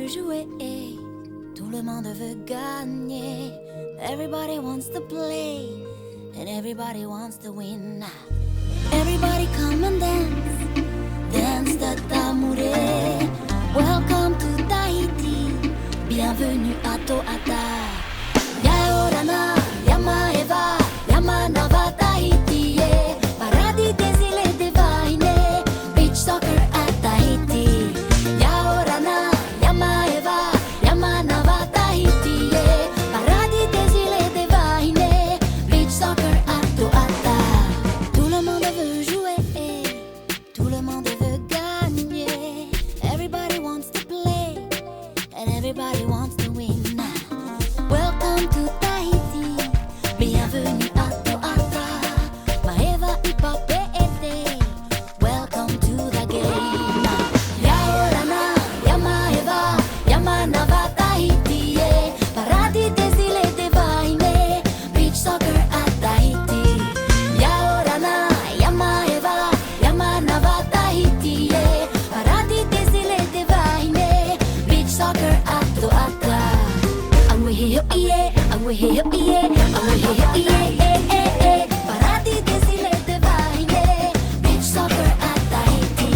veut jouer, tout le monde veut gagner. Everybody wants to play, and everybody wants to win. Everybody come and dance, dance de tamouret. Welcome to Tahiti, bienvenue à Toata. Yaorana, Yamaeva, Yamanava Tahiti, paradis des îles divines, beach soccer at Tahiti. Yaorana, Yamaeva, Yamanava Tahiti, paradis des îles divines, beach soccer at Toata. Tout le monde veut jouer, tout le monde veut gagner. Everybody wants to play, and everybody wants to win. Welcome to Tahiti, bienvenue à Toata. Maeva Ipapete, welcome to the game. Yaorana, Yamaeva, Yamanava Tahiti, paradis des îles divines, beach soccer at Tahiti. Yaorana, Yamaeva, Yamanava Tahiti, paradis des îles divines, beach soccer at Toata. Paradis des îles divines, beach soccer at Tahiti.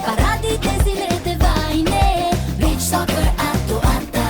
Paradis des îles divines, beach soccer at Toata.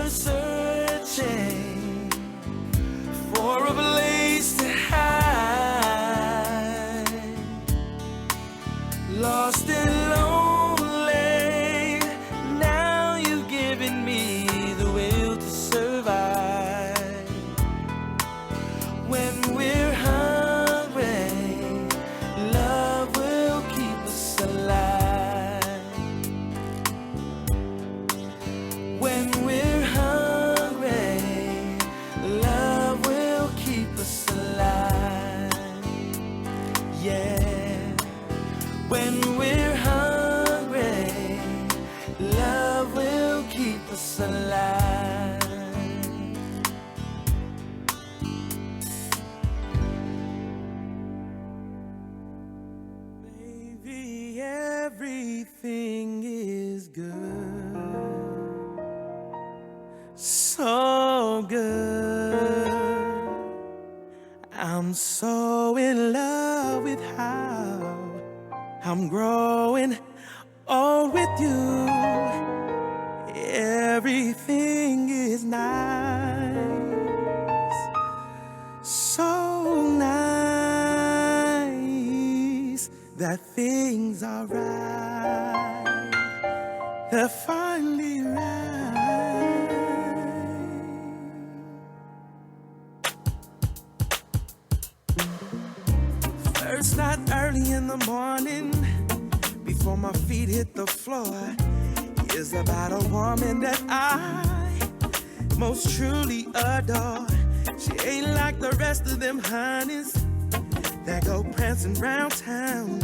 Searching for a place to hide. everything is good, so good. I'm so in love with how I'm growing old with you. Everything is nice, so nice that things are right. They're finally right. First night early in the morning, before my feet hit the floor, is about a woman that I most truly adore. She ain't like the rest of them honeys that go prancing round town.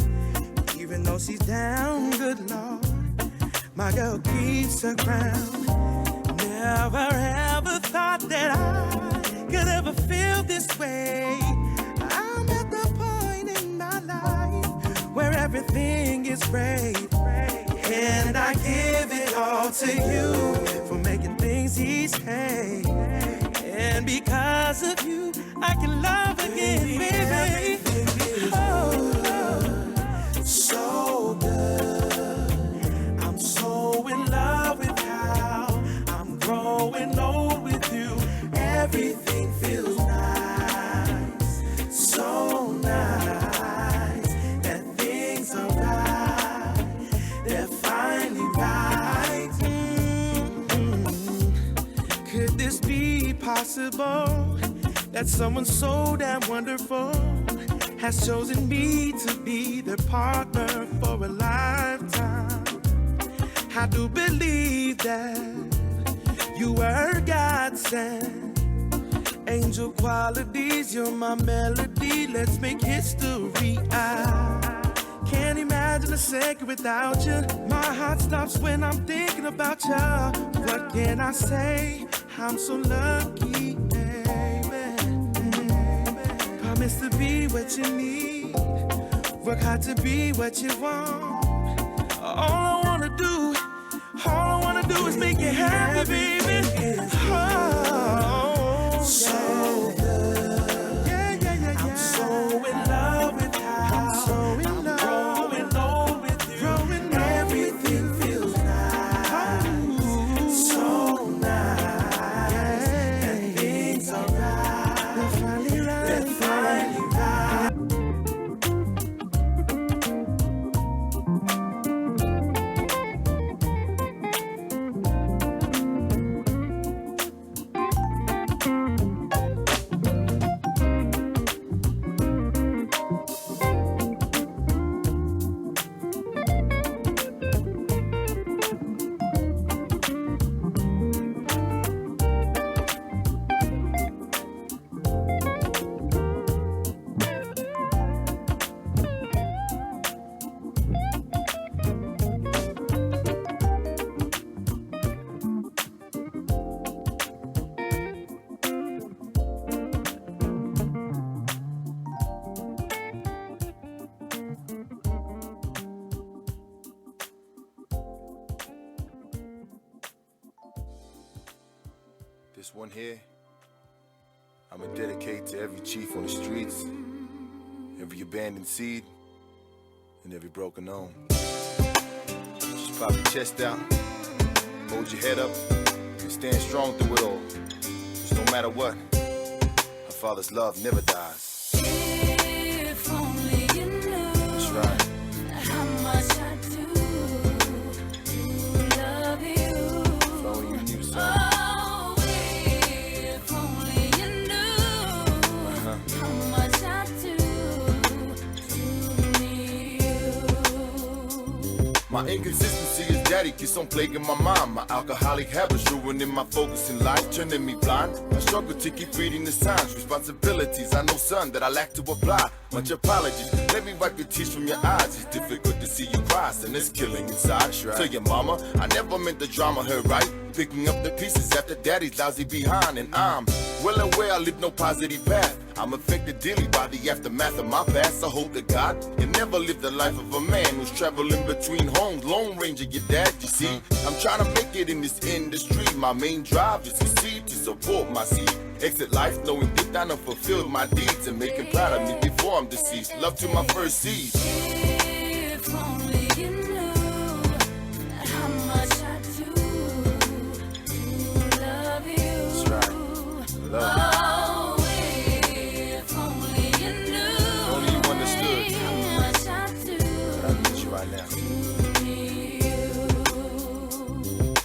Even though she's down, good Lord, my girl keeps her crown. Never ever thought that I could ever feel this way. I'm at the point in my life where everything is great, and I give it all to you for making things easy. And because of you, I can love again, baby. Oh, so good. I'm so in love with how I'm growing old with you. Everything feels nice, so nice that things are right. They're finally right. Could this be possible? That someone so damn wonderful has chosen me to be their partner for a lifetime. I do believe that you were God sent. Angel qualities, you're my melody. Let's make history. I can't imagine a second without you. My heart stops when I'm thinking about you. What can I say? I'm so lucky, baby. Promise to be what you need. Work hard to be what you want. All I wanna do is make you happy, baby. Oh, so good. Yeah. I'm so in love with how I'm growing old with you. Everything feels nice, so nice. And things are right. They're finally right. This one here, I'ma dedicate to every chief on the streets, every abandoned seed, and every broken home. Just pop your chest out, hold your head up, and stand strong through it all. Cause no matter what, her father's love never dies. If only you knew. That's right. How much I do love you. If only you knew, son. Oh, if only you knew how much I do need you. My inconsistency is daddy keeps on plaguing my mind. My alcoholic habits ruining my focus in life, turning me blind. I struggle to keep reading the signs, responsibilities. I know, son, that I lack to apply. Much apologies. Let me wipe your tears from your eyes. It's difficult to see you cry, and it's killing inside. Tell your mama, I never meant the drama, her right? Picking up the pieces after daddy's lousy behind, and I'm well aware I live no positive path. I'm affected daily by the aftermath of my past. I hope to God you never live the life of a man who's traveling between homes, Lone Ranger, your dad, you see. I'm trying to make it in this industry. My main drive is to succeed, to support my seed. Exit life knowing deep down I fulfilled my deeds and making proud of me before I'm deceased. Love to my first seed. If only you knew how much I do love you. That's right. Love you. Oh, if only you knew If only you understood how much I do that I need you right now.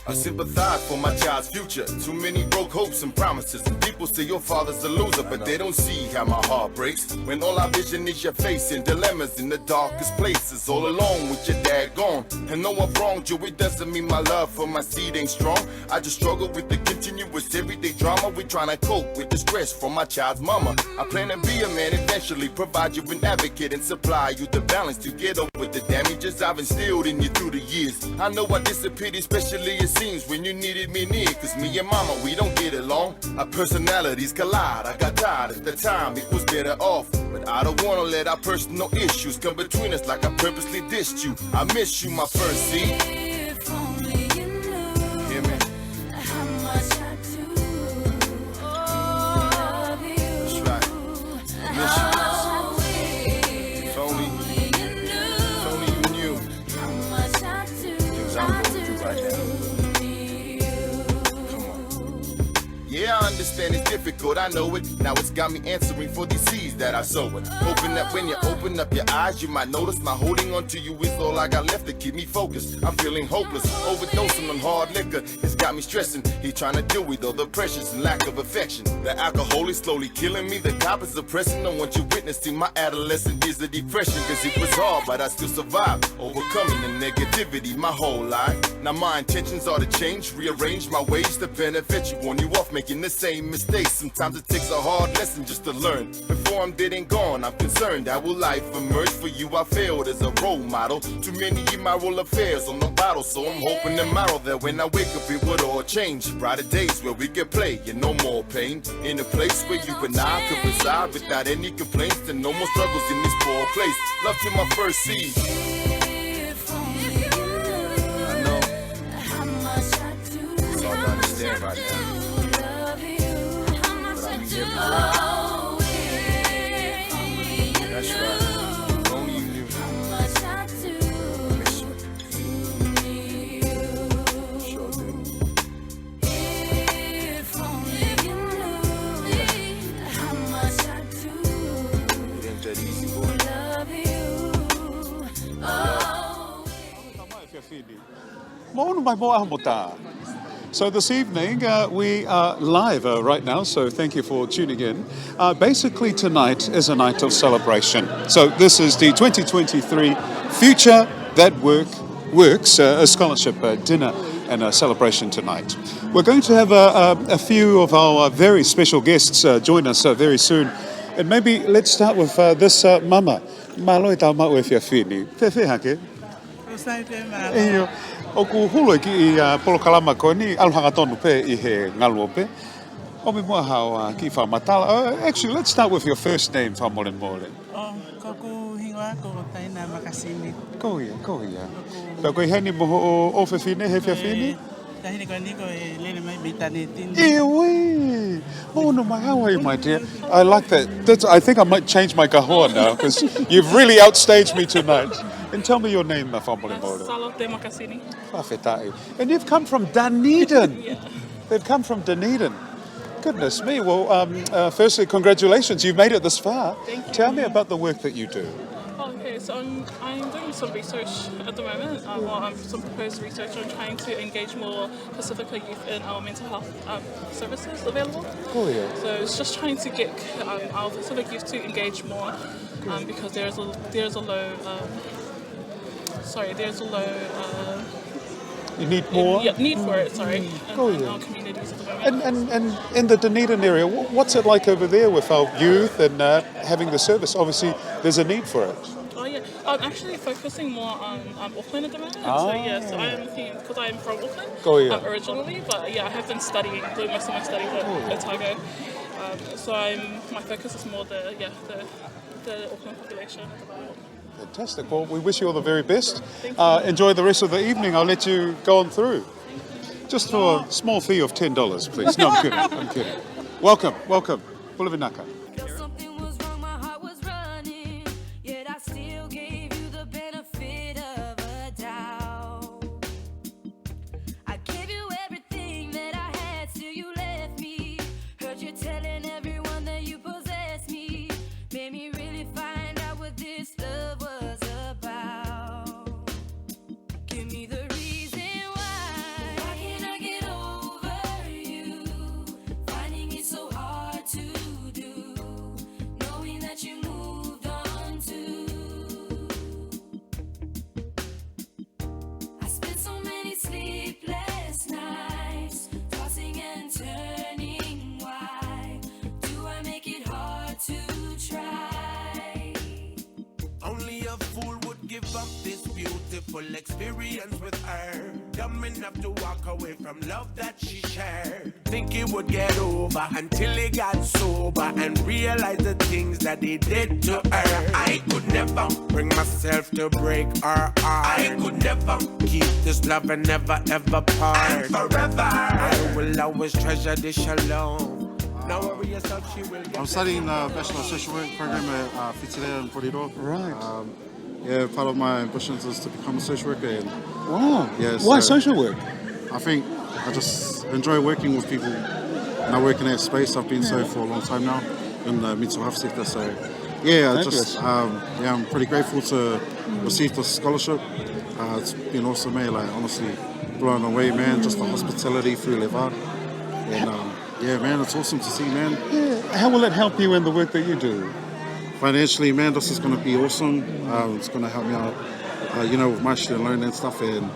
I sympathize for my child's future. Too many broke hopes and promises. And people say your father's a loser, but they don't see how my heart breaks. When all I vision is your face and dilemmas in the darkest places. All alone with your dad gone. And though I've wronged you, it doesn't mean my love for my seed ain't strong. I just struggle with the continuous everyday drama. We're trying to cope with the stress from my child's mama. I plan to be a man eventually, provide you an advocate and supply you the balance to get over the damages I've instilled in you through the years. I know I disappeared, especially it seems when you needed me near. Cause me and mama, we don't get along. Our personalities collide. I got tired at the time, it was better off. But I don't wanna let our personal issues come between us like I purposely dissed you. I miss you, my first seed. If only you knew Hear me? how much I do love you. That's right. I miss you. If only you knew How much I do, things I'm going through right now. Come on. Yeah, I understand it's difficult, I know it. Now it's got me answering for these seeds that I sow it. Hoping that when you open up your eyes, you might notice my holding on to you is all I got left to keep me focused. I'm feeling hopeless, overdosing on hard liquor. It's got me stressing. He trying to deal with all the pressures and lack of affection. The alcohol is slowly killing me. The cop is suppressing. I want you witnessing my adolescent years of depression. Cause it was hard, but I still survived. Overcoming the negativity my whole life. Now my intentions are to change, rearrange my ways to benefit you. Warn you off making the same mistakes. Sometimes it takes a hard lesson just to learn. Before I'm dead and gone, I'm concerned. How will life emerge for you? I failed as a role model. Too many immoral affairs on the bottle. So I'm hoping tomorrow that when I wake up it would all change. Brighter days where we could play and no more pain. In a place where you and I could reside without any complaints. And no more struggles in this poor place. Love to my first seed. If only you knew I know how much I do it's hard to understand right now. love you. How much I do. Oh, if only you That's knew right. If only you knew. how much I do Miss you. Sure do. If only you knew how much I do It ain't that easy, boy. love you. Oh. So this evening we are live right now, so thank you for tuning in. Basically tonight is a night of celebration. So this is the 2023 Future That Works a scholarship dinner and a celebration tonight. We're going to have a few of our very special guests join us very soon. And maybe let's start with this mama. Malo tau mau e whiawhini. Whewhe hake? Iyo, o ku hulu ki I polokalama ko ni aluhanga tonu pe I he ngaluo pe. O me mua hao ki whamatala. Actually, let's start with your first name, Whamolen Molen. Koku hingoa ko taina makasini. Ko ia. Pea koe heni moho o whiwhine, he whiawhini? Tahini ko niko e lele mai bitane tini. Iwi! Oh no, my how are you, my dear? I like that. I think I might change my kahoa now, because you've really outstaged me tonight. And tell me your name, Whamolen Molen. Salote Makasini. Whawhetai. And you've come from Dunedin. They've come from Dunedin. Goodness me. Well, firstly, congratulations. You've made it this far. Thank you. Tell me about the work that you do. Okay, so I'm doing some research at the moment, some proposed research on trying to engage more Pacifica youth in our mental health services available. Oh, yeah. So it's just trying to get our Pacific youth to engage more because there's a low You need more? need for it, sorry, Oh, in yeah. our communities at the moment. And in the Dunedin area, what's it like over there with our youth and having the service? Obviously, there's a need for it. Oh yeah, I'm actually focusing more on Auckland at the moment. Ah. So yes, I am thinking because I am from Auckland originally, but yeah, I have been studying, doing most of my studies at Otago. So my focus is more the Auckland population at the moment. Fantastic. Well, we wish you all the very best. Thank you. Enjoy the rest of the evening. I'll let you go on through. Just for a small fee of $10, please. No, I'm kidding. I'm kidding. Welcome. Pulavinaka. Something was wrong, my heart was running, yet I still gave you the benefit of a doubt. I gave you everything that I had, still you left me. Heard you telling everyone that you possessed me. Made me really find out what this love was about. Give me the reason why. Why can't I get over you? Finding it so hard to do, knowing that you moved on too. I spent so many sleepless nights, tossing and turning. Why do I make it hard to try? Only a fool would give up this beautiful experience with her. Dumb enough to walk away from love that she shared. Think he would get over until he got sober and realized the things that he did to her. I could never bring myself to break her heart. I could never keep this love and never ever part. And forever I will always treasure this shalom. Now worry yourself, she will get I'm studying the Bachelor of Social Work program at Whitirea in Porirua. Right. Yeah, part of my ambitions is to become a social worker. And Wow. Yeah, Why so- social work? I think I just enjoy working with people, and I work in that space. I've been so for a long time now in the mental health sector. So yeah, I just I'm pretty grateful to receive the scholarship. It's been awesome, man. Like honestly, blown away, man. Just the hospitality through LeVa, and yeah, man, it's awesome to see, man. Yeah. How will it help you in the work that you do? Financially, man, this is going to be awesome. It's going to help me out, with my student loan and stuff, and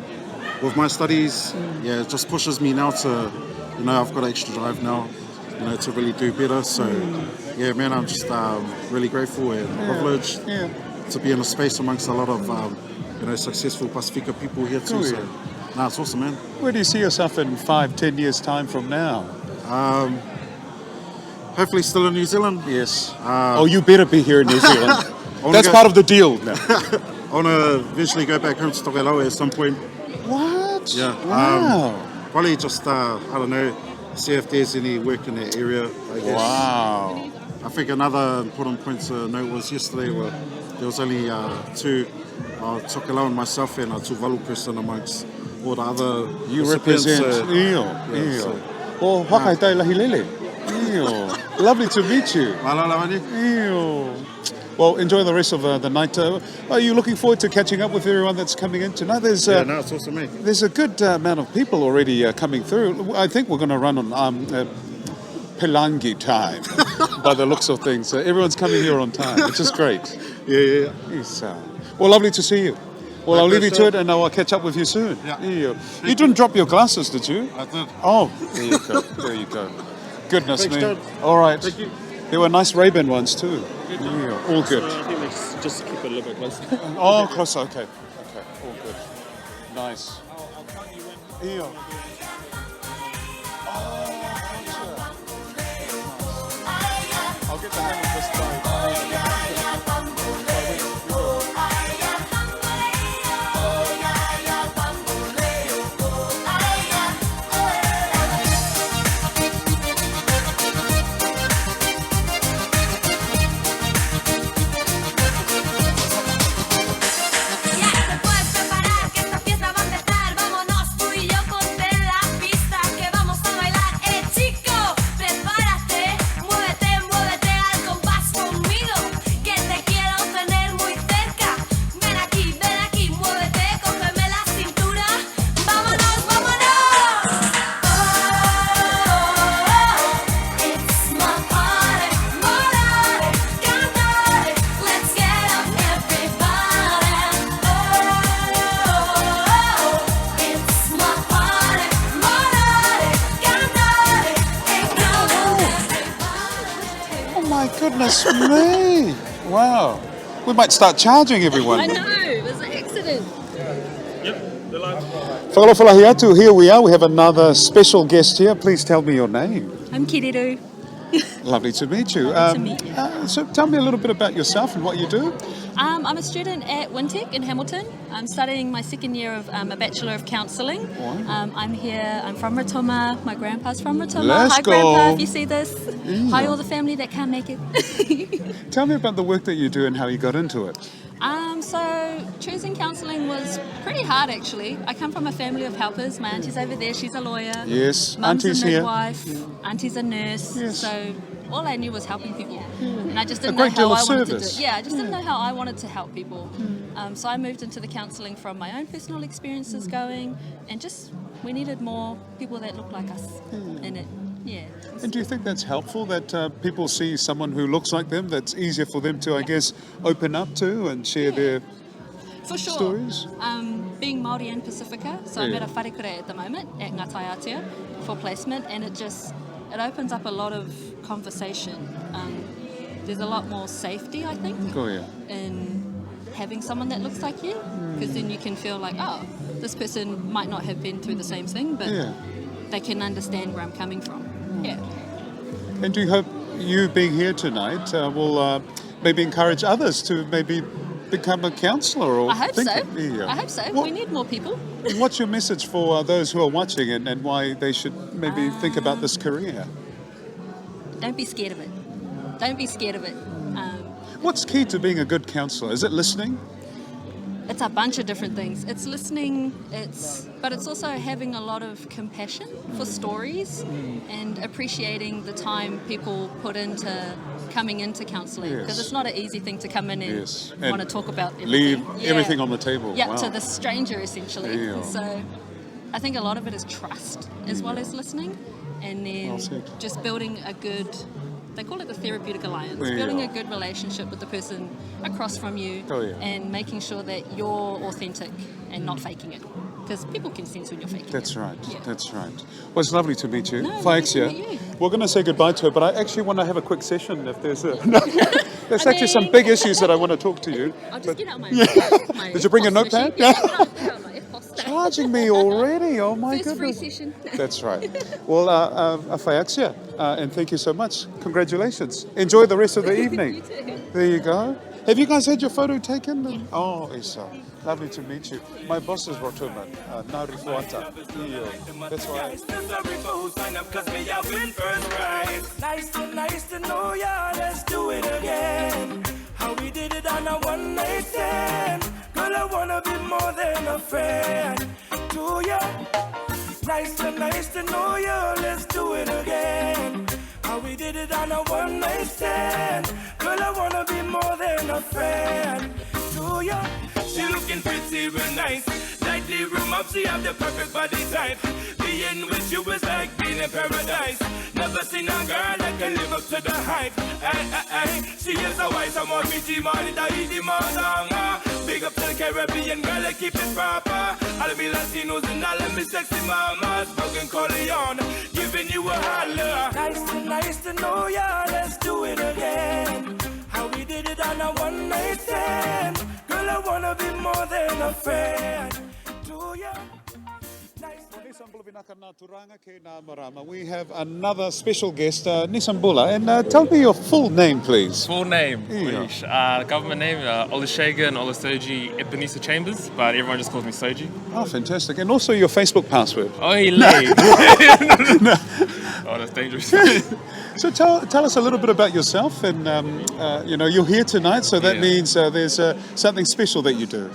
with my studies. Yeah, it just pushes me now to, I've got an extra drive now, to really do better. So, yeah, man, I'm just really grateful and privileged to be in a space amongst a lot of, successful Pacifica people here too. Oh, So, yeah. it's awesome, man. Where do you see yourself in 5-10 years' time from now? Hopefully, still in New Zealand. Yes. You better be here in New Zealand. That's go- part of the deal now. I want to eventually go back home to Tokelau at some point. What? Yeah. Wow. Probably just, I don't know, see if there's any work in that area, I guess. Wow. I think another important point to note was yesterday where there was only two, Tokelau and myself and a Tuvalu person amongst all the other You recipients, represent so- Io. yeah, so- Well, Hakai Tai Lahilele. Io. Lovely to meet you. Malala wani? Io. Well, enjoy the rest of the night. Are you looking forward to catching up with everyone that's coming in tonight? There's Yeah, no, it's awesome, mate. there's a good amount of people already coming through. I think we're going to run on Pelangi time by the looks of things. Everyone's coming here on time, which is great. Yeah. Yes, well, lovely to see you. Well, I'll leave you to sir. it and I'll catch up with you soon. Yeah. You didn't drop your glasses, did you? I did. Oh, there you go. There you go. Goodness Thanks, me. Todd. All right. Thank you. There were nice Ray-Ban ones too. Yeah, all good. I think let's just keep it a little bit closer. Oh, close. Okay. All good. Nice. Yeah. I'll get the hang of this Ya te puedes preparar que esta fiesta va a empezar. Vámonos tú y yo, ponte en la pista que vamos a bailar. Chico, prepárate, muévete, muévete al compás. Goodness me! Wow. We might start charging everyone. I know, it was an accident. Whakalahiatu, here we are. We have another special guest here. Please tell me your name. I'm Kiriru. Lovely to meet you. Lovely to meet you. So tell me a little bit about yourself and what you do. I'm a student at Wintec in Hamilton. I'm studying my second year of a Bachelor of Counselling. I'm here, I'm from Rotuma. My grandpa's from Rotuma. Let's Hi go. Grandpa, if you see this. Hi all the family that can't make it. Tell me about the work that you do and how you got into it. So choosing counselling was pretty hard actually. I come from a family of helpers. My auntie's over there, she's a lawyer. Yes, Mum's auntie's a here. midwife, auntie's a nurse. Yes. So all I knew was helping people. And I just didn't A know great deal how of I wanted to do service. it. Yeah, I just didn't know how I wanted to help people. So I moved into the counselling from my own personal experiences going, and just we needed more people that look like us in it. Yeah. And do you think that's helpful, that people see someone who looks like them, that's easier for them to, I guess, open up to and share their For sure. stories? Being Māori and Pacifica, so I'm Yeah. at a wharekure at the moment at Ngātai Atea for placement, and it opens up a lot of conversation. There's a lot more safety, I think, Oh, yeah. in having someone that looks like you, because then you can feel like, oh, this person might not have been through the same thing, but Yeah. they can understand where I'm coming from. Yeah. And do you hope you being here tonight will maybe encourage others to maybe become a counsellor? Or I hope so. Yeah. I hope so. What- We need more people. What's your message for those who are watching and why they should maybe think about this career? Don't be scared of it. Don't be scared of it. What's key to being a good counsellor? Is it listening? It's a bunch of different things. It's listening, but it's also having a lot of compassion for stories and appreciating the time people put into coming into counselling, because Yes. it's not an easy thing to come in and Yes. want to And talk about everything. Leave Yeah. everything on the table. Yeah, Wow. to the stranger essentially. Yeah. So I think a lot of it is trust as well as listening, and then Well said. just building a good, they call it the therapeutic alliance, Yeah. building a good relationship with the person across from you, Oh, yeah. and making sure that you're authentic and not faking it, because people can sense when you're faking That's it. right. Yeah. That's right. Well, it's lovely to meet you. No, lovely Thanks, to yeah. meet you. We're going to say goodbye to her, but I actually want to have a quick session if there's a... No, there's I actually some mean- big issues that I want to talk to you. I'll just get out my, my Did you bring a FPOS notepad? machine. Yeah, get out my FPOS. Charging me already. Oh, my First free goodness. session. That's right. Well, Afayaxia, and thank you so much. Congratulations. Enjoy the rest of the evening. You too. There you go. Have you guys had your photo taken? Yes. Oh, Isa. Lovely to meet you. My boss is Rotuman, Nari Fuata. That's right. Nice to know ya. Let's do it again. How we did it on a one night stand. Girl, I wanna be more than a friend to ya. Nice to know ya. Let's do it again. How we did it on a one night stand. Girl, I wanna be more than a friend to ya. She looking pretty real nice. Lightly room up, she have the perfect body type. Being with you is like being in paradise. Never seen a girl that can live up to the hype. She is a wise and more pretty money that easy mother. Big up to the Caribbean girl, I keep it proper. All of me Latinos and all of me sexy mamas. Broken Corleone, giving you a holler. Nice to know ya. Let's do it again. How we did it on a one night stand. Girl, I wanna be more than a friend to ya. We have another special guest, Nisambula, and tell me your full name, please. Full name, Yeah. please. Government name, Olusegun Olusoji Ebenezer Chambers, but everyone just calls me Soji. Oh, fantastic. And also your Facebook password. Oh, he late. Oh, that's dangerous. So tell us a little bit about yourself, and you're here tonight, so that Yeah. means there's something special that you do.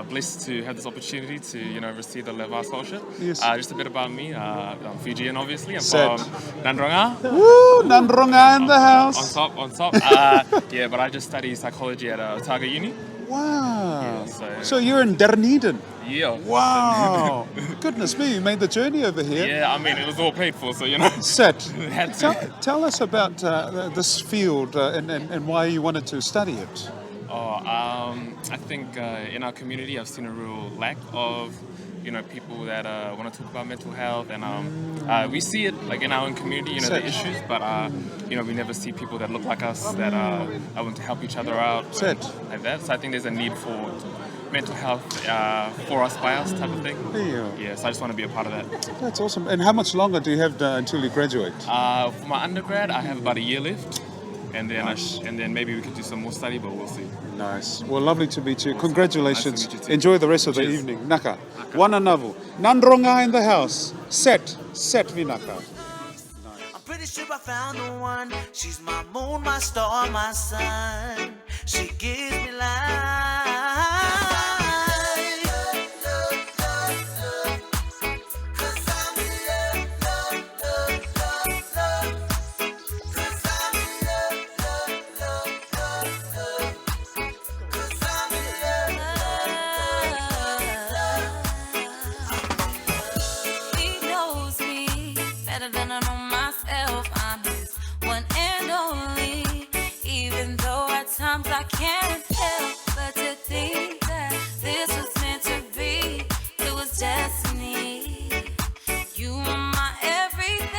Blessed to have this opportunity to, receive the LeVa scholarship. Yes. Just a bit about me. I'm Fijian, obviously. I'm Sad. from Nandronga. Woo, Nandronga in the house. On top. But I just study psychology at Otago Uni. Wow. Yeah, So you're in Dunedin. Yeah. Wow. Goodness me, you made the journey over here. Yeah, I mean, it was all paid for, so, Set. had to. Tell us about this field and why you wanted to study it. I think in our community I've seen a real lack of people that want to talk about mental health, and we see it like in our own community, the issues, but we never see people that look like us that want to help each other out like that. So I think there's a need for mental health for us, by us type of thing. Yeah, so I just want to be a part of that. That's awesome. And how much longer do you have until you graduate? For my undergrad, I have about a year left. And then and then maybe we could do some more study, but we'll see. Nice. Well, lovely to meet you. Congratulations. Nice to meet you too. Enjoy the rest of the evening. Naka. Wananavu. Nandronga in the house. Set vinaka. I'm pretty sure I found the one. She's my moon, my star, my sun. She gives me life. I can't help but to think that this was meant to be. It was destiny. You are my everything.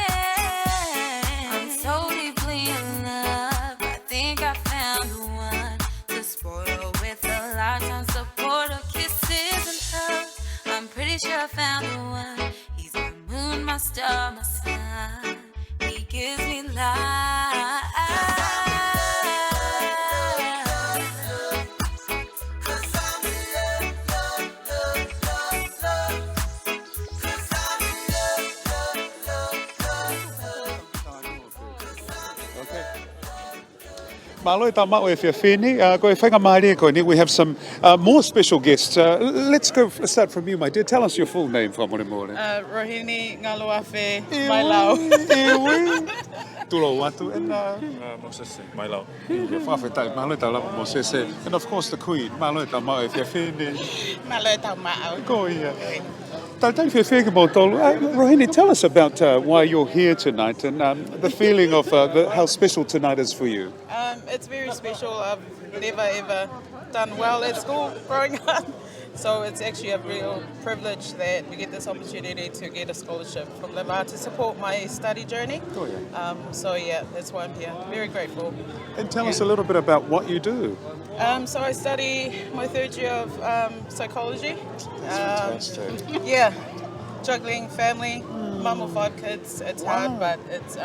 I'm so deeply in love. I think I found the one to spoil with a lifetime support of kisses and hugs. I'm pretty sure I found the one. He's my moon, my star, my sun. He gives me life. Malo tama o Fiafini. We have some more special guests. Let's start from you, my dear. Tell us your full name for morning. Rohini Ngaluafe Mailau. Tulo watu and Moses, Mailau. and of course the Queen. Malo tama o Fiafini. Malo Tamao. Go yeah. Rohini, tell us about why you're here tonight and the feeling of how special tonight is for you. It's very special. I've never ever done well at school growing up. So it's actually a real privilege that we get this opportunity to get a scholarship from LeVa to support my study journey. So yeah, that's why I'm here. Very grateful. And tell us a little bit about what you do. So I study my third year of psychology. That's fantastic. Yeah, juggling family, mum of 5 kids. It's hard, but it's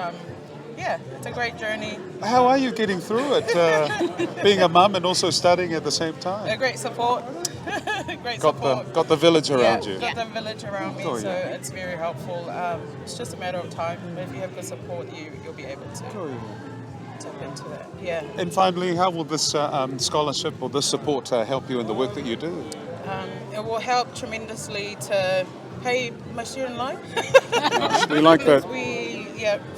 it's a great journey. How are you getting through it? Being a mum and also studying at the same time. A great support. Got the village around you. Got the village around me, so it's very helpful. It's just a matter of time. If you have good support, you'll be able to tap into that. Yeah. And finally, how will this scholarship or this support help you in the work that you do? It will help tremendously to pay my student loan. We like that.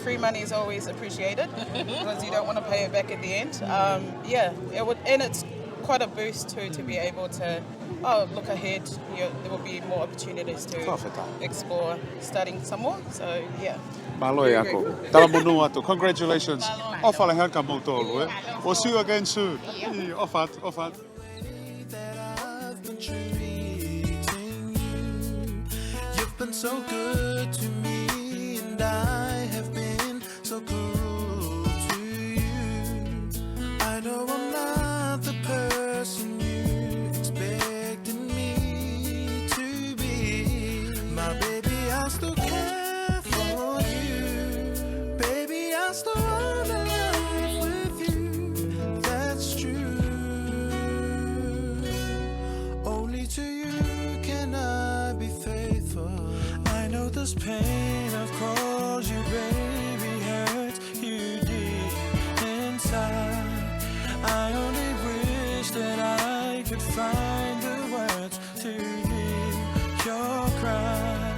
Free money is always appreciated because you don't want to pay it back at the end. It would, and it's quite a boost too to be able to look ahead. There will be more opportunities to explore studying some more. So yeah. Congratulations. We'll see you again soon. Offat. You've been so good to me, and I have been so cruel to you. I know I'm not the person you expected me to be. My baby, I still care for you. Baby, I still wanna live with you. That's true. Only to you can I be faithful. I know this pain I've caused you, baby, hurts you deep inside. I only wish that I could find the words to heal your cry.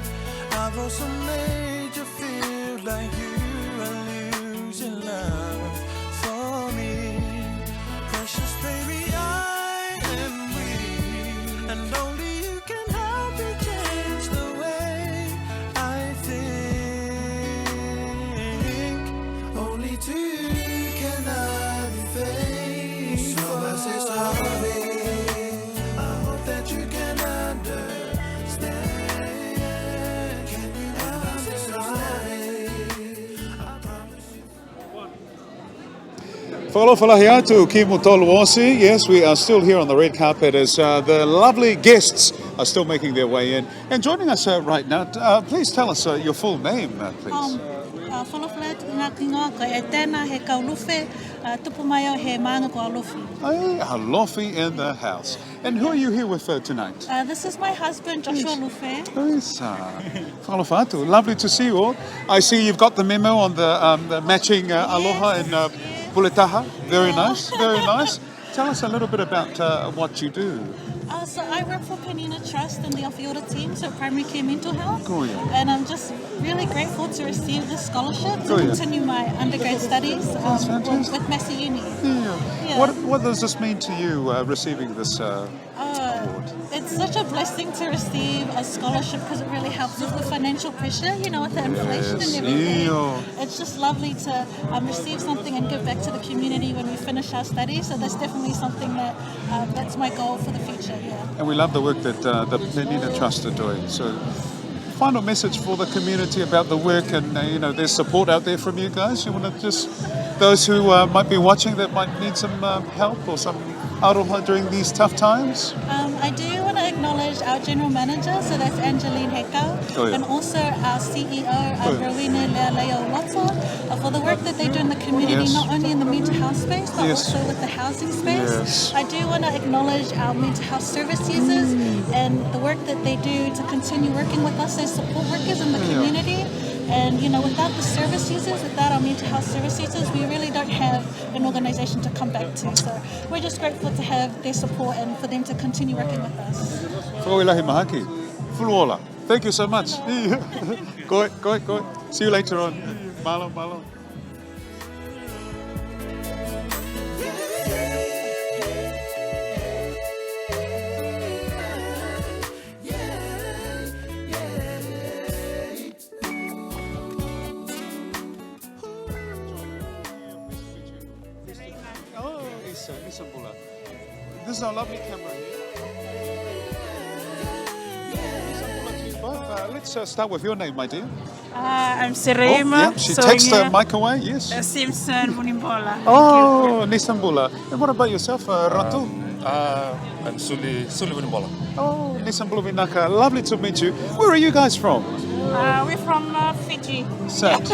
I've also made you feel like you are losing love for me. Precious baby, I am weak, and only you can help me change the way I think. Only to you can I be faithful. So I say sorry. I hope that you can understand. Whalawhalahi atu ki Mutoluosi. Yes, we are still here on the red carpet as the lovely guests are still making their way in. And joining us right now, please tell us your full name, please. Whalawhalahi ngā kingoa ko e tēnā he kaulofe, tupu mai o he maanga ko alofi. Hey, Alofi in the house. And who are you here with tonight? This is my husband, Joshua Lufe. Yes, whalawa atu. Lovely to see you all. I see you've got the memo on the matching aloha in Puletaha. Very nice, very nice. Tell us a little bit about what you do. So I work for Penina Trust in the Awhiora team, so primary care mental health. Cool, yeah. And I'm just really grateful to receive this scholarship to Cool, yeah. continue my undergrad studies with Massey Uni. Yeah. What does this mean to you, receiving this award? It's such a blessing to receive a scholarship because it really helps with the financial pressure, you know, with the inflation and everything. Yeah. It's just lovely to receive something and give back to the community when we finish our studies. So that's definitely something that's my goal for the future. Yeah. And we love the work that the Penina Trust are doing. So, final message for the community about the work and there's support out there from you guys. You want to just those who might be watching that might need some help or some aroha during these tough times. I do want to acknowledge our general manager, so that's Angeline Hekau, and also our CEO, Rowena Lealeo Loto, for the work that they do in the community, not only in the mental health space, but also with the housing space. Yes. I do want to acknowledge our mental health service users and the work that they do to continue working with us as support workers in the community. And without the service users, without our mental health service users, we really don't have an organisation to come back to. So we're just grateful to have their support and for them to continue working with us. Whailahi mahaki. Fuluola. Thank you so much. Go. See you later on. Malo. This is our lovely camera here. Let's start with your name, my dear. I'm Serema. She takes the mic away, yes. Simpson Munimbola. Oh, Nisambula. And what about yourself, Ratu? I'm Suli Munimbola. Oh, Nisambula Vinaka. Lovely to meet you. Where are you guys from? We're from Fiji. Sad.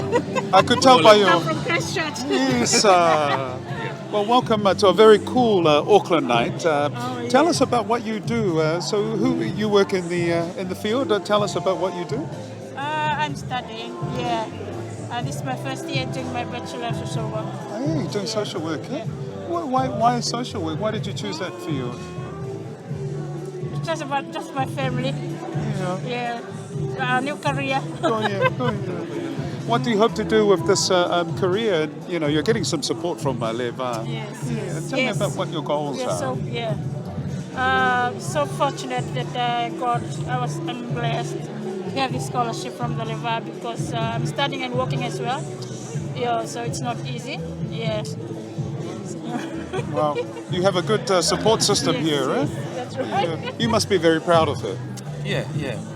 I could tell by your... I'm from Christchurch. Yes. Well, welcome to a very cool Auckland night. Tell us about what you do. So, you work in the field? Tell us about what you do. I'm studying. Yeah. This is my first year doing my Bachelor of Social Work. Hey, you're doing social work, yeah? Why social work? Why did you choose that field? It's just about my family. Yeah. New career. What do you hope to do with this career? You're getting some support from LeVa. Yes. Tell me about what your goals are. So fortunate that I'm blessed to have this scholarship from the LeVa because I'm studying and working as well. Yeah, so it's not easy. Yeah. Well, you have a good support system here, right? That's right. You must be very proud of her. Yeah.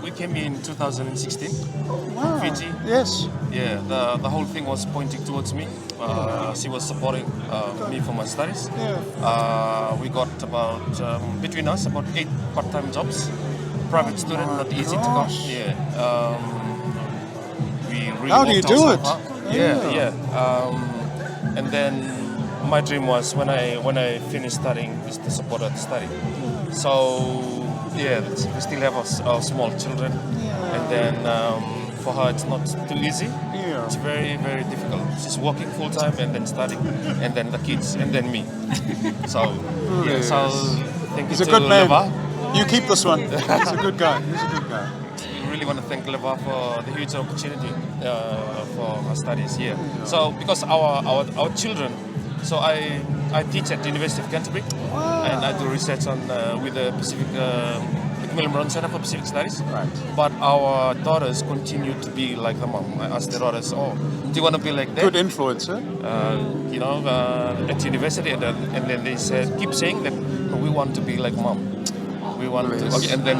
We came in 2016. Wow. Fiji. Yes. Yeah, the whole thing was pointing towards me. She was supporting me for my studies. Yeah. We got between us, about 8 part-time jobs. Private student, not easy to come. Yeah. We really How do you do it? Yeah. And then my dream was when I finished studying is to support her to study. So we still have our small children, and then for her it's not too easy. Yeah. It's very, very difficult. She's working full time and then studying, and then the kids, and then me. So thank you He's to a good man. LeVa. You keep this one. He's a good guy. We really want to thank LeVa for the huge opportunity for our studies here. So because our children. So I teach at the University of Canterbury, and I do research on with the Pacific Macmillan Center for Pacific Studies. Right. But our daughters continue to be like the mom. I asked the daughters, do you want to be like that? Good influencer. At university, and then they said, keep saying that we want to be like mom. We want to, and then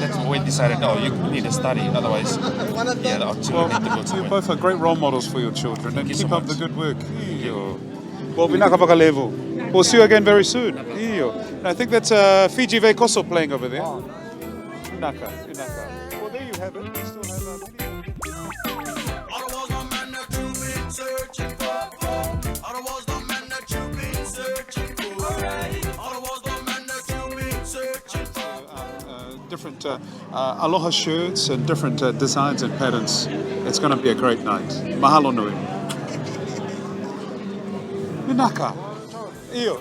that's when we decided, you need to study, otherwise, our children need to go somewhere. You're both are great role models for your children, and Thank you keep so up much. the good work. Well, vinaka pakalevu. We'll see you again very soon. Iyo. And I think that's Fiji Ve Koso playing over there. Vinaka. Well, there you have it. We still have different aloha shirts and different designs and patterns. It's going to be a great night. Mahalo nui. Vinaka. Iyo.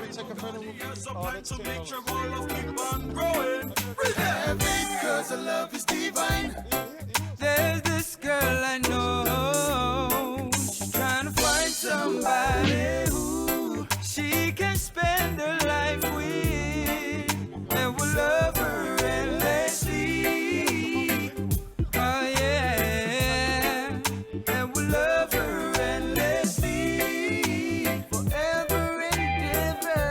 Because the love is divine. There's this girl I know. She's trying to find somebody who she can spend her life with and will love her endlessly. Oh yeah, and will love her endlessly forever and ever.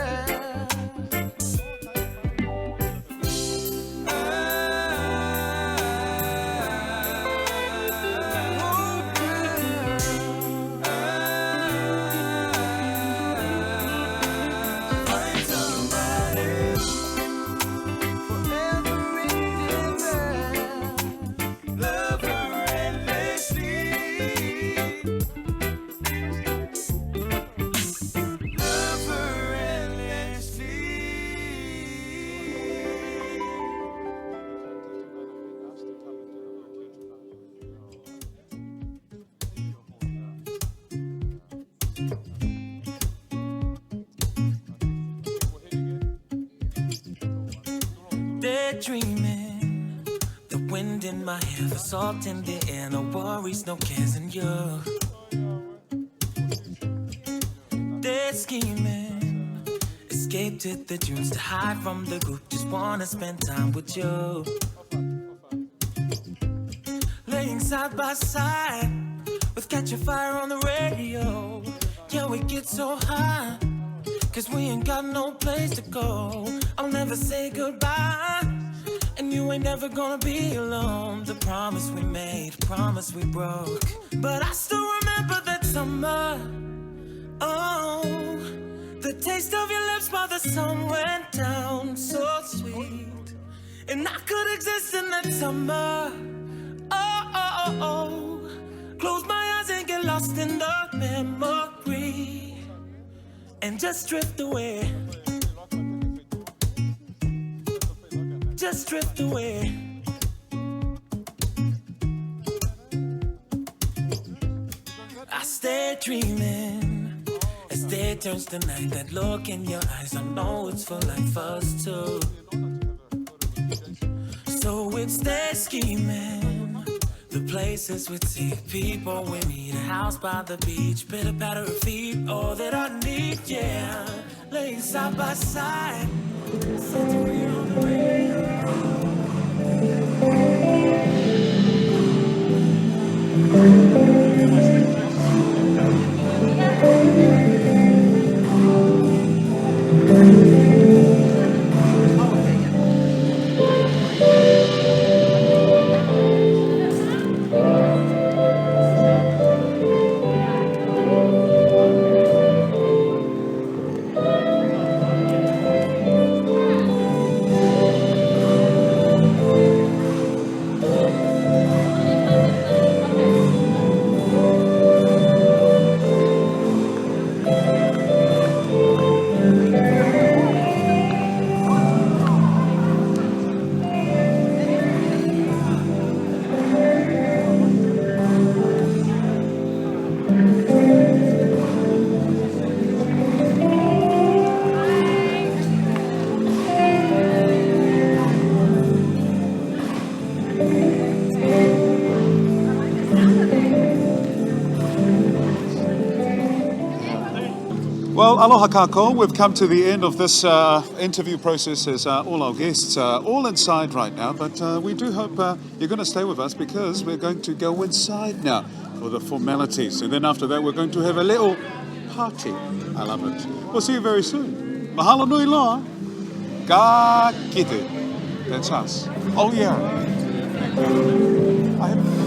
Daydreaming, the wind in my hair, the salt in the air, no worries, no cares in you. Day scheming, escaped at the dunes to hide from the group, just wanna spend time with you. Laying side by side with Catch a Fire on the radio. Yeah, we get so high, cause we ain't got no place to go. I'll never say goodbye, and you ain't never gonna be alone. The promise we made, promise we broke, but I still remember that summer. Oh, the taste of your lips while the sun went down, so sweet. And I could exist in that summer. Oh, close my eyes and get lost in the memory and just drift away. Just drift away. I stay dreaming as day turns to night. That look in your eyes, I know it's for life, us two. So it's stay scheming. The places we take, people we meet, a house by the beach, pitter patter of feet, all that I need, yeah. Laying side by side, sitting we on the radio. Well, aloha kako. We've come to the end of this interview process as all our guests are all inside right now, but we do hope you're going to stay with us because we're going to go inside now for the formalities. And then after that, we're going to have a little party. I love it. We'll see you very soon. Mahalo nui loa. Ka kite. That's us. Oh, yeah. I have...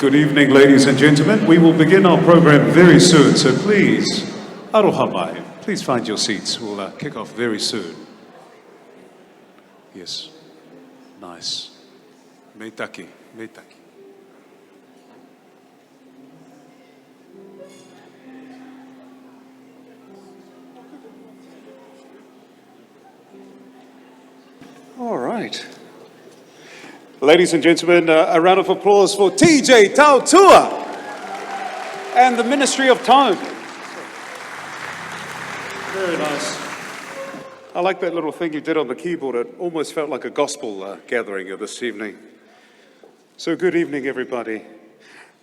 Good evening, ladies and gentlemen. We will begin our program very soon, so please, aroha mai. Please find your seats. We'll kick off very soon. Yes. Nice. Meitaki, meitaki. All right. Ladies and gentlemen, a round of applause for TJ Tautua and the Ministry of Tone. Very nice. I like that little thing you did on the keyboard. It almost felt like a gospel gathering of this evening. So good evening, everybody.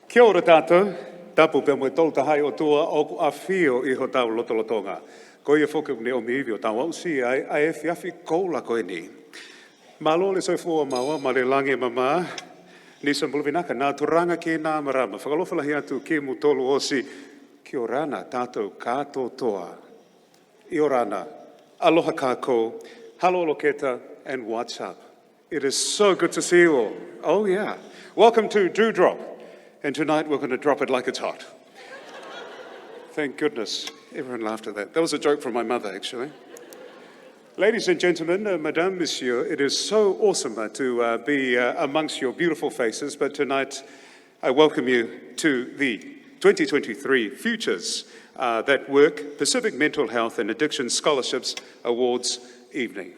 Kia ora tātou, tapu pe moe tolu tahai o tua o a whio I ho tau lotolotonga. Ko ia whoku ne o miiwi o tau au si ai e whiawhi koula koe ni. Malo le soifua maua, ma le lange mama, ni sa mbuluvinaka, nā turanga ki nā marama. Whakalofalahi atu ki mu tolu osi, ki o rana tātou kātou toa. I o rana, aloha kākou, halolo keta, and what's up? It is so good to see you all. Oh yeah. Welcome to Dewdrop. And tonight we're going to drop it like it's hot. Thank goodness. Everyone laughed at that. That was a joke from my mother, actually. Ladies and gentlemen, Madame, Monsieur, it is so awesome to be amongst your beautiful faces, but tonight I welcome you to the 2023 Futures That Work Pacific Mental Health and Addiction Scholarships Awards evening.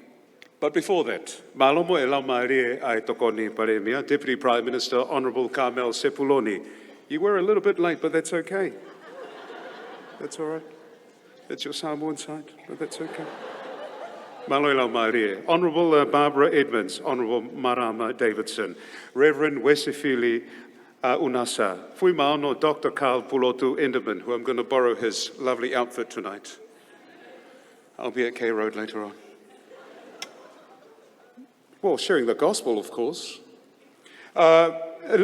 But before that, Malomo e lau maere ai tokoni paremia, Deputy Prime Minister Honourable Carmel Sepuloni. You were a little bit late, but that's okay. That's all right. That's your Samoan side, but that's okay. Maloila Maria, Honourable Barbara Edmonds, Honourable Marama Davidson, Reverend Wesifili Unasa, Fui Maono Dr. Carl Pulotu Enderman, who I'm going to borrow his lovely outfit tonight. I'll be at K Road later on. Well, sharing the gospel, of course.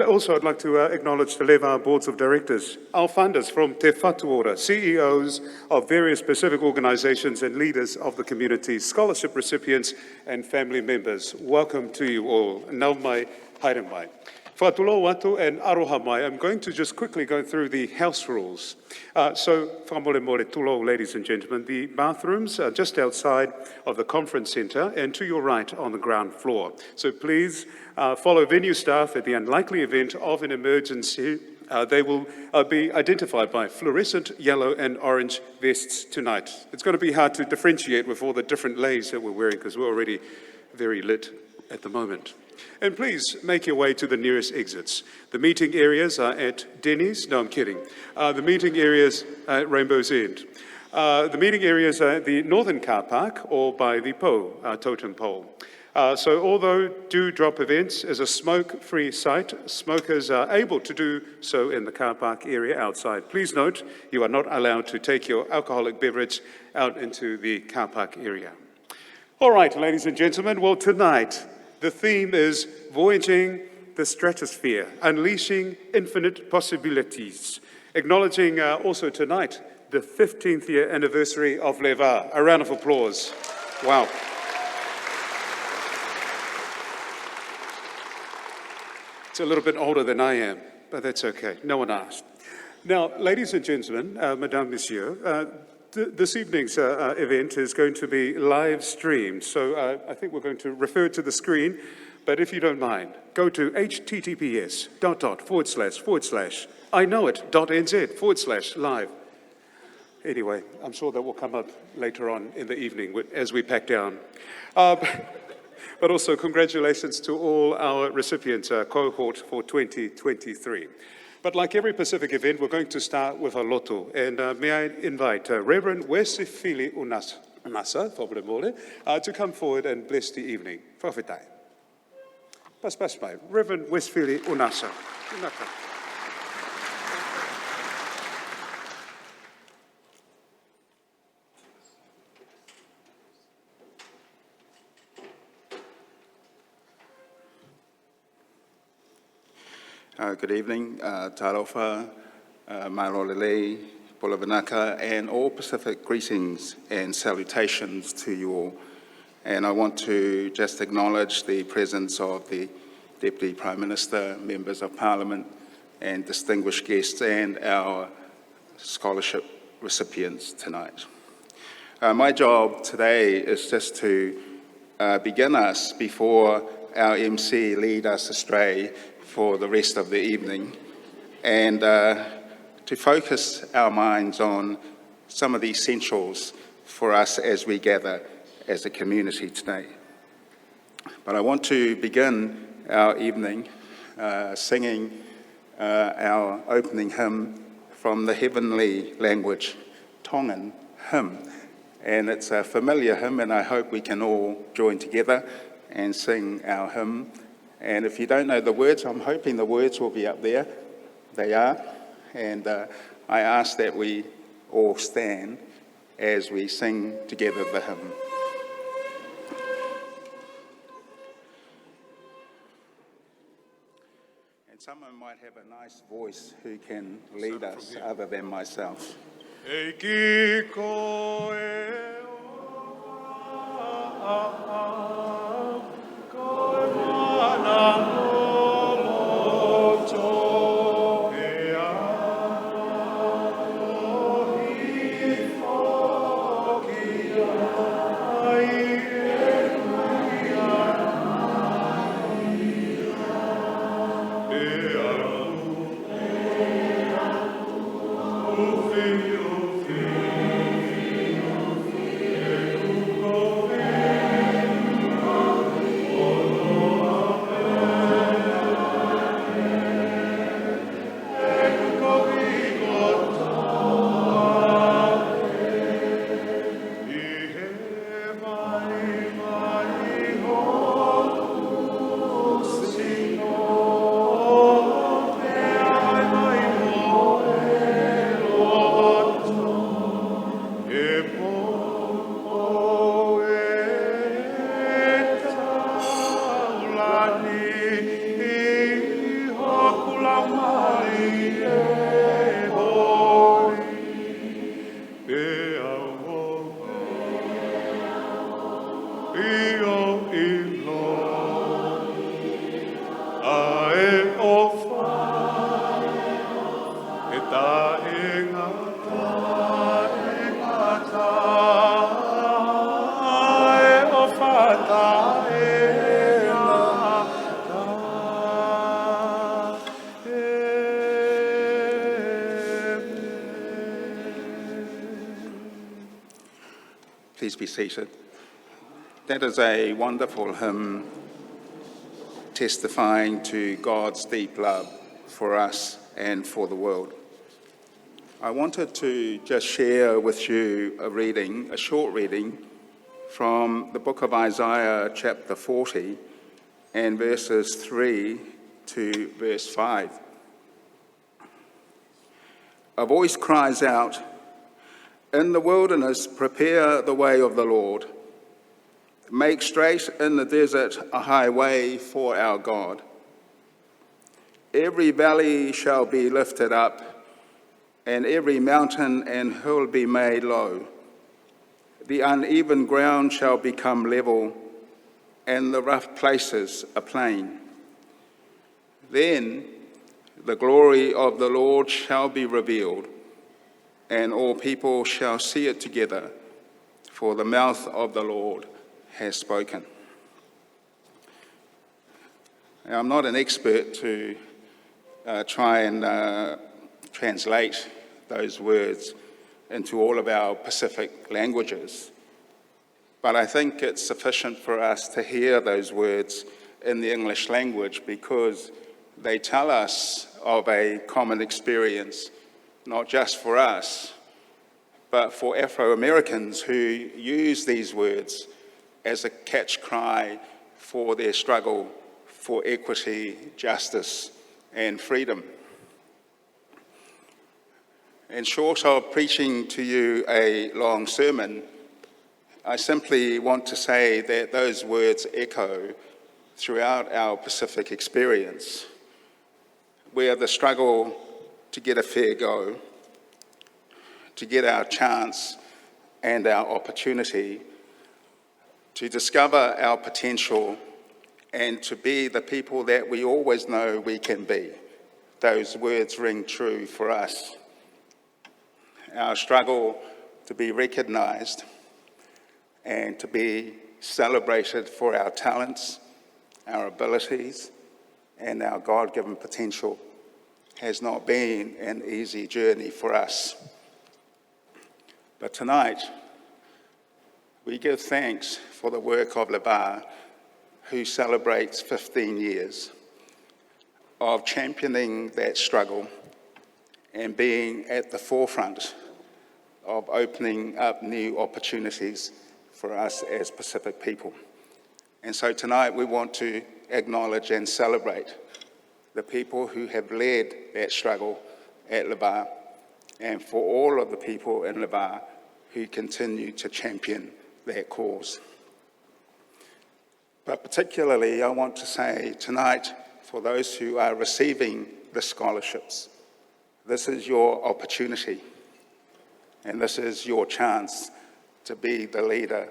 Also, I'd like to acknowledge the LeVa boards of directors, our funders from Te Whatu Ora, CEOs of various Pacific organisations and leaders of the community, scholarship recipients and family members. Welcome to you all. Nau mai, haere mai. Whatulo watu and aroha mai. I'm going to just quickly go through the house rules. So, whamole more tulo, ladies and gentlemen, the bathrooms are just outside of the conference centre and to your right on the ground floor. So please follow venue staff at the unlikely event of an emergency. They will be identified by fluorescent yellow and orange vests tonight. It's going to be hard to differentiate with all the different leis that we're wearing because we're already very lit at the moment. And please make your way to the nearest exits. The meeting areas are at Denny's. No, I'm kidding. The meeting areas at Rainbow's End. The meeting areas are at the Northern Car Park or by the totem pole. So although Dewdrop Events is a smoke-free site, smokers are able to do so in the car park area outside. Please note, you are not allowed to take your alcoholic beverage out into the car park area. All right, ladies and gentlemen, well, tonight, the theme is Voyaging the Stratosphere, Unleashing Infinite Possibilities. Acknowledging also tonight the 15th year anniversary of LeVa. A round of applause. Wow. It's a little bit older than I am, but that's okay. No one asked. Now, ladies and gentlemen, Madame, Monsieur, this evening's event is going to be live streamed, so I think we're going to refer to the screen, but if you don't mind, go to https://iknowit.nz/live. Anyway, I'm sure that will come up later on in the evening as we pack down. But also congratulations to all our recipients, cohort for 2023. But like every Pacific event, we're going to start with a loto. And may I invite Reverend Wesifili Unasa to come forward and bless the evening. Whawhetai. Pas mai. Reverend Wesifili Unasa. Good evening, Tarofa, Mailolele, Polavanaka, and all Pacific greetings and salutations to you all. And I want to just acknowledge the presence of the Deputy Prime Minister, members of Parliament, and distinguished guests and our scholarship recipients tonight. My job today is just to begin us before our MC lead us astray for the rest of the evening, and to focus our minds on some of the essentials for us as we gather as a community today. But I want to begin our evening singing our opening hymn from the heavenly language, Tongan hymn. And it's a familiar hymn, and I hope we can all join together and sing our hymn. And if you don't know the words, I'm hoping the words will be up there. They are. And I ask that we all stand as we sing together the hymn. And someone might have a nice voice who can lead us other than myself. Please be seated. That is a wonderful hymn testifying to God's deep love for us and for the world. I wanted to just share with you a short reading from the book of Isaiah, chapter 40, and verses 3 to verse 5. A voice cries out, "In the wilderness, prepare the way of the Lord. Make straight in the desert a highway for our God. Every valley shall be lifted up, and every mountain and hill be made low. The uneven ground shall become level, and the rough places a plain. Then the glory of the Lord shall be revealed, and all people shall see it together, for the mouth of the Lord has spoken." Now, I'm not an expert to try and translate those words into all of our Pacific languages, but I think it's sufficient for us to hear those words in the English language because they tell us of a common experience, not just for us, but for Afro-Americans who use these words as a catch cry for their struggle for equity, justice, and freedom. And short of preaching to you a long sermon, I simply want to say that those words echo throughout our Pacific experience, where the struggle to get a fair go, to get our chance and our opportunity, to discover our potential and to be the people that we always know we can be, those words ring true for us. Our struggle to be recognised and to be celebrated for our talents, our abilities, and our God-given potential has not been an easy journey for us. But tonight, we give thanks for the work of LeVa, who celebrates 15 years of championing that struggle and being at the forefront of opening up new opportunities for us as Pacific people. And so tonight we want to acknowledge and celebrate the people who have led that struggle at LeVa, and for all of the people in LeVa who continue to champion that cause. But particularly I want to say tonight, for those who are receiving the scholarships, this is your opportunity, and this is your chance to be the leader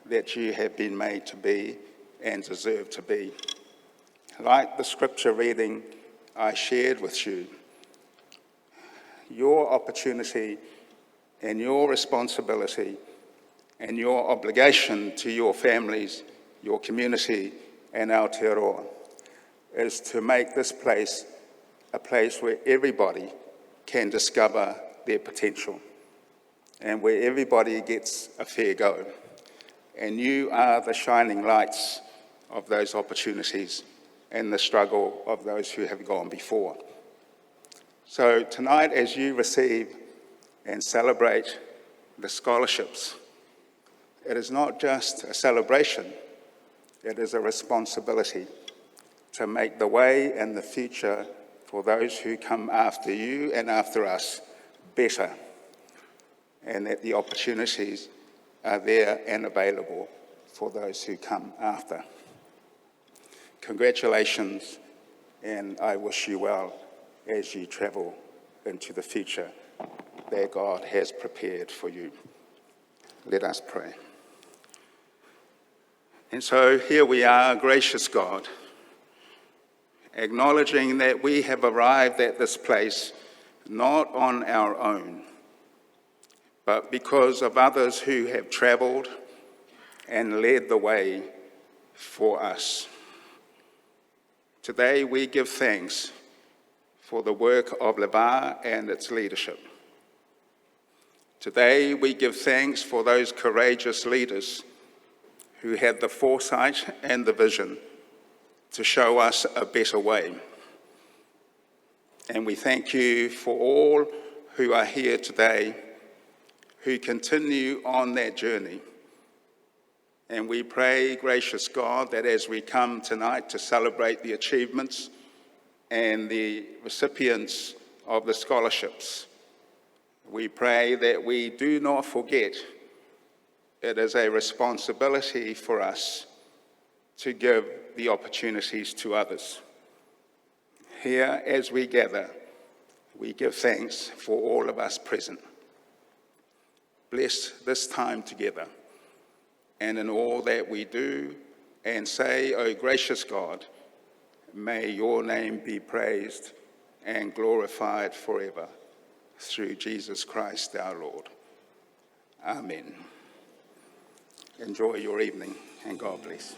that you have been made to be and deserve to be. Like the scripture reading I shared with you, your opportunity and your responsibility and your obligation to your families, your community, and Aotearoa is to make this place a place where everybody can discover their potential and where everybody gets a fair go. And you are the shining lights of those opportunities and the struggle of those who have gone before. So tonight, as you receive and celebrate the scholarships, it is not just a celebration, it is a responsibility to make the way and the future for those who come after you and after us better, and that the opportunities are there and available for those who come after. Congratulations, and I wish you well as you travel into the future that God has prepared for you. Let us pray. And so here we are, gracious God, acknowledging that we have arrived at this place not on our own, but because of others who have travelled and led the way for us. Today we give thanks for the work of LeVa and its leadership. Today we give thanks for those courageous leaders who had the foresight and the vision to show us a better way. And we thank you for all who are here today who continue on that journey. And we pray, gracious God, that as we come tonight to celebrate the achievements and the recipients of the scholarships, we pray that we do not forget it is a responsibility for us to give the opportunities to others. Here, as we gather, we give thanks for all of us present. Bless this time together, and in all that we do and say, O gracious God, may your name be praised and glorified forever, through Jesus Christ our Lord. Amen. Enjoy your evening, and God bless.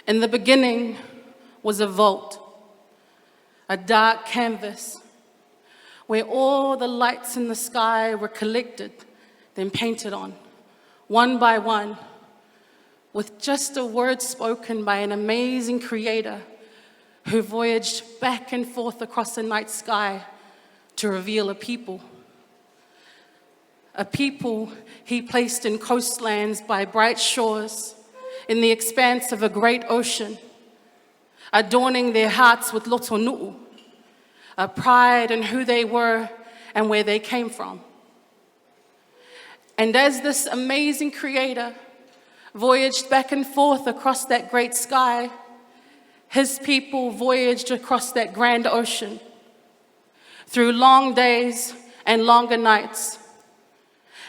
In the beginning was a vault, a dark canvas, where all the lights in the sky were collected, then painted on, one by one, with just a word spoken by an amazing creator who voyaged back and forth across the night sky to reveal a people. A people he placed in coastlands by bright shores, in the expanse of a great ocean, adorning their hearts with loto nu'u, a pride in who they were and where they came from. And as this amazing creator voyaged back and forth across that great sky, his people voyaged across that grand ocean through long days and longer nights.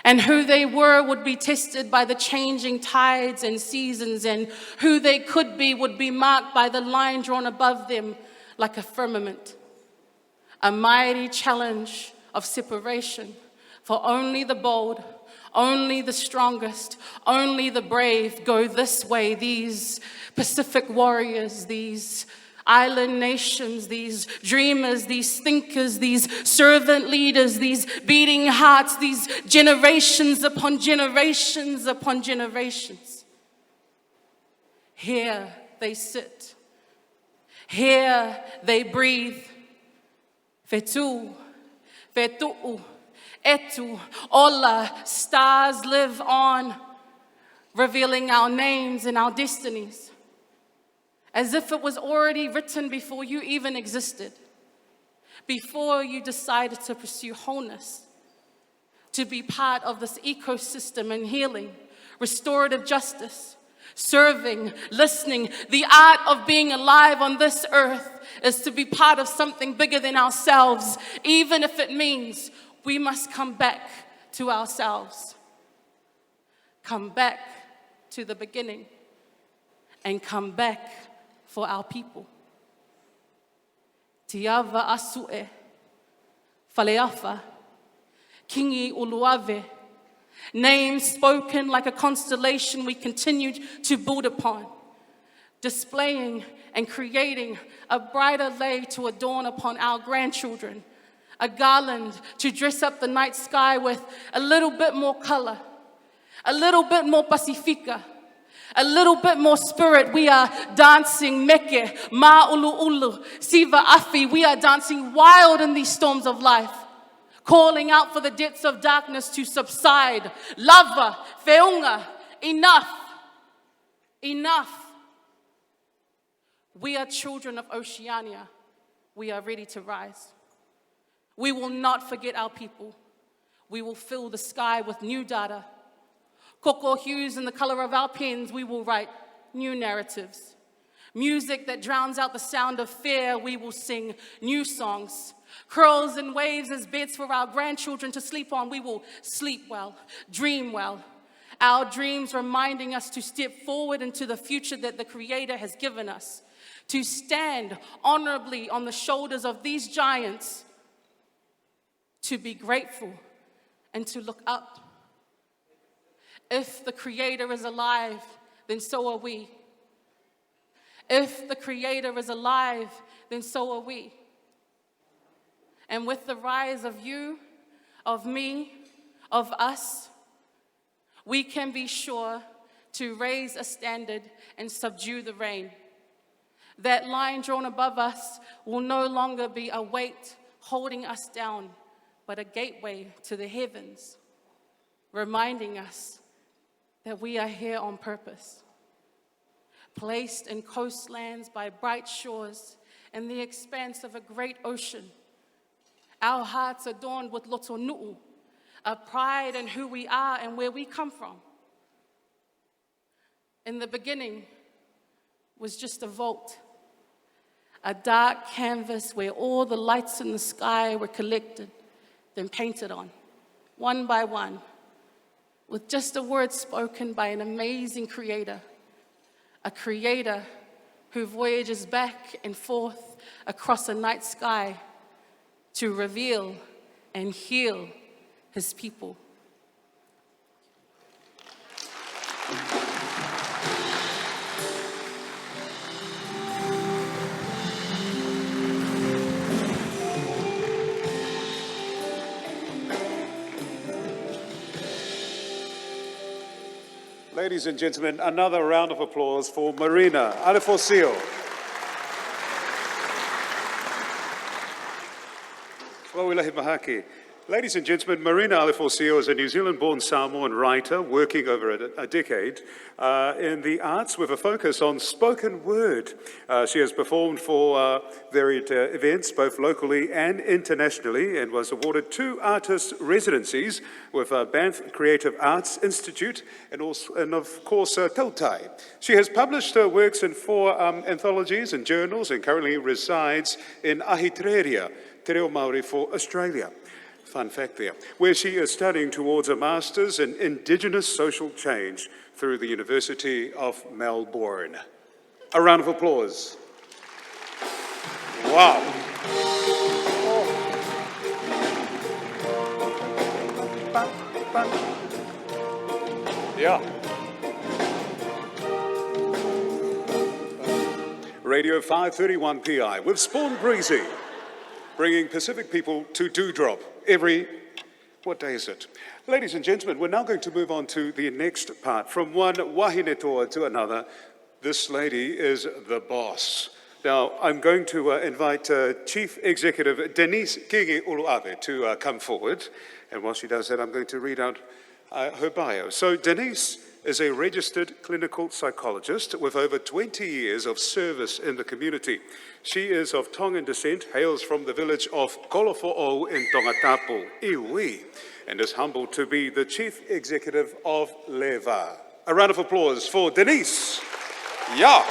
And who they were would be tested by the changing tides and seasons, and who they could be would be marked by the line drawn above them like a firmament. A mighty challenge of separation for only the bold, only the strongest, only the brave go this way. These Pacific warriors, these island nations, these dreamers, these thinkers, these servant leaders, these beating hearts, these generations upon generations upon generations. Here they sit. Here they breathe. Fetu, fetu'u, etu, ola, stars live on, revealing our names and our destinies, as if it was already written before you even existed, before you decided to pursue wholeness, to be part of this ecosystem and healing, restorative justice, serving, listening. The art of being alive on this earth is to be part of something bigger than ourselves, even if it means we must come back to ourselves, come back to the beginning, and come back for our people. Tiava asue, faleafa, kingi uluave, names spoken like a constellation we continued to build upon, displaying and creating a brighter lay to adorn upon our grandchildren, a garland to dress up the night sky with a little bit more color, a little bit more pacifica, a little bit more spirit. We are dancing meke, ma ulu ulu, siva afi. We are dancing wild in these storms of life, calling out for the depths of darkness to subside. Lava, feunga, enough, enough. We are children of Oceania. We are ready to rise. We will not forget our people. We will fill the sky with new data. Koko hues in the color of our pens, we will write new narratives. Music that drowns out the sound of fear, we will sing new songs. Curls and waves as beds for our grandchildren to sleep on, we will sleep well, dream well. Our dreams reminding us to step forward into the future that the Creator has given us, to stand honorably on the shoulders of these giants, to be grateful and to look up. If the Creator is alive, then so are we. If the Creator is alive, then so are we. And with the rise of you, of me, of us, we can be sure to raise a standard and subdue the rain. That line drawn above us will no longer be a weight holding us down, but a gateway to the heavens, reminding us that we are here on purpose, placed in coastlands by bright shores in the expanse of a great ocean. Our hearts adorned with loto nu'u, a pride in who we are and where we come from. In the beginning was just a vault, a dark canvas where all the lights in the sky were collected, then painted on, one by one, with just a word spoken by an amazing creator, a creator who voyages back and forth across a night sky to reveal and heal his people. Ladies and gentlemen, another round of applause for Marina Alefocio. Wauilahi Mahaki. Ladies and gentlemen, Marina Alefosio is a New Zealand-born Samoan writer working over a decade in the arts with a focus on spoken word. She has performed for varied events, both locally and internationally, and was awarded 2 artist residencies with Banff Creative Arts Institute and of course, Tautai. She has published her works in 4 anthologies and journals and currently resides in Ahitereiria, Te Reo Māori for Australia. Fun fact there, where she is studying towards a Master's in Indigenous Social Change through the University of Melbourne. A round of applause. Wow. Yeah. Radio 531 PI with Spawn Breezy, bringing Pacific people to Dewdrop every, what day is it? Ladies and gentlemen, we're now going to move on to the next part. From one wahine toa to another, this lady is the boss. Now, I'm going to invite Chief Executive Denise Kege Uluave to come forward. And while she does that, I'm going to read out her bio. So Denise is a registered clinical psychologist with over 20 years of service in the community. She is of Tongan descent, hails from the village of Kolofo'o in Tongatapu, Iwi, and is humbled to be the Chief Executive of LeVa. A round of applause for Denise. Yeah.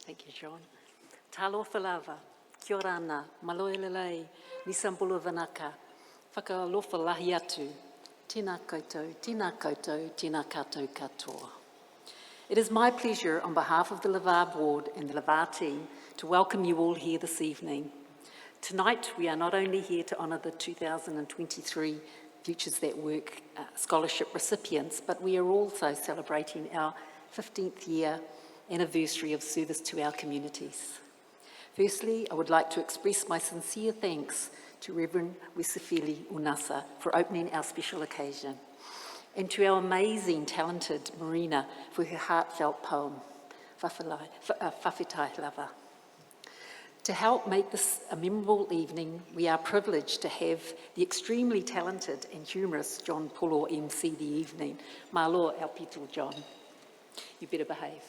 Thank you, John. Talofa lava, kia ora ana, maloelelei, nisampulu vanaka, whakalofa lahi atu, tina koutou, tina koutou katoa. It is my pleasure on behalf of the LeVa board and the LeVa team to welcome you all here this evening. Tonight we are not only here to honour the 2023 Futures That Work scholarship recipients, but we are also celebrating our 15th year anniversary of service to our communities. Firstly, I would like to express my sincere thanks to Reverend Wesifili Unasa for opening our special occasion, and to our amazing, talented Marina for her heartfelt poem, Whawhetai Lava. To help make this a memorable evening, we are privileged to have the extremely talented and humorous John Polo MC the evening. Malo our pito, John. You better behave.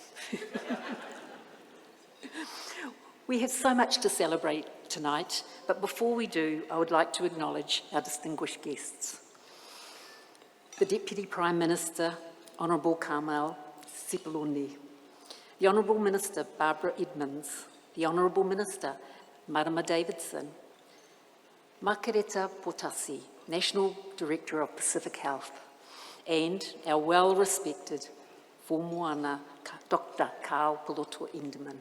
We have so much to celebrate tonight, but before we do, I would like to acknowledge our distinguished guests. The Deputy Prime Minister, Honourable Carmel Sepuloni, the Honourable Minister, Barbara Edmonds, the Honourable Minister, Marama Davidson, Makareta Potasi, National Director of Pacific Health, and our well-respected Formoana, Dr. Carl Poloto Enderman.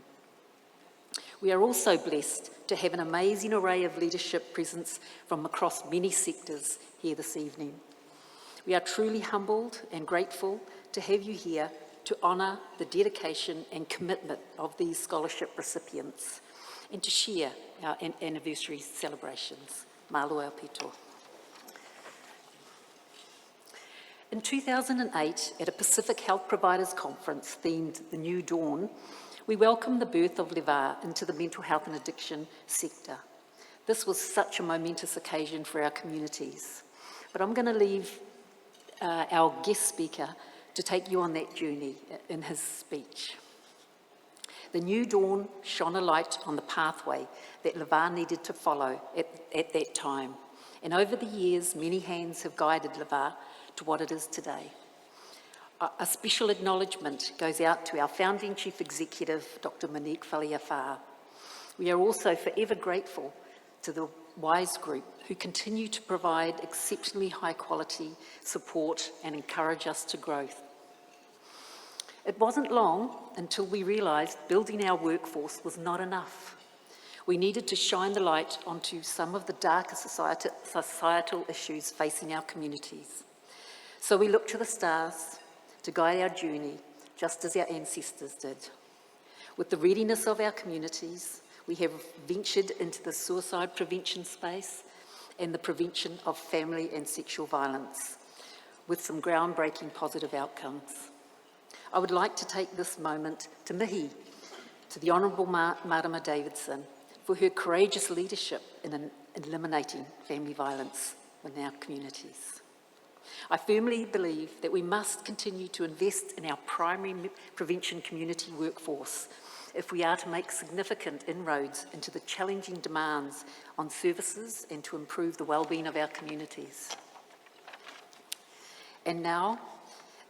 We are also blessed to have an amazing array of leadership presence from across many sectors here this evening. We are truly humbled and grateful to have you here to honour the dedication and commitment of these scholarship recipients and to share our anniversary celebrations. Malo au pito. In 2008, at a Pacific Health Providers Conference themed The New Dawn, we welcomed the birth of LeVa into the mental health and addiction sector. This was such a momentous occasion for our communities. But I'm going to leave our guest speaker to take you on that journey in his speech. The New Dawn shone a light on the pathway that LeVa needed to follow at that time. And over the years, many hands have guided LeVa to what it is today. A special acknowledgement goes out to our founding Chief Executive, Dr. Monique Faliafaa. We are also forever grateful to the WISE Group, who continue to provide exceptionally high quality support and encourage us to growth. It wasn't long until we realised building our workforce was not enough. We needed to shine the light onto some of the darker societal issues facing our communities. So we looked to the stars to guide our journey, just as our ancestors did. With the readiness of our communities, we have ventured into the suicide prevention space and the prevention of family and sexual violence, with some groundbreaking positive outcomes. I would like to take this moment to mihi to the Honourable Marama Davidson for her courageous leadership in eliminating family violence in our communities. I firmly believe that we must continue to invest in our primary prevention community workforce if we are to make significant inroads into the challenging demands on services and to improve the well-being of our communities. And now,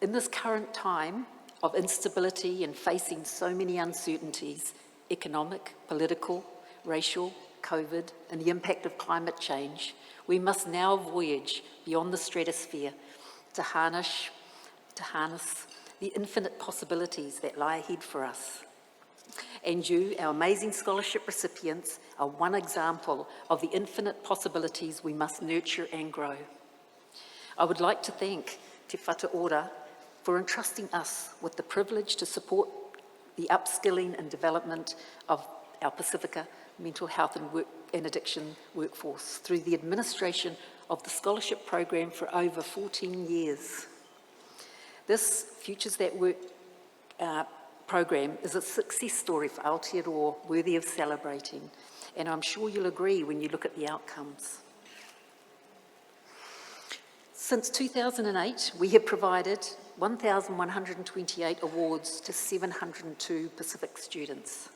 in this current time of instability and facing so many uncertainties, economic, political, racial, COVID, and the impact of climate change, we must now voyage beyond the stratosphere to harness the infinite possibilities that lie ahead for us. And you, our amazing scholarship recipients, are one example of the infinite possibilities we must nurture and grow. I would like to thank Te Whatu Ora for entrusting us with the privilege to support the upskilling and development of our Pacifica mental health and addiction workforce through the administration of the scholarship program for over 14 years. This Futures That Work program is a success story for Aotearoa, worthy of celebrating, and I'm sure you'll agree when you look at the outcomes. Since 2008, we have provided 1,128 awards to 702 Pacific students.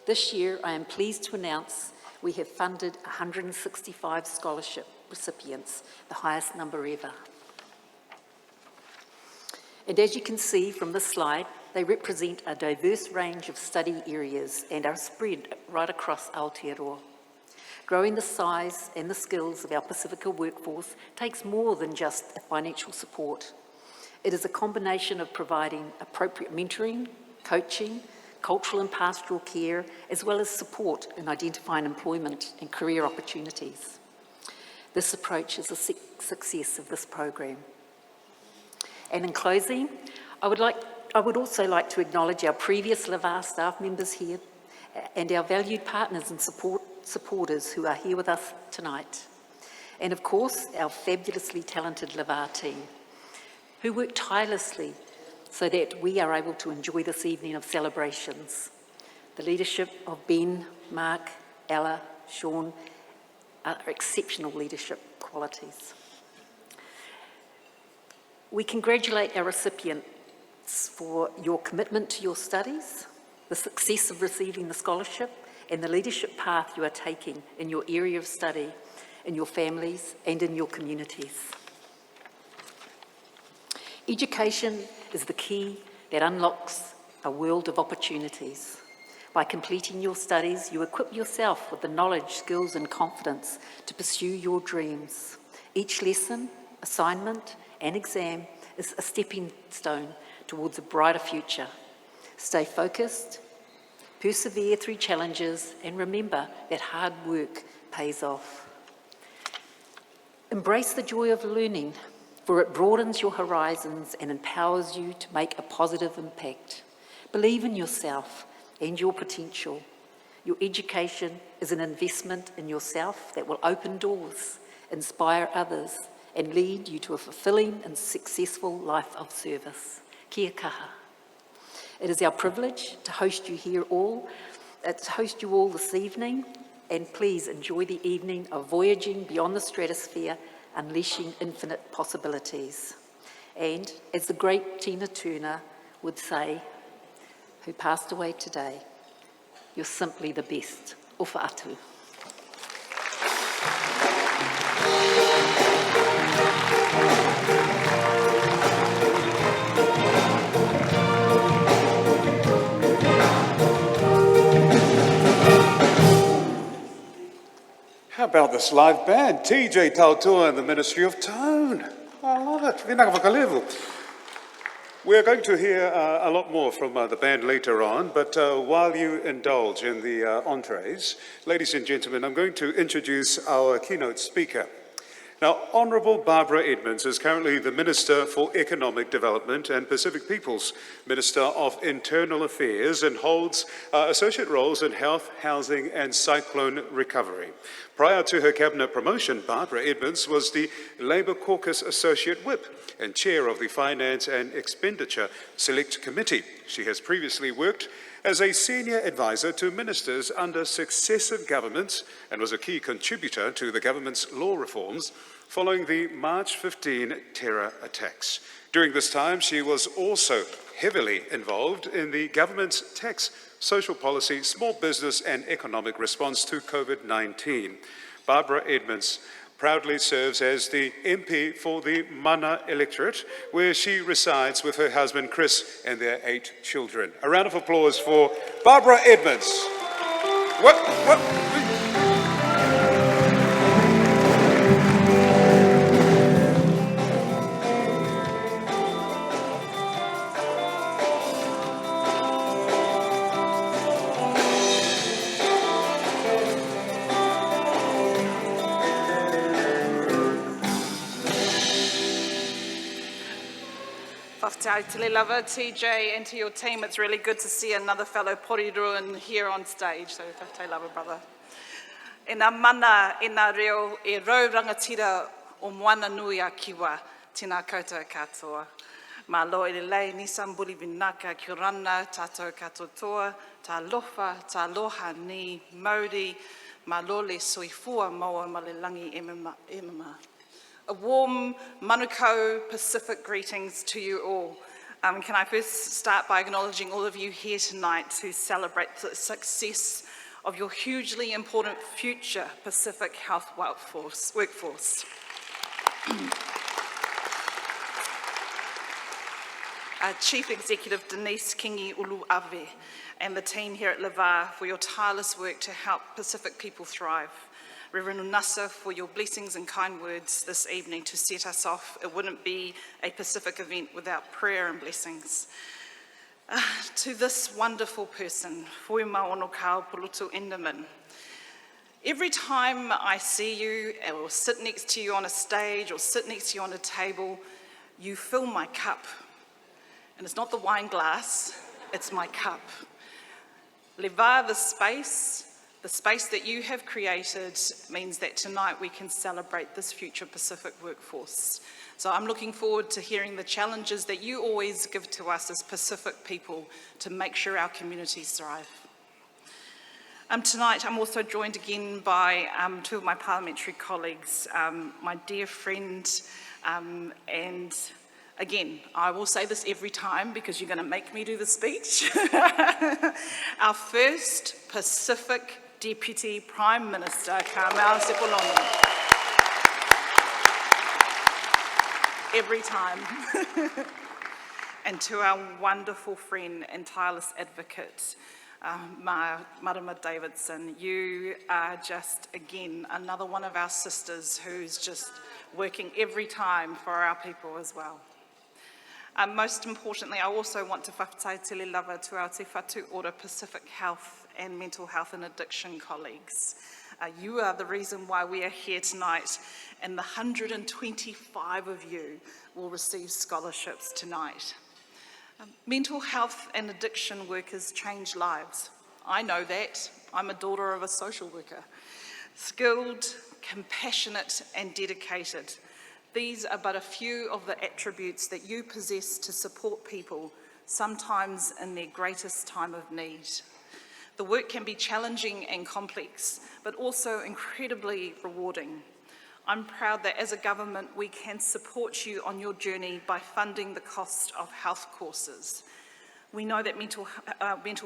This year, I am pleased to announce we have funded 165 scholarship recipients, the highest number ever. And as you can see from this slide, they represent a diverse range of study areas and are spread right across Aotearoa. Growing the size and the skills of our Pacifica workforce takes more than just financial support. It is a combination of providing appropriate mentoring, coaching, cultural and pastoral care, as well as support in identifying employment and career opportunities. This approach is a success of this program. And in closing, I would also like to acknowledge our previous LeVa staff members here and our valued partners and supporters who are here with us tonight. And of course, our fabulously talented LeVa team, who work tirelessly so that we are able to enjoy this evening of celebrations. The leadership of Ben, Mark, Ella, Sean are exceptional leadership qualities. We congratulate our recipients for your commitment to your studies, the success of receiving the scholarship, and the leadership path you are taking in your area of study, in your families, and in your communities. Education is the key that unlocks a world of opportunities. By completing your studies, you equip yourself with the knowledge, skills, and confidence to pursue your dreams. Each lesson, assignment, and exam is a stepping stone towards a brighter future. Stay focused, persevere through challenges, and remember that hard work pays off. Embrace the joy of learning, for it broadens your horizons and empowers you to make a positive impact. Believe in yourself and your potential. Your education is an investment in yourself that will open doors, inspire others, and lead you to a fulfilling and successful life of service. Kia kaha. It is our privilege to host you all this evening, and please enjoy the evening of voyaging beyond the stratosphere, unleashing infinite possibilities. And as the great Tina Turner would say, who passed away today, you're simply the best. Ofa atu. How about this live band? TJ Tautua and the Ministry of Tone. I love it. Vinaka Vakalevu. We're going to hear a lot more from the band later on, but while you indulge in the entrees, ladies and gentlemen, I'm going to introduce our keynote speaker. Now, Honourable Barbara Edmonds is currently the Minister for Economic Development and Pacific Peoples, Minister of Internal Affairs, and holds associate roles in health, housing and cyclone recovery. Prior to her cabinet promotion, Barbara Edmonds was the Labour Caucus Associate Whip and Chair of the Finance and Expenditure Select Committee. She has previously worked as a senior advisor to ministers under successive governments and was a key contributor to the government's law reforms following the March 15 terror attacks. During this time, she was also heavily involved in the government's tax, social policy, small business and economic response to COVID-19. Barbara Edmonds proudly serves as the MP for the Mana electorate, where she resides with her husband Chris and their 8 children. A round of applause for Barbara Edmonds. Whaftai LeVa, TJ, and to your team, it's really good to see another fellow Poriruan here on stage, so whaftai LeVa, brother. E nā mana, e nā reo, e rau rangatira o moana nui a kiwa, tina koutou katoa. Mā loa i lei, nisan buli vinaka, ki rana, tātou katotoa, tā lofa, tā loha ni, Māori, mā loa le soifua maua ma le langi emama. A warm Manukau Pacific greetings to you all. Can I first start by acknowledging all of you here tonight to celebrate the success of your hugely important future Pacific Health workforce. Chief Executive Denise Kingi Uluave and the team here at LeVa for your tireless work to help Pacific people thrive. Reverend Unasa, for your blessings and kind words this evening to set us off. It wouldn't be a Pacific event without prayer and blessings. To this wonderful person, Fui Maono Kao Pulutu Enderman. Every time I see you or sit next to you on a stage or sit next to you on a table, you fill my cup. And it's not the wine glass, it's my cup. LeVa, the space that you have created means that tonight we can celebrate this future Pacific workforce. So I'm looking forward to hearing the challenges that you always give to us as Pacific people to make sure our communities thrive. Tonight I'm also joined again by 2 of my parliamentary colleagues, my dear friend, and again, I will say this every time because you're going to make me do the speech. Our first Pacific Deputy Prime Minister, Carmel Sepuloni. Every time. And to our wonderful friend and tireless advocate, Marama Davidson. You are just, again, another one of our sisters who's just working every time for our people as well. Most importantly, I also want to whakatau te LeVa to our Te Whatu Ora Pacific Health and Mental Health and Addiction colleagues. You are the reason why we are here tonight, and the 125 of you will receive scholarships tonight. Mental health and addiction workers change lives. I know that. I'm a daughter of a social worker. Skilled, compassionate and dedicated. These are but a few of the attributes that you possess to support people, sometimes in their greatest time of need. The work can be challenging and complex, but also incredibly rewarding. I'm proud that as a government we can support you on your journey by funding the cost of health courses. We know that mental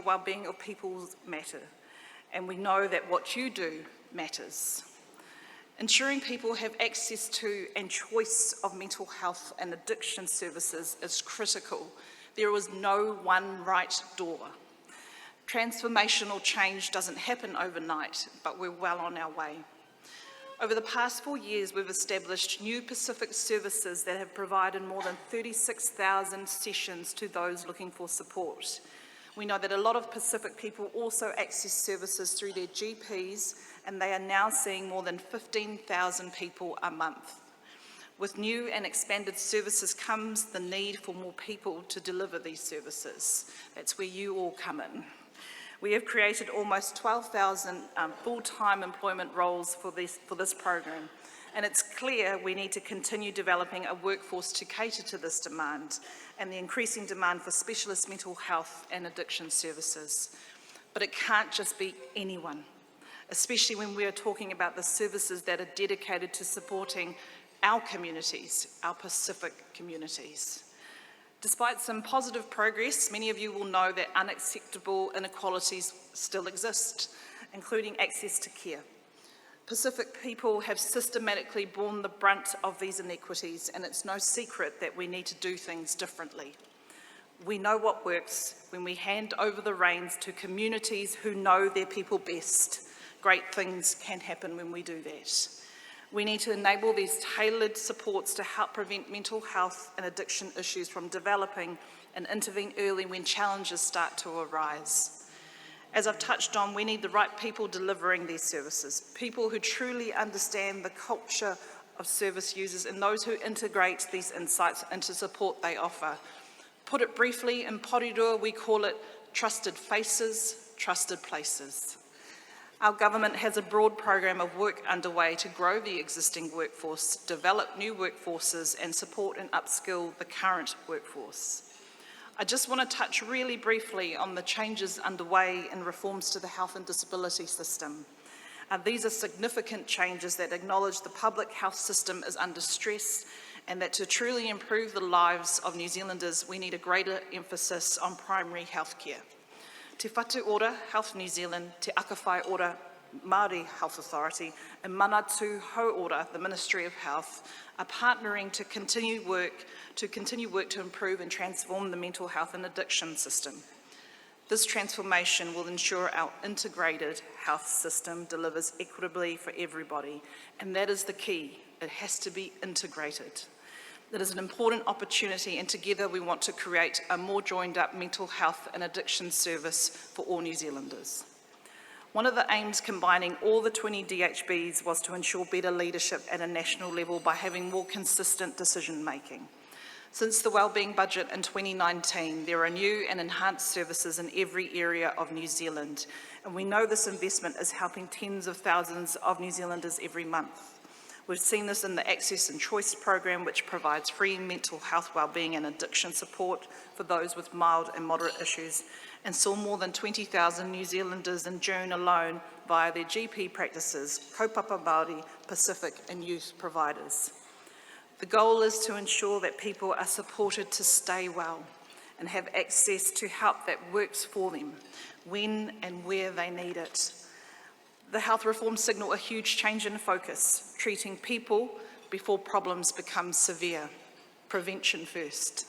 well-being of people matter, and we know that what you do matters. Ensuring people have access to and choice of mental health and addiction services is critical. There is no one right door. Transformational change doesn't happen overnight, but we're well on our way. Over the past 4 years, we've established new Pacific services that have provided more than 36,000 sessions to those looking for support. We know that a lot of Pacific people also access services through their GPs, and they are now seeing more than 15,000 people a month. With new and expanded services comes the need for more people to deliver these services. That's where you all come in. We have created almost 12,000 full-time employment roles for this program, and it's clear we need to continue developing a workforce to cater to this demand and the increasing demand for specialist mental health and addiction services. But it can't just be anyone, especially when we are talking about the services that are dedicated to supporting our communities, our Pacific communities. Despite some positive progress, many of you will know that unacceptable inequalities still exist, including access to care. Pacific people have systematically borne the brunt of these inequities, and it's no secret that we need to do things differently. We know what works when we hand over the reins to communities who know their people best. Great things can happen when we do that. We need to enable these tailored supports to help prevent mental health and addiction issues from developing and intervene early when challenges start to arise. As I've touched on, we need the right people delivering these services, people who truly understand the culture of service users and those who integrate these insights into support they offer. Put it briefly, in Porirua we call it trusted faces, trusted places. Our government has a broad program of work underway to grow the existing workforce, develop new workforces, and support and upskill the current workforce. I just want to touch really briefly on the changes underway in reforms to the health and disability system. These are significant changes that acknowledge the public health system is under stress and that to truly improve the lives of New Zealanders, we need a greater emphasis on primary health care. Te Whatu Ora Health New Zealand, Te Akawhai Ora Māori Health Authority, and Manatu Hau Ora, the Ministry of Health, are partnering to continue work to improve and transform the mental health and addiction system. This transformation will ensure our integrated health system delivers equitably for everybody, and that is the key. It has to be integrated. It is an important opportunity, and together we want to create a more joined up mental health and addiction service for all New Zealanders. One of the aims combining all the 20 DHBs was to ensure better leadership at a national level by having more consistent decision making. Since the Wellbeing Budget in 2019, there are new and enhanced services in every area of New Zealand, and we know this investment is helping tens of thousands of New Zealanders every month. We've seen this in the Access and Choice program, which provides free mental health, wellbeing and addiction support for those with mild and moderate issues, and saw more than 20,000 New Zealanders in June alone via their GP practices, kaupapa Māori, Pacific and youth providers. The goal is to ensure that people are supported to stay well and have access to help that works for them when and where they need it. The health reforms signal a huge change in focus, treating people before problems become severe. Prevention first.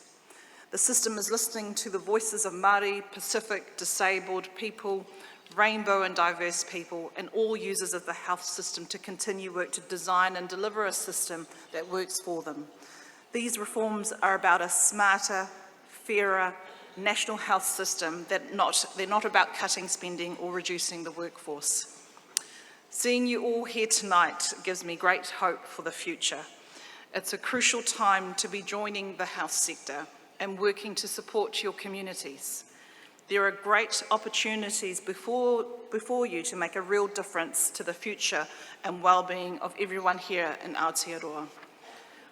The system is listening to the voices of Māori, Pacific, disabled people, rainbow and diverse people, and all users of the health system to continue work to design and deliver a system that works for them. These reforms are about a smarter, fairer, national health system they're not about cutting spending or reducing the workforce. Seeing you all here tonight gives me great hope for the future. It's a crucial time to be joining the health sector and working to support your communities. There are great opportunities before you to make a real difference to the future and well-being of everyone here in Aotearoa.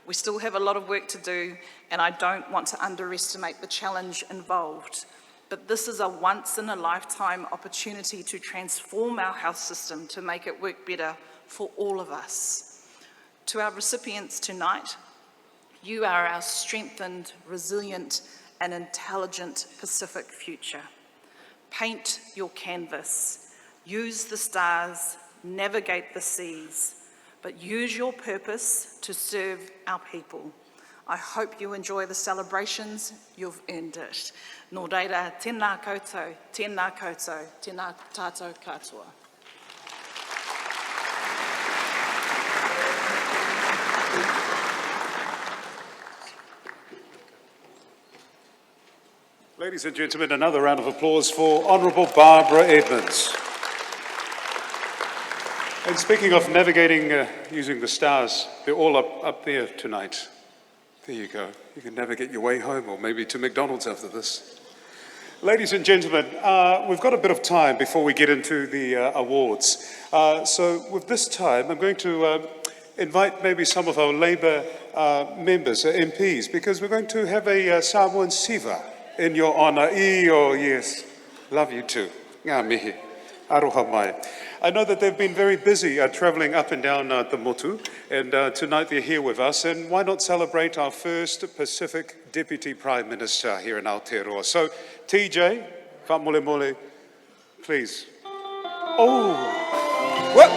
We still have a lot of work to do, and I don't want to underestimate the challenge involved. But this is a once-in-a-lifetime opportunity to transform our health system to make it work better for all of us. To our recipients tonight, you are our strengthened, resilient, and intelligent Pacific future. Paint your canvas, use the stars, navigate the seas, but use your purpose to serve our people. I hope you enjoy the celebrations. You've earned it. Nō reira, tēnā koutou, tēnā tātou katoa. Ladies and gentlemen, another round of applause for Honourable Barbara Edmonds. And speaking of navigating using the stars, they're all up there tonight. There you go. You can navigate your way home or maybe to McDonald's after this. Ladies and gentlemen, we've got a bit of time before we get into the awards. So with this time, I'm going to invite maybe some of our Labour members, MPs, because we're going to have a Samoan Siva in your honour. Yes. Love you too. Ngā mihi. Aroha mai. I know that they've been very busy travelling up and down the motu, and tonight they're here with us, and why not celebrate our first Pacific Deputy Prime Minister here in Aotearoa. So, TJ, whamole, please. Oh! Wait!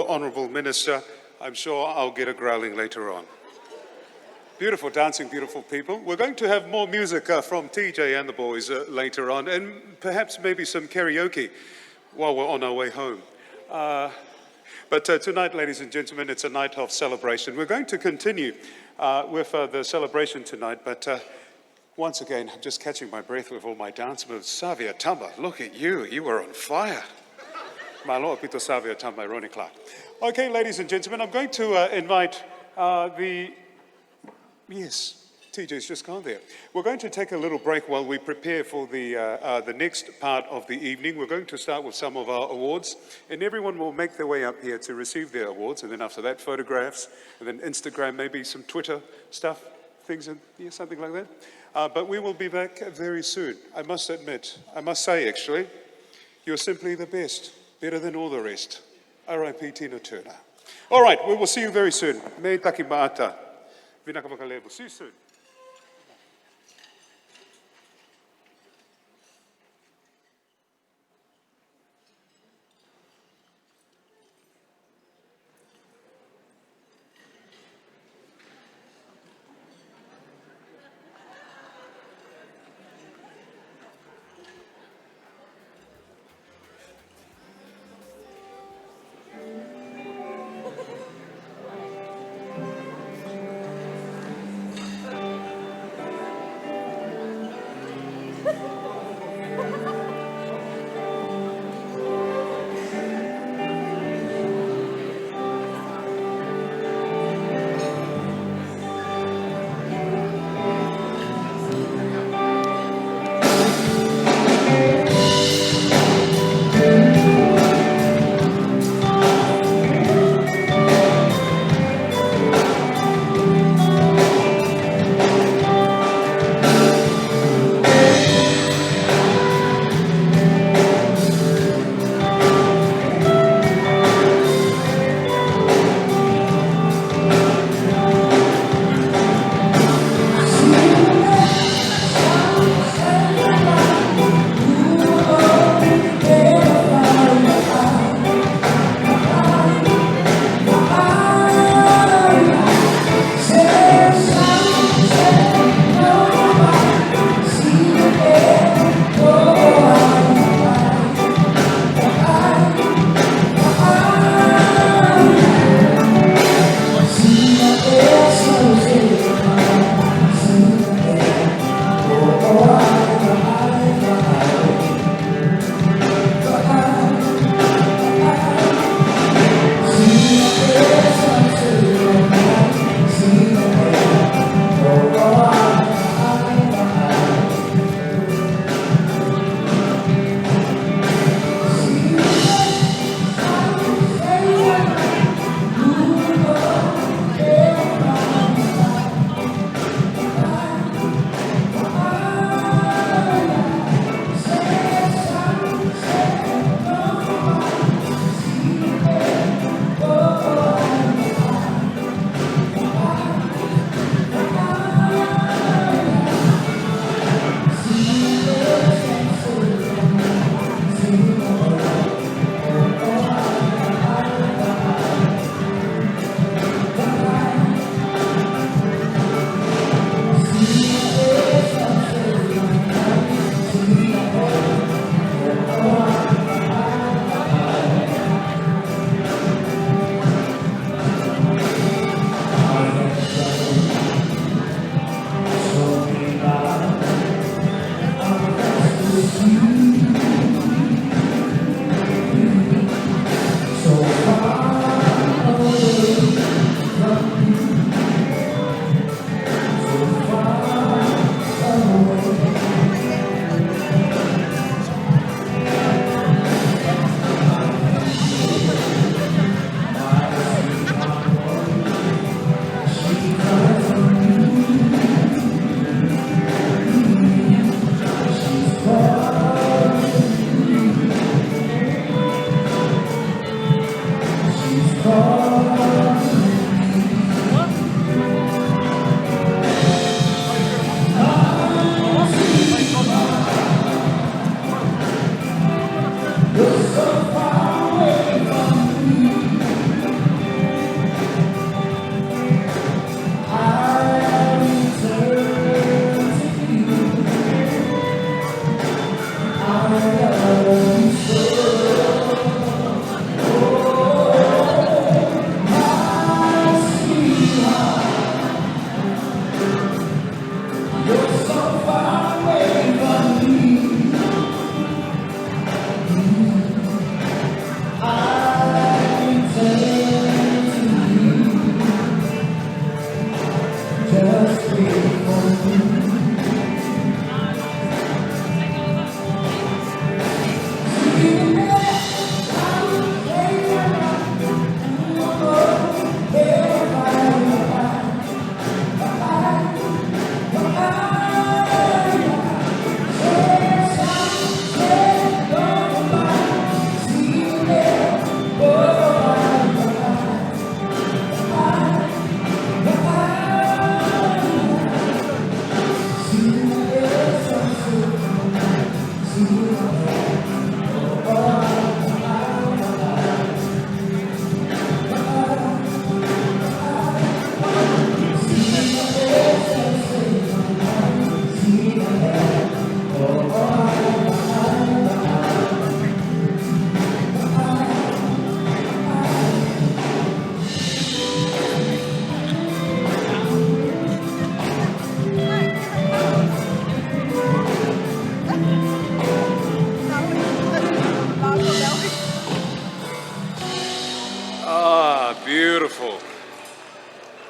Honourable Minister, I'm sure I'll get a growling later on. Beautiful dancing, beautiful people. We're going to have more music from TJ and the boys later on, and perhaps maybe some karaoke while we're on our way home. But tonight, ladies and gentlemen, it's a night of celebration. We're going to continue with the celebration tonight, but once again, I'm just catching my breath with all my dance moves. Savia Tamba, look at you. You were on fire. Malo pito Savia Tamba, Ronnie Clark. Okay, ladies and gentlemen, I'm going to invite Yes, TJ's just gone there. We're going to take a little break while we prepare for the next part of the evening. We're going to start with some of our awards, and everyone will make their way up here to receive their awards, and then after that, photographs, and then Instagram, maybe some Twitter stuff, things, something like that. But we will be back very soon. I must say actually, you're simply the best, better than all the rest. R.I.P. Tina Turner. All right, we will see you very soon. Me taki maata. Vinaka Makalebo. See you soon.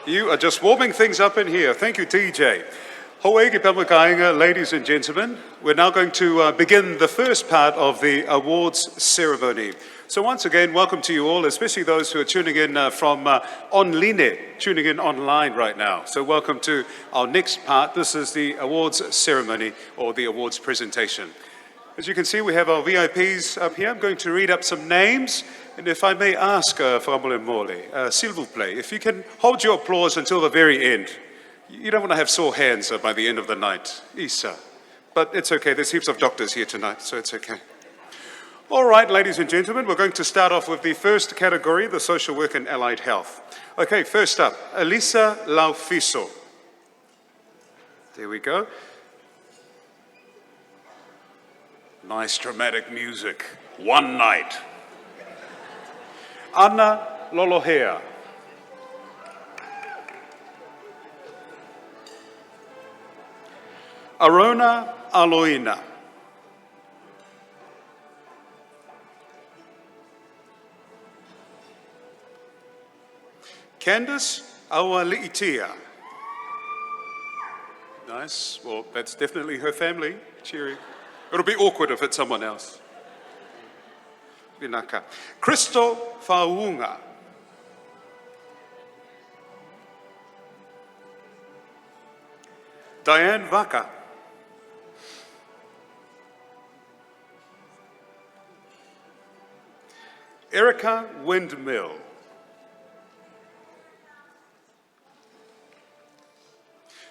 You are just warming things up in here. Thank you, TJ. Hawaii ki pamakainga, ladies and gentlemen. We're now going to begin the first part of the awards ceremony. So once again, welcome to you all, especially those who are tuning in from online, tuning in online right now. So welcome to our next part. This is the awards ceremony or the awards presentation. As you can see, we have our VIPs up here. I'm going to read up some names. And if I may ask, Whamole Mole, s'il vous plaît, if you can hold your applause until the very end. You don't want to have sore hands by the end of the night, Isa. But it's okay, there's heaps of doctors here tonight, so it's okay. All right, ladies and gentlemen, we're going to start off with the first category, the social work and allied health. Okay, first up, Elisa Laufiso. There we go. Nice dramatic music. One night. Ana Lolohea. Arona Aloina. Candice Awaliitia. Nice. Well, that's definitely her family. Cheery. It'll be awkward if it's someone else. Vinaka. Crystal Faunga. Diane Vaka. Erica Windmill.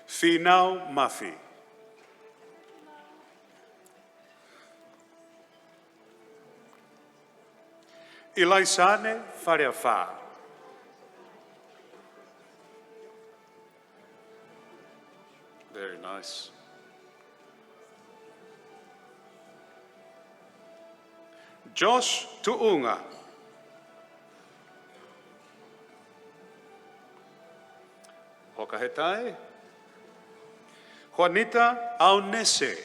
Finau Mafi. Ilaisane Fariafa. Very nice. Josh Tuunga. Hokahetai. Juanita Aunese.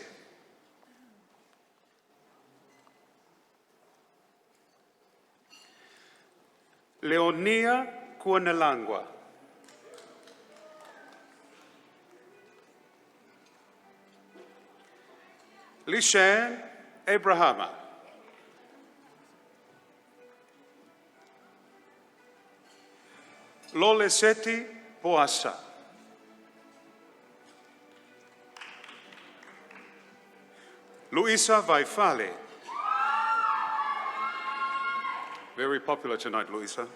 Leonia Kuanelangua. Lishan Abrahama. Loleseti Poasa. Luisa Vaifale. Very popular tonight, Luisa.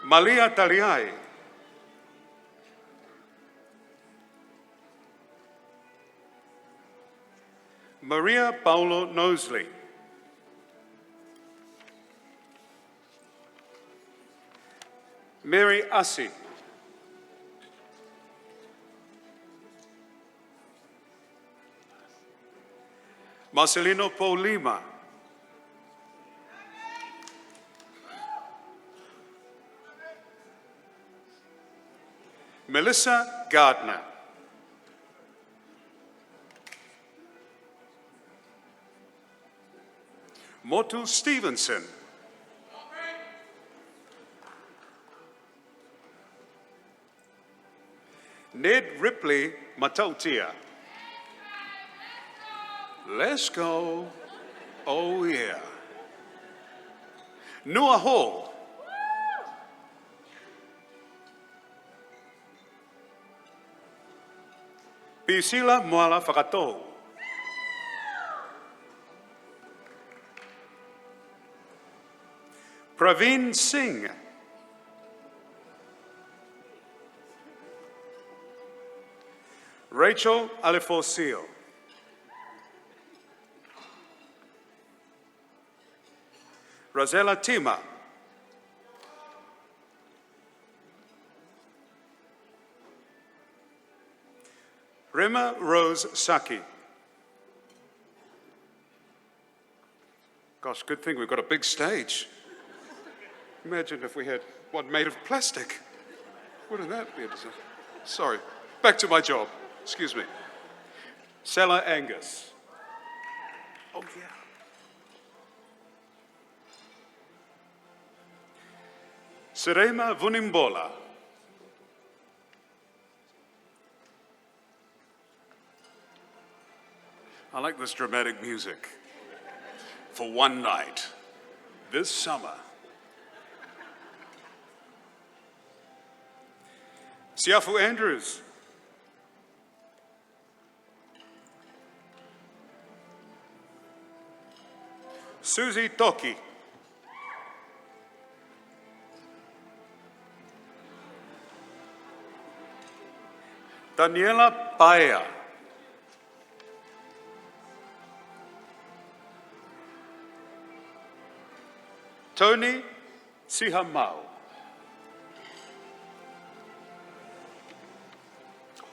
Malia Taliai. Maria Paulo Nosley. Mary Assi. Marcelino Polima. Melissa Gardner. Motu Stevenson. Ned Ripley Matautia. Let's go. Oh yeah. Noah Hall. Pisila Moala Whakatou. Praveen Singh. Rachel Alifosil. Rosella Tima. Rima Rose Saki. Gosh, good thing we've got a big stage. Imagine if we had one made of plastic. Wouldn't that be a disaster? Sorry, back to my job. Excuse me. Sella Angus. Oh, yeah. Serema Vunimbola. I like this dramatic music. For one night, this summer. Siafu Andrews. Susie Toki. Daniela Baia. Tony Sihamau.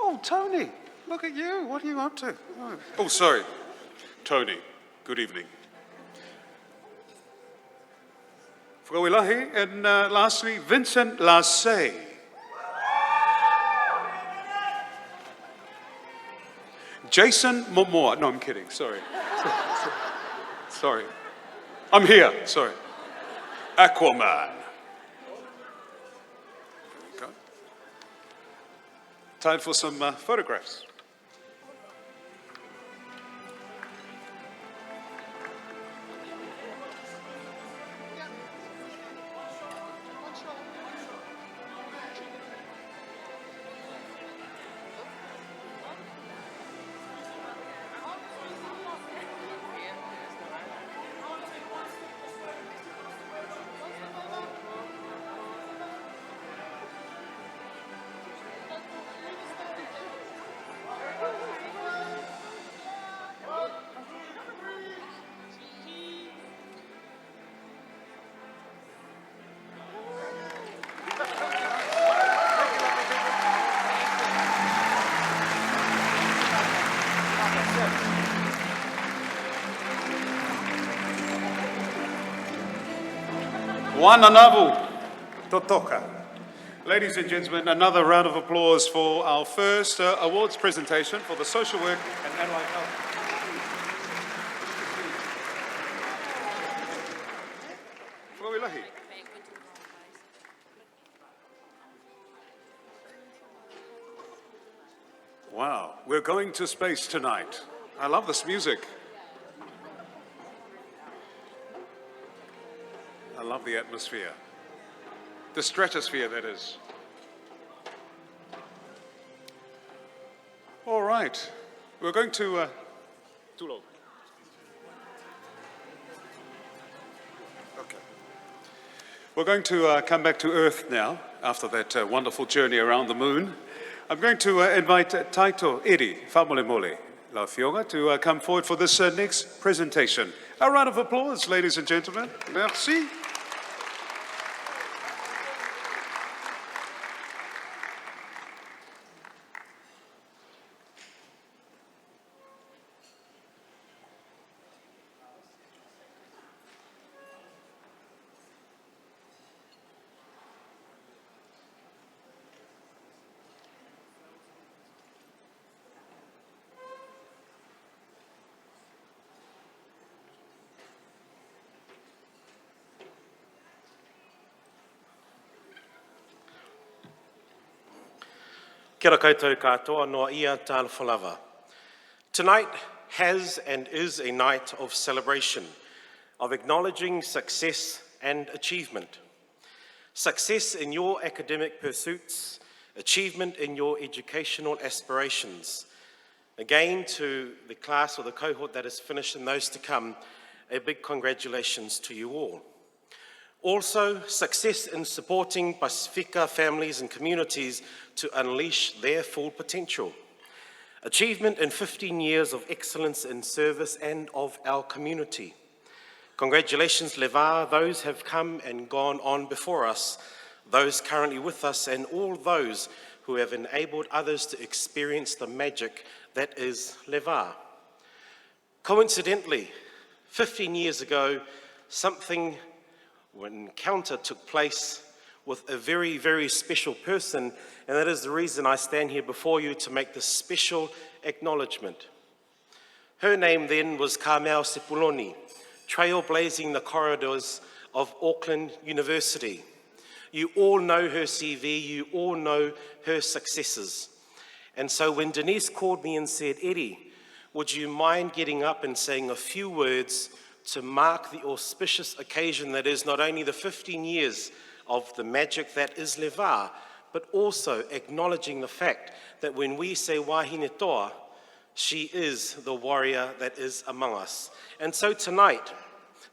Oh, Tony, look at you. What are you up to? Oh, sorry. Tony, good evening. Whakawilahi, and lastly, Vincent Lassay. Jason Momoa. No, I'm kidding. Sorry. Sorry. I'm here. Sorry. Aquaman. There we go. Time for some photographs. Wananavu Totoka. Ladies and gentlemen, another round of applause for our first awards presentation for the social work and allied health. Whakawilahi. Wow, we're going to space tonight. I love this music. I love the atmosphere. The stratosphere, that is. All right. We're going to... Too long. Okay. We're going to come back to Earth now, after that wonderful journey around the moon. I'm going to invite Taito Eri Whamolemole La Fionga to come forward for this next presentation. A round of applause, ladies and gentlemen. Merci. Kia ora koutou katoa noa ia tāna whalawa. Tonight has and is a night of celebration, of acknowledging success and achievement. Success in your academic pursuits, achievement in your educational aspirations. Again, to the class or the cohort that has finished and those to come, a big congratulations to you all. Also, success in supporting Pasifika families and communities to unleash their full potential. Achievement in 15 years of excellence in service and of our community. Congratulations, LeVa, those have come and gone on before us, those currently with us, and all those who have enabled others to experience the magic that is LeVa. Coincidentally, 15 years ago, an encounter took place with a very, very special person, and that is the reason I stand here before you to make this special acknowledgement. Her name then was Carmel Sepuloni, trailblazing the corridors of Auckland University. You all know her CV, you all know her successes. And so when Denise called me and said, Eddie, would you mind getting up and saying a few words to mark the auspicious occasion that is not only the 15 years of the magic that is LeVa, but also acknowledging the fact that when we say wahine toa, she is the warrior that is among us. And so tonight,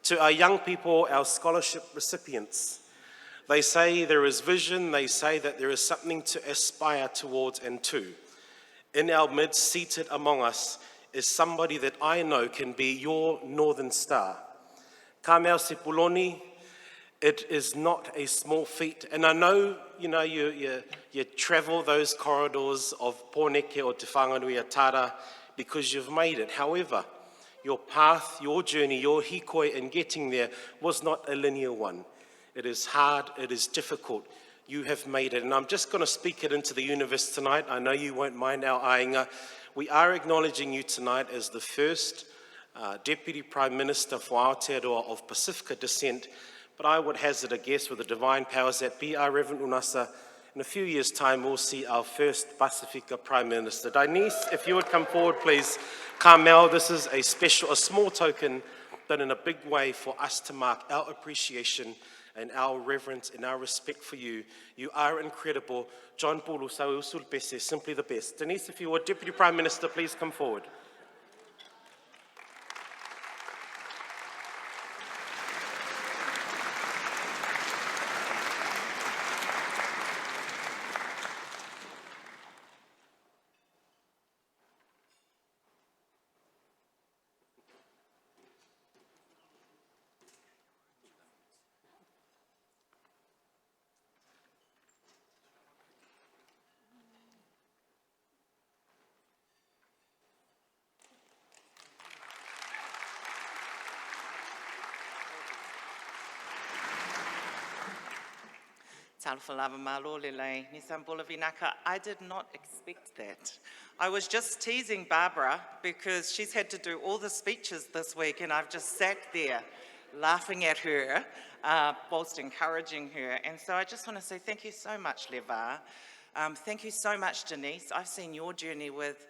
to our young people, our scholarship recipients, they say there is vision, they say that there is something to aspire towards and to. In our midst, seated among us, is somebody that I know can be your northern star. Ka mea Sipuloni, it is not a small feat. And I know, you travel those corridors of Pōneke or Te Whanganui Atara because you've made it. However, your path, your journey, your hikoi in getting there was not a linear one. It is hard, it is difficult. You have made it. And I'm just going to speak it into the universe tonight. I know you won't mind our ainga. We are acknowledging you tonight as the first Deputy Prime Minister for Aotearoa of Pacifica descent, but I would hazard a guess with the divine powers that be, our Reverend Unasa, in a few years' time we'll see our first Pacifica Prime Minister. Denise, if you would come forward, please. Carmel, this is a small token, but in a big way for us to mark our appreciation and our reverence and our respect for you. You are incredible. John Pulu, Sau Usul Pese, simply the best. Denise, if you would, Deputy Prime Minister, please come forward. I did not expect that. I was just teasing Barbara because she's had to do all the speeches this week and I've just sat there laughing at her, whilst encouraging her. And so I just want to say thank you so much, LeVa. Thank you so much, Denise. I've seen your journey with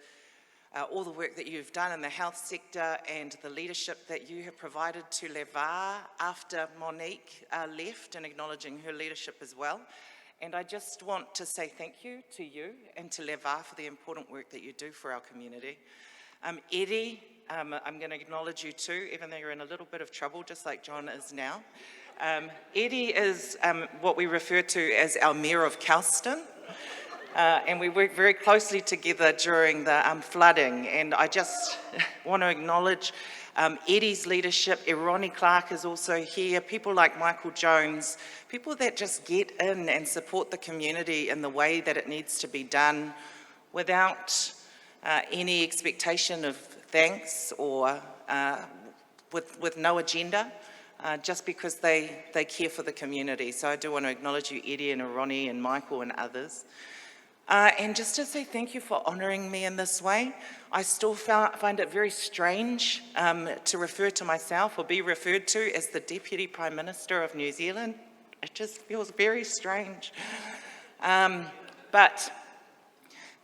all the work that you've done in the health sector and the leadership that you have provided to LeVa after Monique left, and acknowledging her leadership as well. And I just want to say thank you to you and to LeVa for the important work that you do for our community. Eddie, I'm going to acknowledge you too, even though you're in a little bit of trouble, just like John is now. Eddie is what we refer to as our Mayor of Kelston. And we worked very closely together during the flooding, and I just want to acknowledge Eddie's leadership. Ronnie Clark is also here, people like Michael Jones, people that just get in and support the community in the way that it needs to be done without any expectation of thanks or with no agenda. Just because they care for the community. So I do want to acknowledge you, Eddie and Ronnie and Michael and others. And just to say thank you for honouring me in this way. I still find it very strange to refer to myself or be referred to as the Deputy Prime Minister of New Zealand. It just feels very strange. But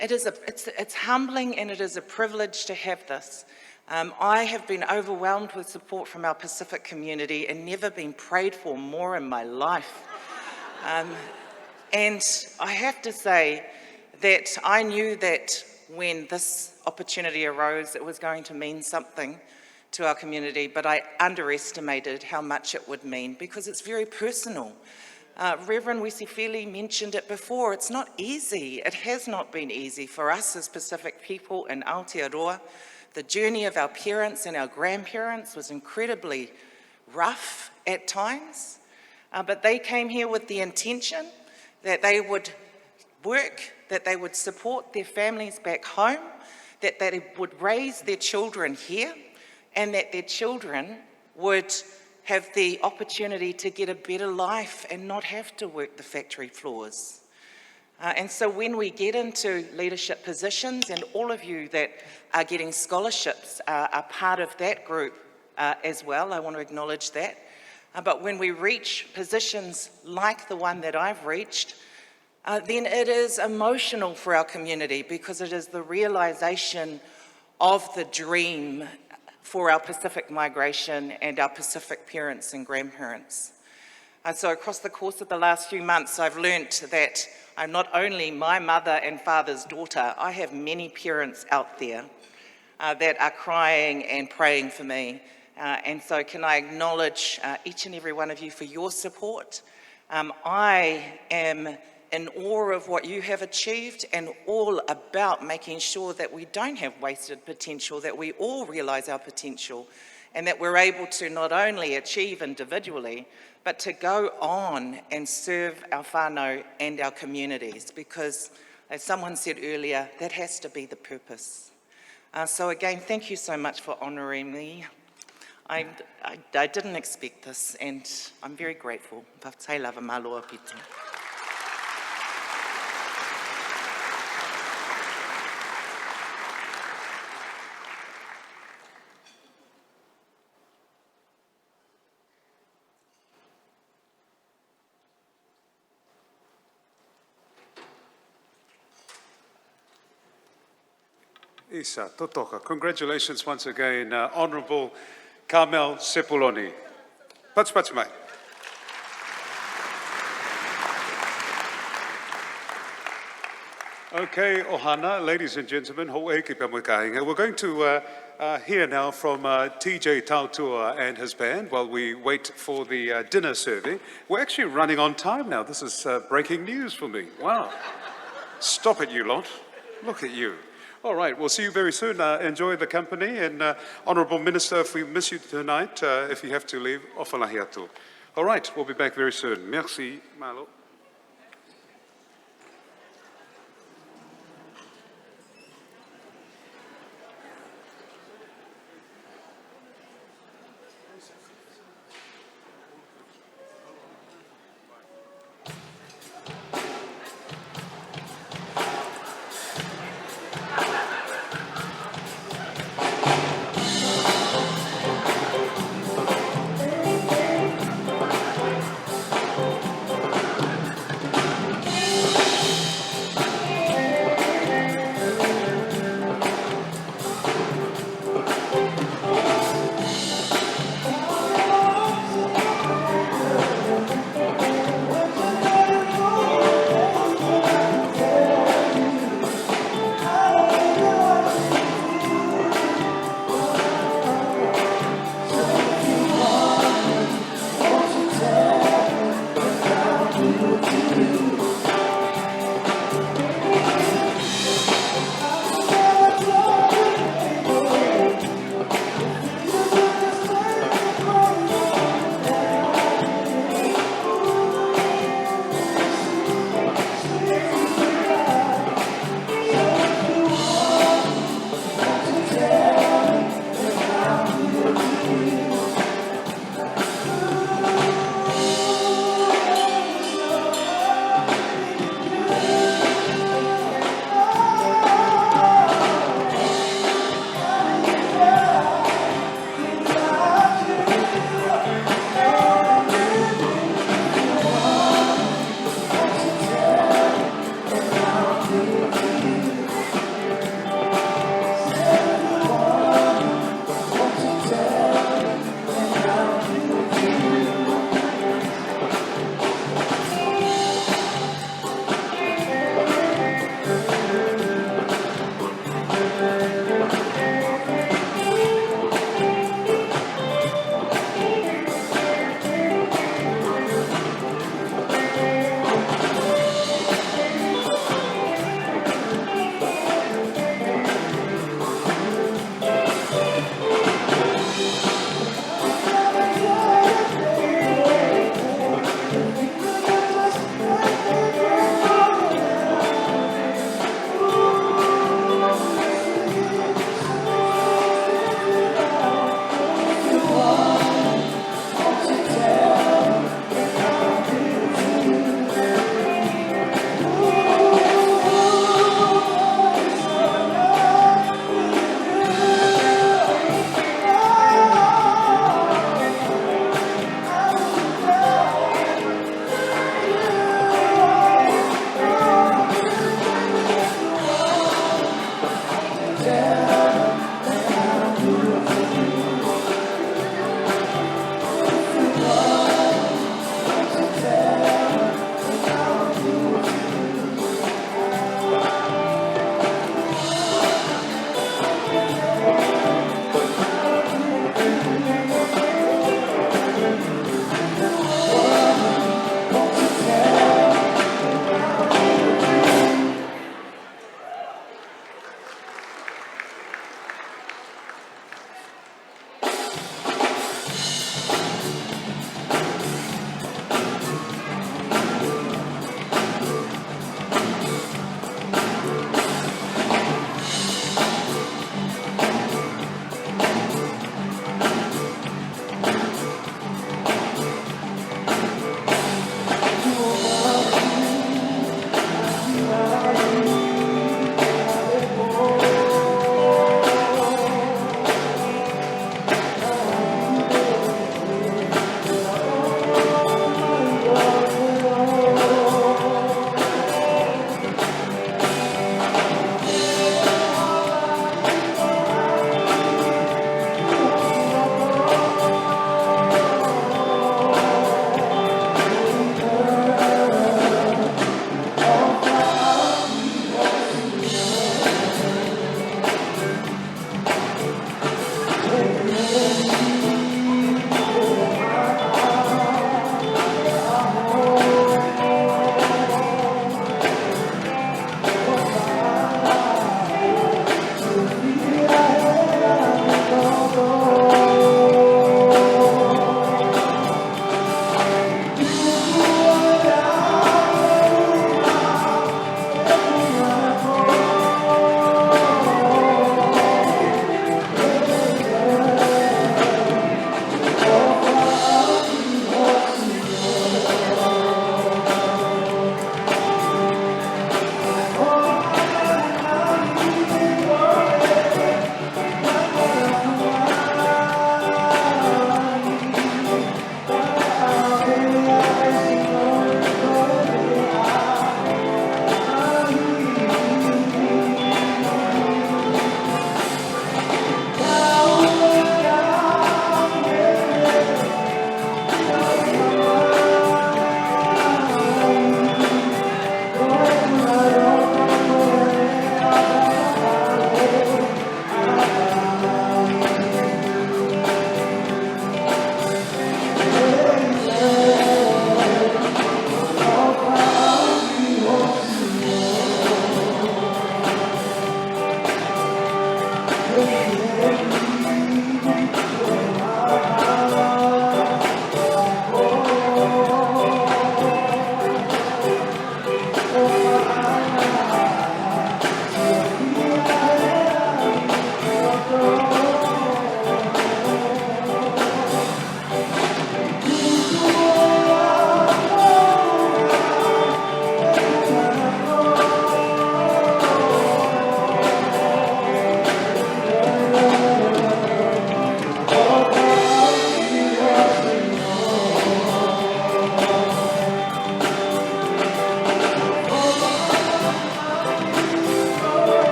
it's humbling and it is a privilege to have this. I have been overwhelmed with support from our Pacific community and never been prayed for more in my life. And I have to say that I knew that when this opportunity arose, it was going to mean something to our community, but I underestimated how much it would mean because it's very personal. Reverend Wisifili mentioned it before. It's not easy. It has not been easy for us as Pacific people in Aotearoa. The journey of our parents and our grandparents was incredibly rough at times, but they came here with the intention that they would work, that they would support their families back home, that they would raise their children here, and that their children would have the opportunity to get a better life and not have to work the factory floors. And so when we get into leadership positions, and all of you that are getting scholarships are part of that group as well, I want to acknowledge that. But when we reach positions like the one that I've reached, then it is emotional for our community because it is the realisation of the dream for our Pacific migration and our Pacific parents and grandparents. So across the course of the last few months, I've learnt that I'm not only my mother and father's daughter, I have many parents out there that are crying and praying for me. And so can I acknowledge each and every one of you for your support. I am in awe of what you have achieved and all about making sure that we don't have wasted potential, that we all realise our potential and that we're able to not only achieve individually, but to go on and serve our whānau and our communities because, as someone said earlier, that has to be the purpose. So again, thank you so much for honouring me. I didn't expect this and I'm very grateful. Whakatai lava māloa pito. Isa, totoka. Congratulations once again, Honourable Carmel Sepuloni. Pats mai. Okay, ohana, ladies and gentlemen, ho'e ki pamwe kāinga. We're going to hear now from TJ Tautua and his band while we wait for the dinner serving. We're actually running on time now. This is breaking news for me. Wow. Stop it, you lot. Look at you. All right, we'll see you very soon. Enjoy the company. And Honourable Minister, if we miss you tonight, if you have to leave, ofalahi atu. All right, we'll be back very soon. Merci, Malo.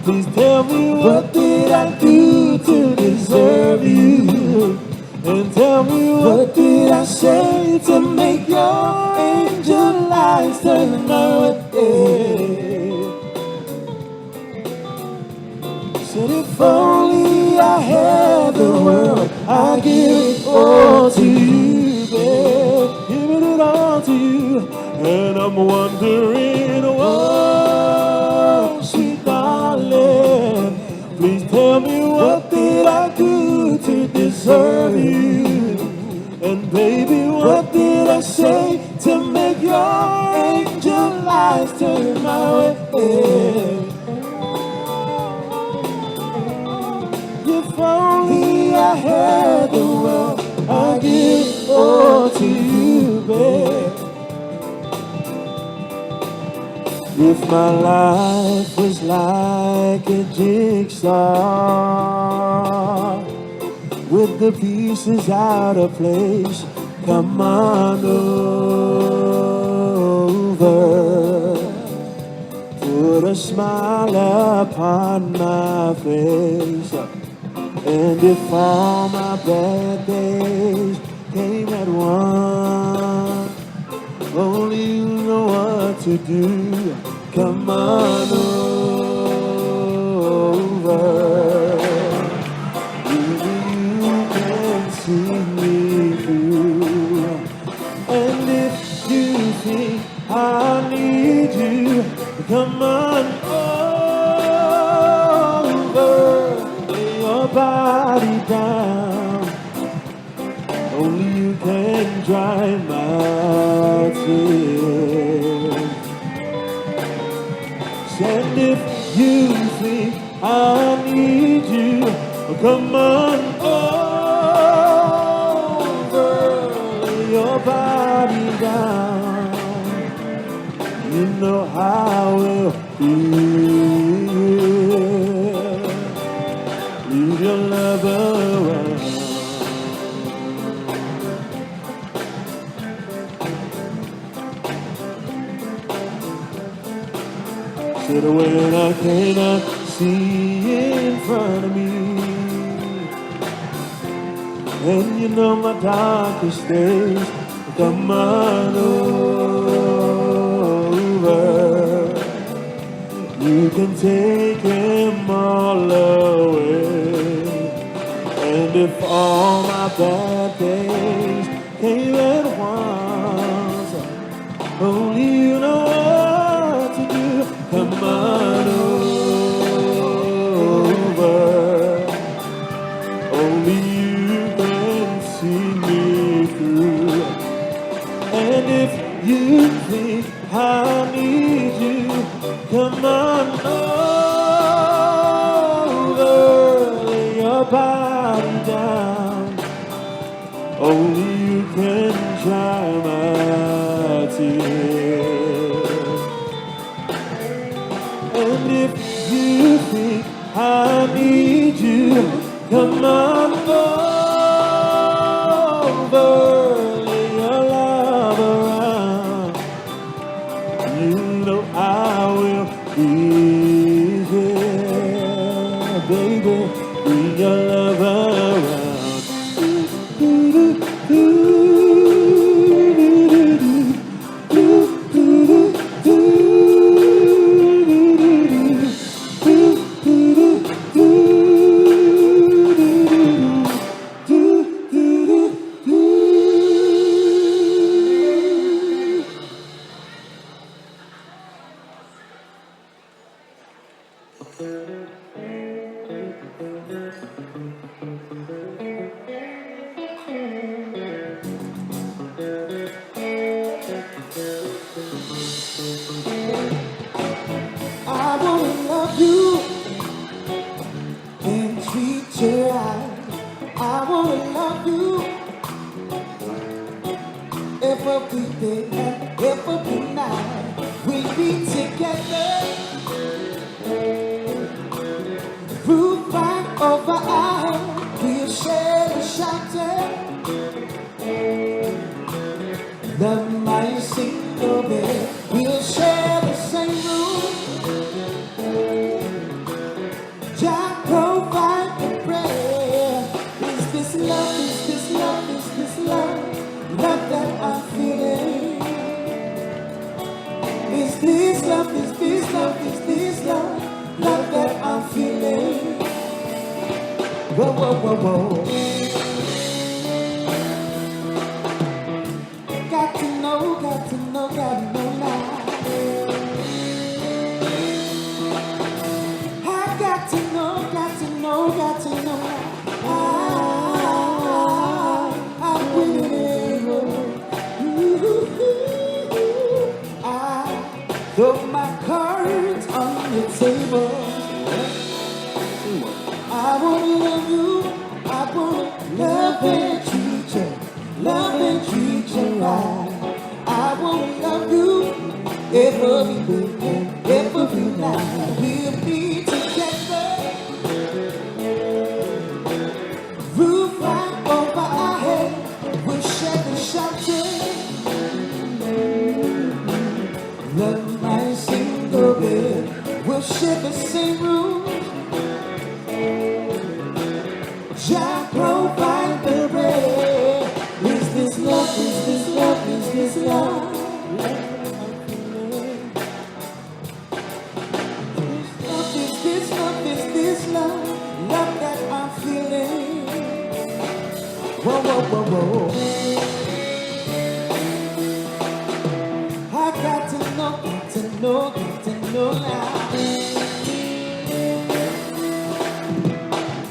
Please tell me, what did I do to deserve you? And tell me, what did I say to make your angel eyes turn my way? Said if only I had the world, I'd give it all to you, babe. Giving it all to you. And I'm wondering, oh, sweet darling, please tell me, what did I do to deserve you? And baby, what did I say to make your angel eyes turn my way? If only I had the world, I'd give it all to you, babe. If my life was like a jigsaw with the pieces out of place, come on over. Put a smile upon my face. And if all my bad days came at once, only you know what to do. Come on over. Maybe you can see me through. And if you think I need you, come on over. Lay your body down. Only you can dry my tears. And if you think I need you, come on over. Lay your body down. You know how it feels. Leave your love around. Sit when I cannot see in front of me. And you know my darkest days come on over. You can take them all away. And if all my bad days came at once, only you know what to do. Come on over. Only you can see me through. And if you think I need you, come on over. Lay your body down. Only you can dry my tears. And if you think I need you, come on over. Lay your love around. You know I will be here, baby. Bring your love around. I wanna love you and treat you right. I wanna love you every day and every night. We'll be together, roof right over our head. We'll share the shelter. Love my single bed. We'll share the same room. Jah provide the bread. Is this love? Is this love? Is this love? Love that I'm feeling. Is this love? Is this love? Is this love? Love that I'm feeling. Whoa, whoa, whoa, whoa. Got to know, got to know, got to know now. I got to know, got to know, got to know now. I'm waiting. I throw my cards on the table. I wanna love you. I wanna love and treat you. Love and treat you right. I wanna love you every day and every night. We'll be together, roof right over our head. We'll share the shelter. Love my single bed. We'll share the same room. Jah provide the bread. Is this love? Is this love? Is this love? Is this love? Is this love? Love that I'm feeling. Whoa, whoa, whoa, whoa. I got to know, got to know, got to know now.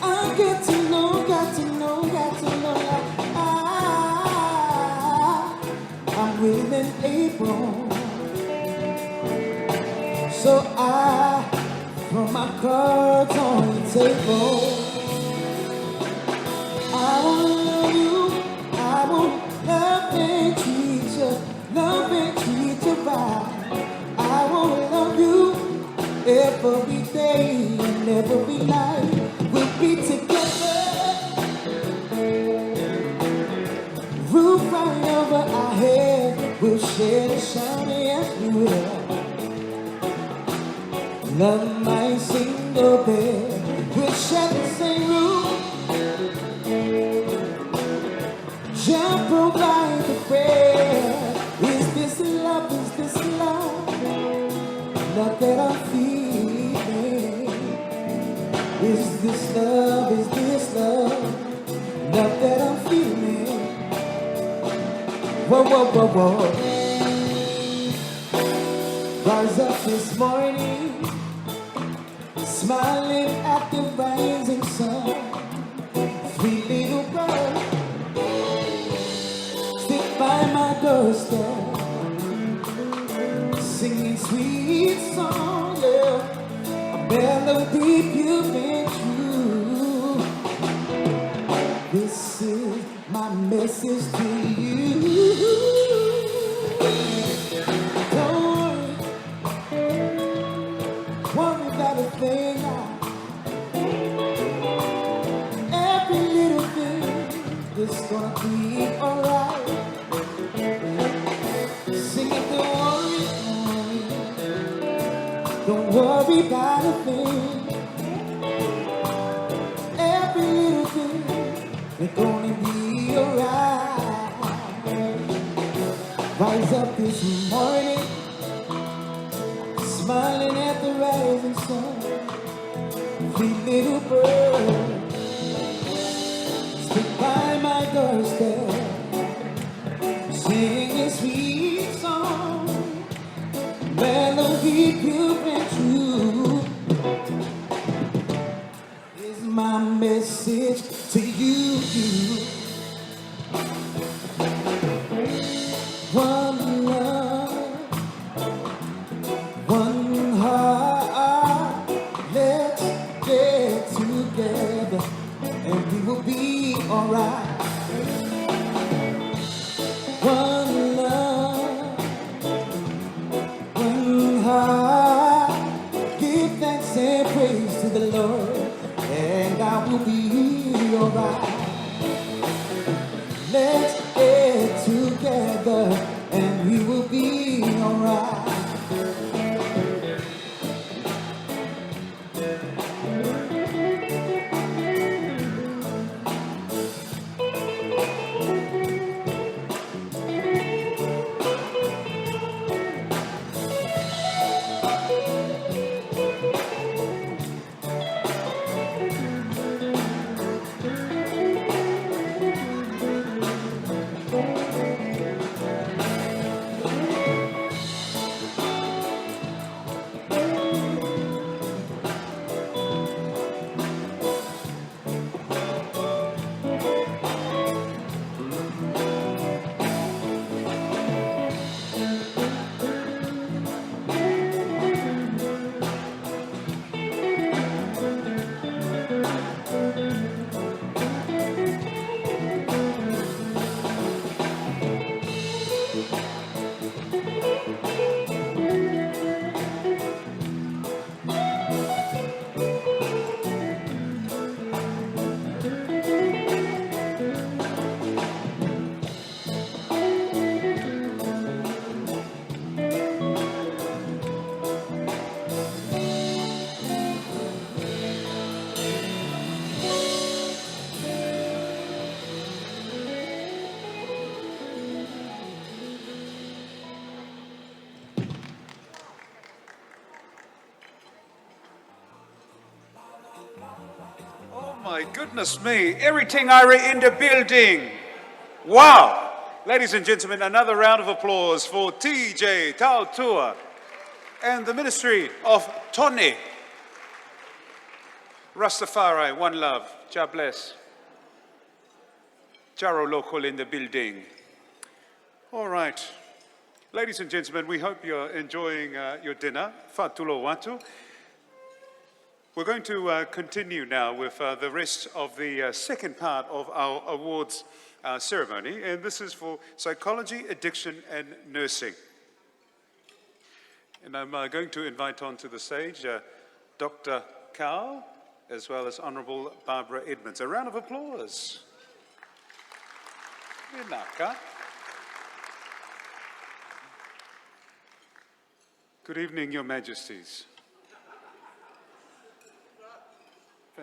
I got to know, got to know, got to know now. I'm willing, able. So I throw my cards on the table. I wanna love you. I wanna love and treat you. Love and treat you right. I wanna love you every day and every night. We'll be together, roof right over our head. We'll share the sun, yes we will. Love my single bed. We'll share the same room. Shall provide the prayer. Is this love? Is this love? Love that I'm feeling. Is this love? Is this love? Love that I'm feeling. Whoa, whoa, whoa, whoa. Rise up this morning, smiling at the rising sun. Three little birds sit by my doorstep, singing sweet song, yeah. A melody you've been true. This is my message to you. Don't worry about a thing now. Every little thing is gonna be alright. Sing it, don't worry about a thing. Every little thing is gonna be alright. Rise up this morning, smiling at the rising sun. Three little birds sit by my doorstep, singing a sweet song, melody pure and true. Is my message to you. One love, one heart. Let's get together and we will be alright. One love, one heart. Give thanks and praise to the Lord, and I will be alright. Let's get together and we will be alright. My goodness me, everything Ira in the building. Wow. Ladies and gentlemen, another round of applause for TJ Tautua and the Ministry of Tone. Rastafari, one love. Jah bless. Jaro local in the building. All right. Ladies and gentlemen, we hope you're enjoying your dinner. Fatulo watu. We're going to continue now with the rest of the second part of our awards ceremony, and this is for psychology, addiction, and nursing. And I'm going to invite onto the stage Dr. Carl, as well as Honourable Barbara Edmonds. A round of applause. Good evening, Your Majesties.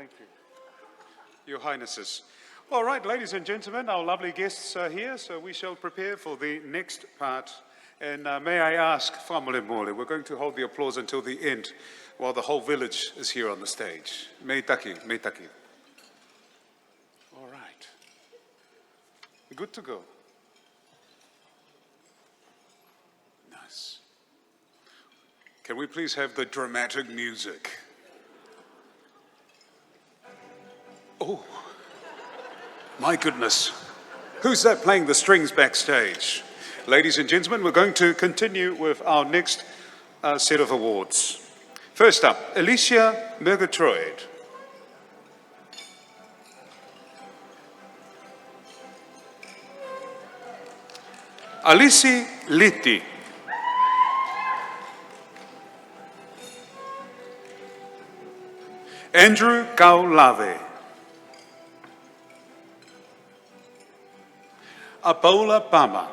Thank you. Your Highnesses. All right, ladies and gentlemen, our lovely guests are here, so we shall prepare for the next part. And may I ask, Whamulemole, we're going to hold the applause until the end while the whole village is here on the stage. Me taki, me taki. All right. Good to go. Nice. Can we please have the dramatic music? Oh, my goodness. Who's that playing the strings backstage? Ladies and gentlemen, we're going to continue with our next set of awards. First up, Alicia Murgatroyd. Alisi Liti. Andrew Kaulave. Apola Pama.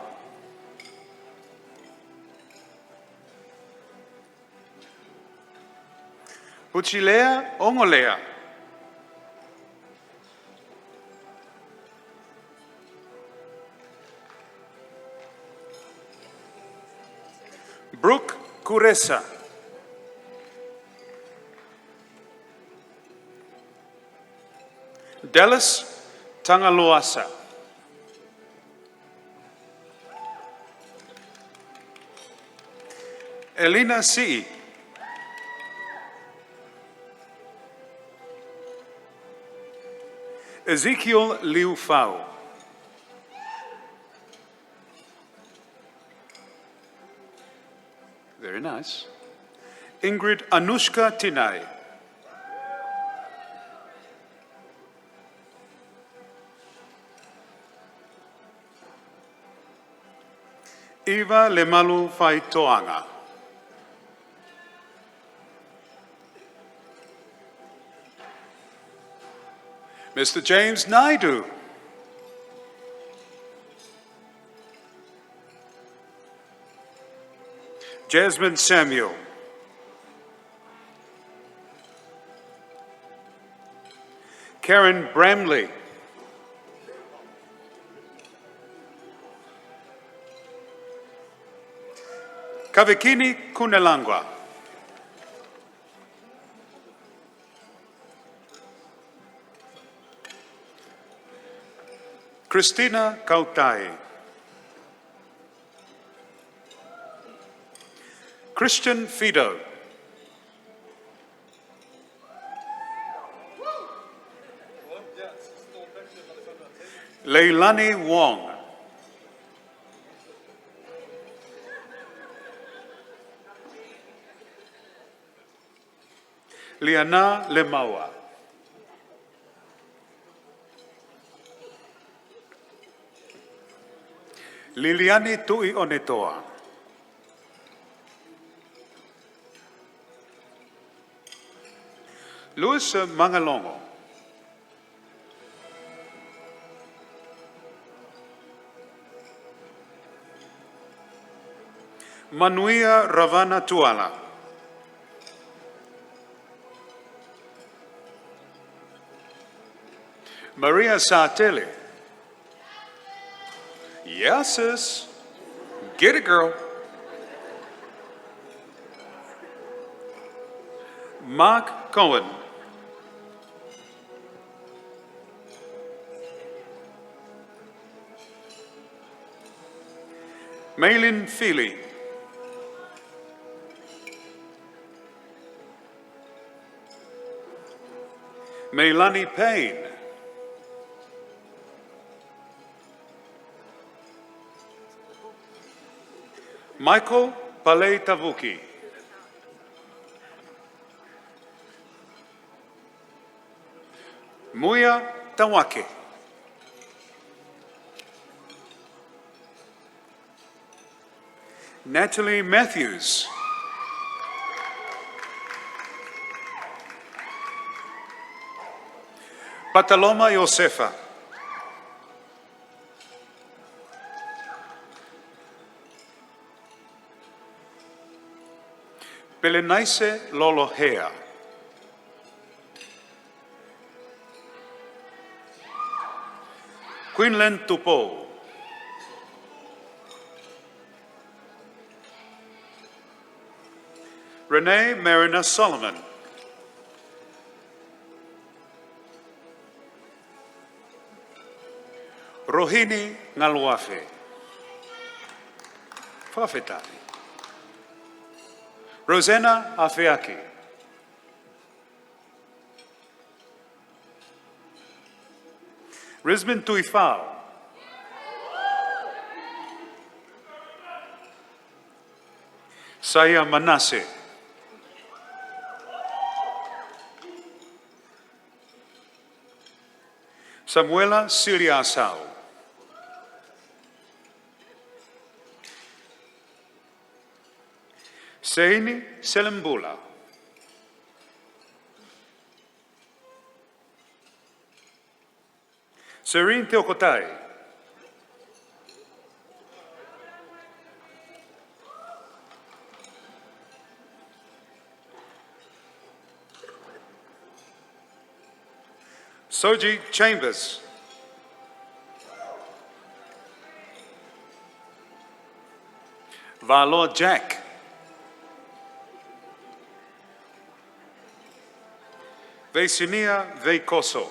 Puchilea Ongolea. Brooke Kuresa. Dallas Tangaloasa. Elena C. Ezekiel Liufau. Very nice. Ingrid Anushka Tinai. Eva Lemalu Faitoanga. Mr. James Naidu. Jasmine Samuel. Karen Bramley. Kavikini Kunelangwa. Christina Kautai. Christian Fido. Leilani Wong. Liana Lemaua. Liliani Tui Onetoa. Luis Mangalongo. Manuia Ravana Tuala. Maria Sartelli. Yes, sis. Get it, girl. Mark Cohen. Maylin Feely. Meilani Payne. Michael Palei Tavuki. Muya Tawake. Natalie Matthews. Pataloma Josefa. Pelenaise Lolohea. Quinlan Tupo. Renee Marina Solomon. Rohini Ngalwafe. Fafetani. Rosanna Afeaki. Risman Tuifao. Saya Manasseh. Samuela Siliasao. Seini Selembula. Serene Teokotai. Soji Chambers. Valo Jack. Vesinia Veikoso.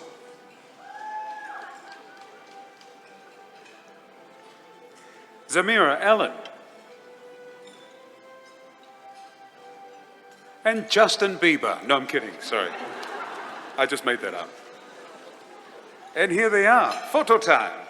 Zamira Allen. And Justin Bieber. No, I'm kidding, sorry. I just made that up. And here they are, photo time.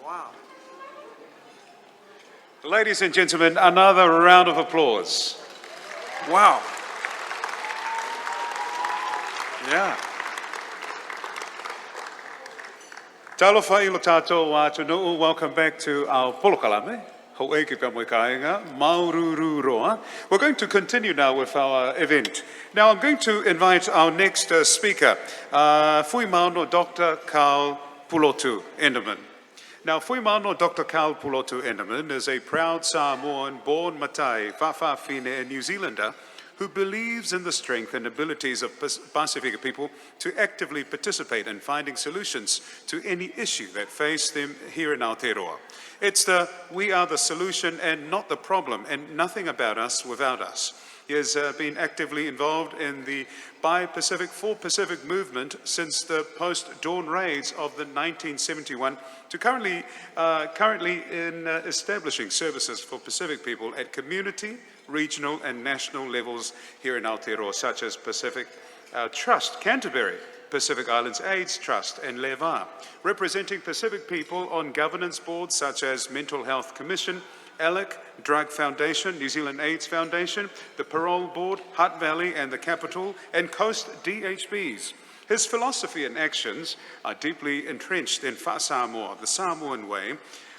Wow. Ladies and gentlemen, another round of applause. Wow. Yeah. Talofa ilo tātou wātu nuu, welcome back to our polokalame. We're going to continue now with our event. Now I'm going to invite our next speaker, Fui Maono Dr. Carl Pulotu Enderman. Now, Fui Maono Dr. Carl Pulotu Enderman is a proud Samoan, born Matai, Whawhawhine, and New Zealander who believes in the strength and abilities of Pasifika people to actively participate in finding solutions to any issue that face them here in Aotearoa. It's the we are the solution and not the problem, and nothing about us without us. He has been actively involved in the Bi-Pacific, for Pacific movement since the post-dawn raids of the 1971 to currently in establishing services for Pacific people at community, regional and national levels here in Aotearoa, such as Pacific Trust Canterbury, Pacific Islands AIDS Trust and LeVa, representing Pacific people on governance boards such as Mental Health Commission, ALEC, Drug Foundation, New Zealand AIDS Foundation, the Parole Board, Hutt Valley and the Capital, and Coast DHBs. His philosophy and actions are deeply entrenched in Wha Samoa, the Samoan way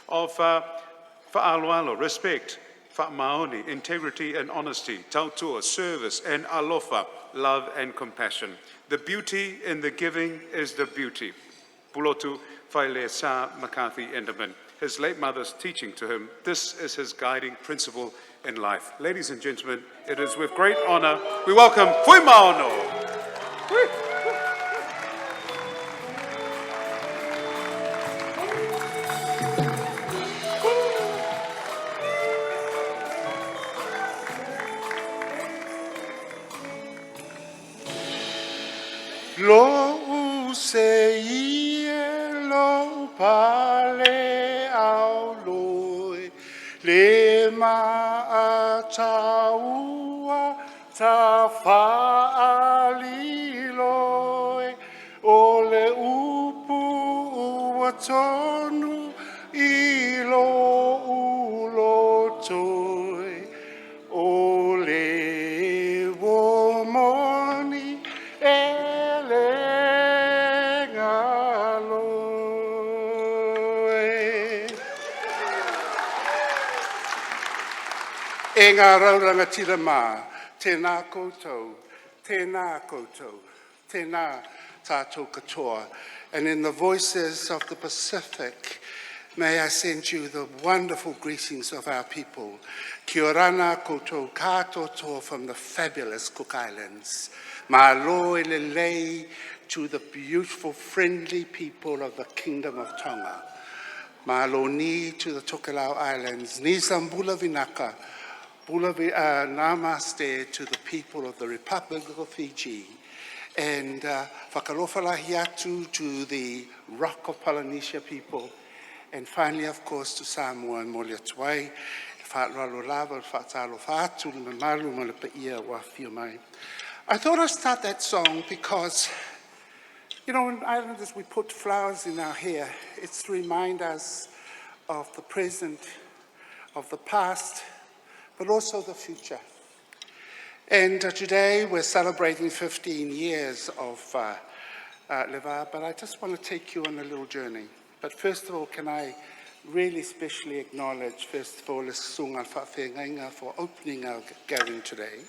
of wha'aloalo, respect, whamaoni, integrity and honesty, tautua, service and alofa, love and compassion. The beauty in the giving is the beauty. Pulotu Whaile Sa McCarthy Enderman. His late mother's teaching to him, this is his guiding principle in life. Ladies and gentlemen, it is with great honor we welcome Fui Maono. Lo se ie lo pale au loi le ma a taua ta whaali loi o le upu ua tonu i lo ulo toi o le wo moni E ngā rauranga tira mā, tēnā koutou, tēnā tātou katoa. And in the voices of the Pacific, may I send you the wonderful greetings of our people. Kia orana koutou katoa from the fabulous Cook Islands. Mālo lei to the beautiful, friendly people of the Kingdom of Tonga. Mālo ni to the Tokelau Islands. Ni Sambula Vinaka. Namaste to the people of the Republic of Fiji, and whakarofalahi atu to the Rock of Polynesia people, and finally, of course, to Samoa and Moliatuai, whaatalo lava, whaatalo whaatu, malu malapaia wa whiomai. I thought I'd start that song because, you know, in Islanders we put flowers in our hair. It's to remind us of the present, of the past, but also the future. And today we're celebrating 15 years of LeVa, but I just want to take you on a little journey. But first of all, can I really specially acknowledge, first of all, Sunga Whawhengainga for opening our gathering today,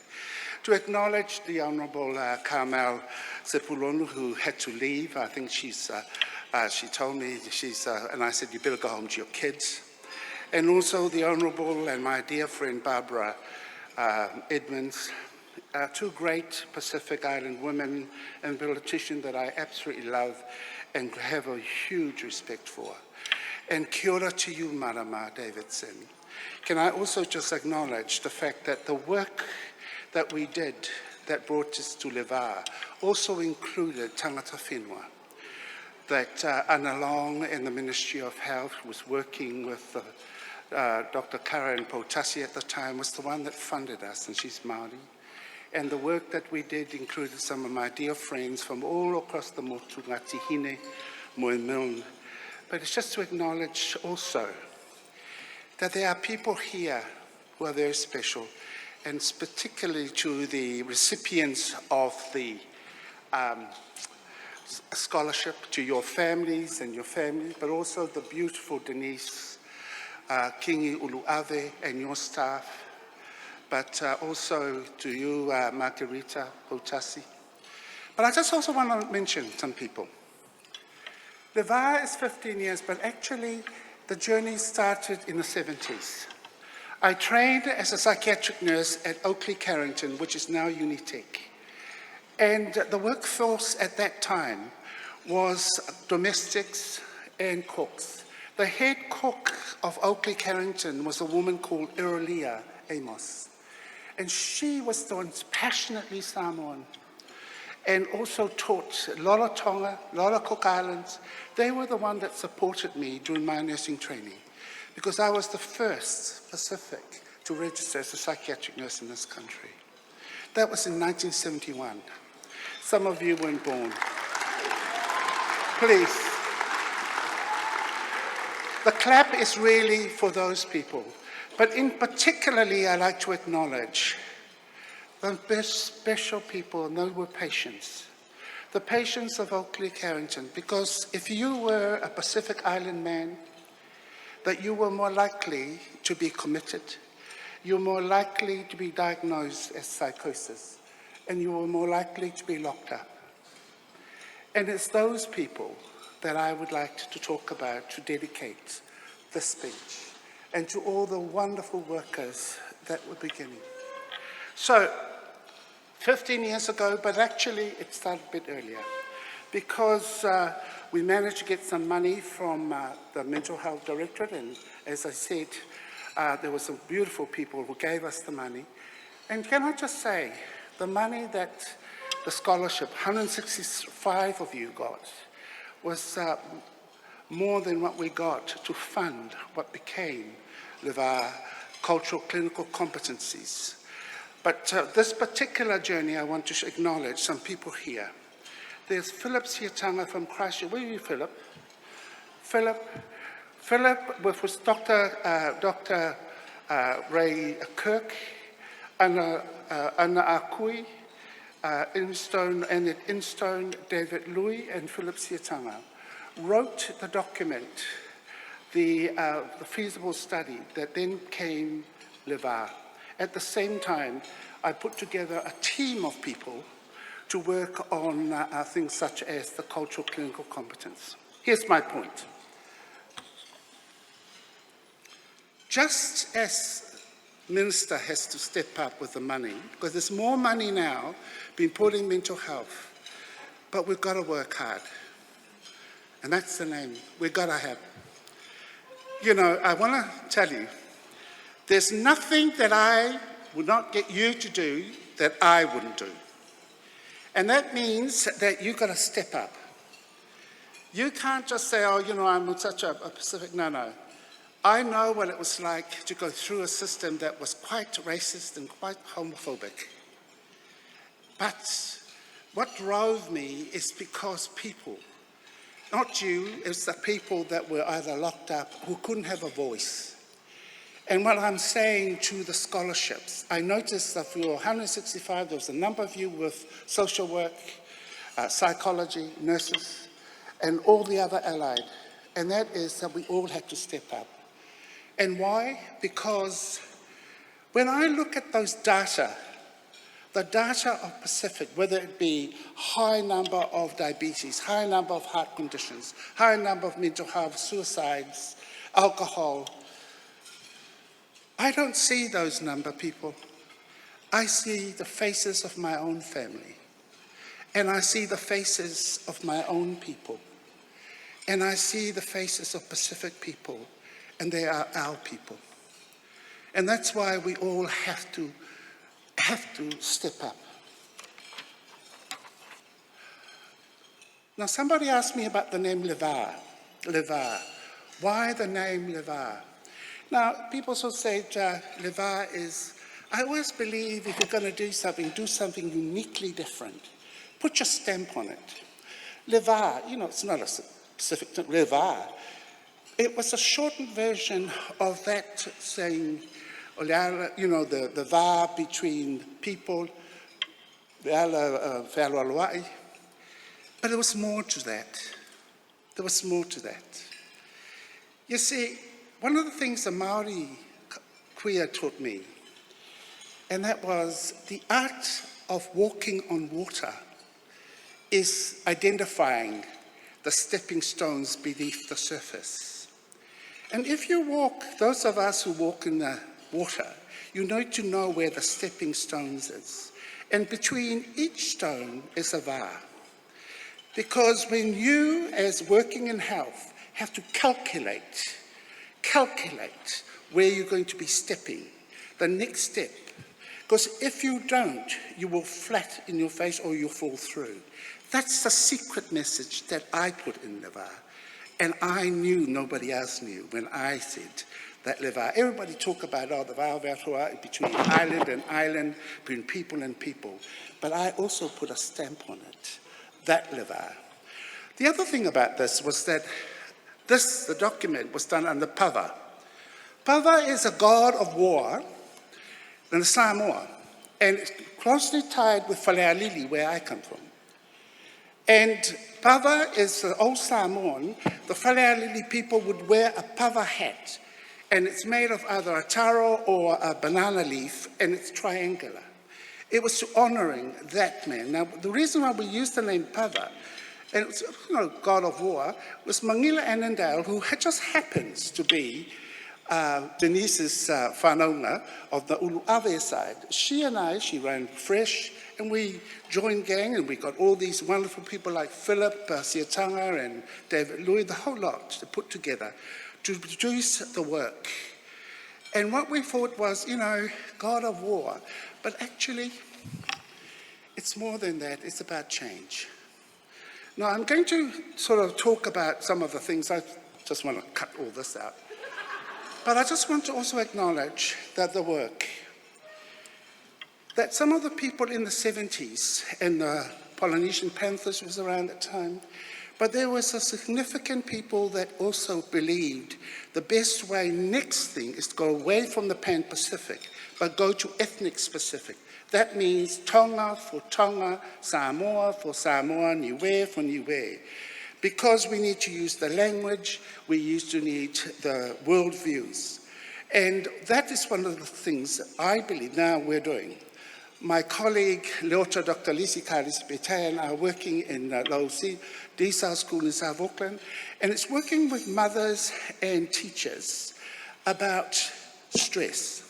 to acknowledge the Honourable Carmel Sepulonu, who had to leave. I think she told me, and I said, you better go home to your kids. And also the Honourable and my dear friend Barbara Edmonds, two great Pacific Island women and politicians that I absolutely love and have a huge respect for. And kia ora to you, Marama Davidson. Can I also just acknowledge the fact that the work that we did that brought us to LeVa also included tangata whenua, that Anna Long in the Ministry of Health was working with Dr. Karen Potasi at the time, was the one that funded us, and she's Māori. And the work that we did included some of my dear friends from all across the motu, Ngāti Hine, Moe Milne. But it's just to acknowledge also that there are people here who are very special, and particularly to the recipients of the scholarship, to your families and your families, but also the beautiful Denise Kingi Uluave and your staff, but also to you, Margarita Potasi. But I just also want to mention some people. LeVa is 15 years, but actually the journey started in the 70s. I trained as a psychiatric nurse at Oakley Carrington, which is now Unitec. And the workforce at that time was domestics and cooks. The head cook of Oakley Carrington was a woman called Irolia Amos. And she was the one passionately Samoan and also taught a lot of Tonga, a lot of Cook Islands. They were the one that supported me during my nursing training because I was the first Pacific to register as a psychiatric nurse in this country. That was in 1971. Some of you weren't born. Please. The clap is really for those people. But in particularly, I like to acknowledge the best special people, and those were patients. The patients of Oakley Carrington, because if you were a Pacific Island man, that you were more likely to be committed, you're more likely to be diagnosed as psychosis, and you are more likely to be locked up. And it's those people that I would like to talk about, to dedicate this speech, and to all the wonderful workers that were beginning. So, 15 years ago, but actually it started a bit earlier, because we managed to get some money from the Mental Health Directorate, and as I said, there were some beautiful people who gave us the money. And can I just say, the money that the scholarship, 165 of you got, was more than what we got to fund what became LeVa cultural clinical competencies. But this particular journey, I want to acknowledge some people here. There's Philip Siatanga from Christchurch. Where are you, Philip? Philip with Dr. Ray Kirk, Anna Akui, Instone, David Louis, and Philip Siatanga wrote the document, the feasible study that then came LeVa. At the same time, I put together a team of people to work on things such as the cultural clinical competence. Here's my point. Just as Minister has to step up with the money, because there's more money now being put in mental health, but we've got to work hard. And that's the name we've got to have. You know, I want to tell you, there's nothing that I would not get you to do that I wouldn't do. And that means that you've got to step up. You can't just say, oh, you know, I'm such a Pacific. No. I know what it was like to go through a system that was quite racist and quite homophobic. But what drove me is because people, not you, it's the people that were either locked up who couldn't have a voice. And what I'm saying to the scholarships, I noticed that for your 165, there was a number of you with social work, psychology, nurses, and all the other allied. And that is that we all had to step up. And why? Because when I look at those data, the data of Pacific, whether it be high number of diabetes, high number of heart conditions, high number of mental health, suicides, alcohol, I don't see those number people. I see the faces of my own family. And I see the faces of my own people. And I see the faces of Pacific people. And they are our people. And that's why we all have to step up. Now, somebody asked me about the name LeVa. LeVa. Why the name LeVa? Now, people also say LeVa is, I always believe if you're going to do something uniquely different. Put your stamp on it. LeVa, you know, it's not a specific term, LeVa. It was a shortened version of that saying, you know, the va between people, but there was more to that. There was more to that. You see, one of the things the Māori queer taught me, and that was the art of walking on water is identifying the stepping stones beneath the surface. And if you walk, those of us who walk in the water, you need to know where the stepping stones is. And between each stone is a va. Because when you, as working in health, have to calculate where you're going to be stepping, the next step. Because if you don't, you will flat in your face or you'll fall through. That's the secret message that I put in LeVa. And I knew nobody else knew when I said that LeVa. Everybody talk about, the va between island and island, between people and people. But I also put a stamp on it, that LeVa. The other thing about this was that the document was done under Pava. Pava is a god of war in the Samoa, and it's closely tied with Whalealili, where I come from. And Pava is the old Samoan. The Whalealili people would wear a Pava hat, And it's made of either a taro or a banana leaf, and it's triangular. It was to honoring that man. Now, the reason why we use the name Pava, and it's, God of War, was Mangila Annandale, who just happens to be Denise's whanaunga of the Ulu'awe side. She ran Fresh, and we joined gang, and we got all these wonderful people like Philip Siatanga and David Louis, the whole lot to put together to produce the work. And what we thought was, God of War, but actually, it's more than that. It's about change. Now, I'm going to sort of talk about some of the things. I just want to cut all this out. But I just want to also acknowledge that the work, that some of the people in the 70s, and the Polynesian Panthers was around at the time, but there was a significant people that also believed the best way, next thing, is to go away from the Pan-Pacific, but go to ethnic specific. That means Tonga for Tonga, Samoa for Samoa, Niue for Niue. Because we need to use the language, we used to need the worldviews. And that is one of the things I believe now we're doing. My colleague, Leota Dr. Lisi Karis-Betay, and I are working in Lausi, DSA School in South Auckland, and it's working with mothers and teachers about stress.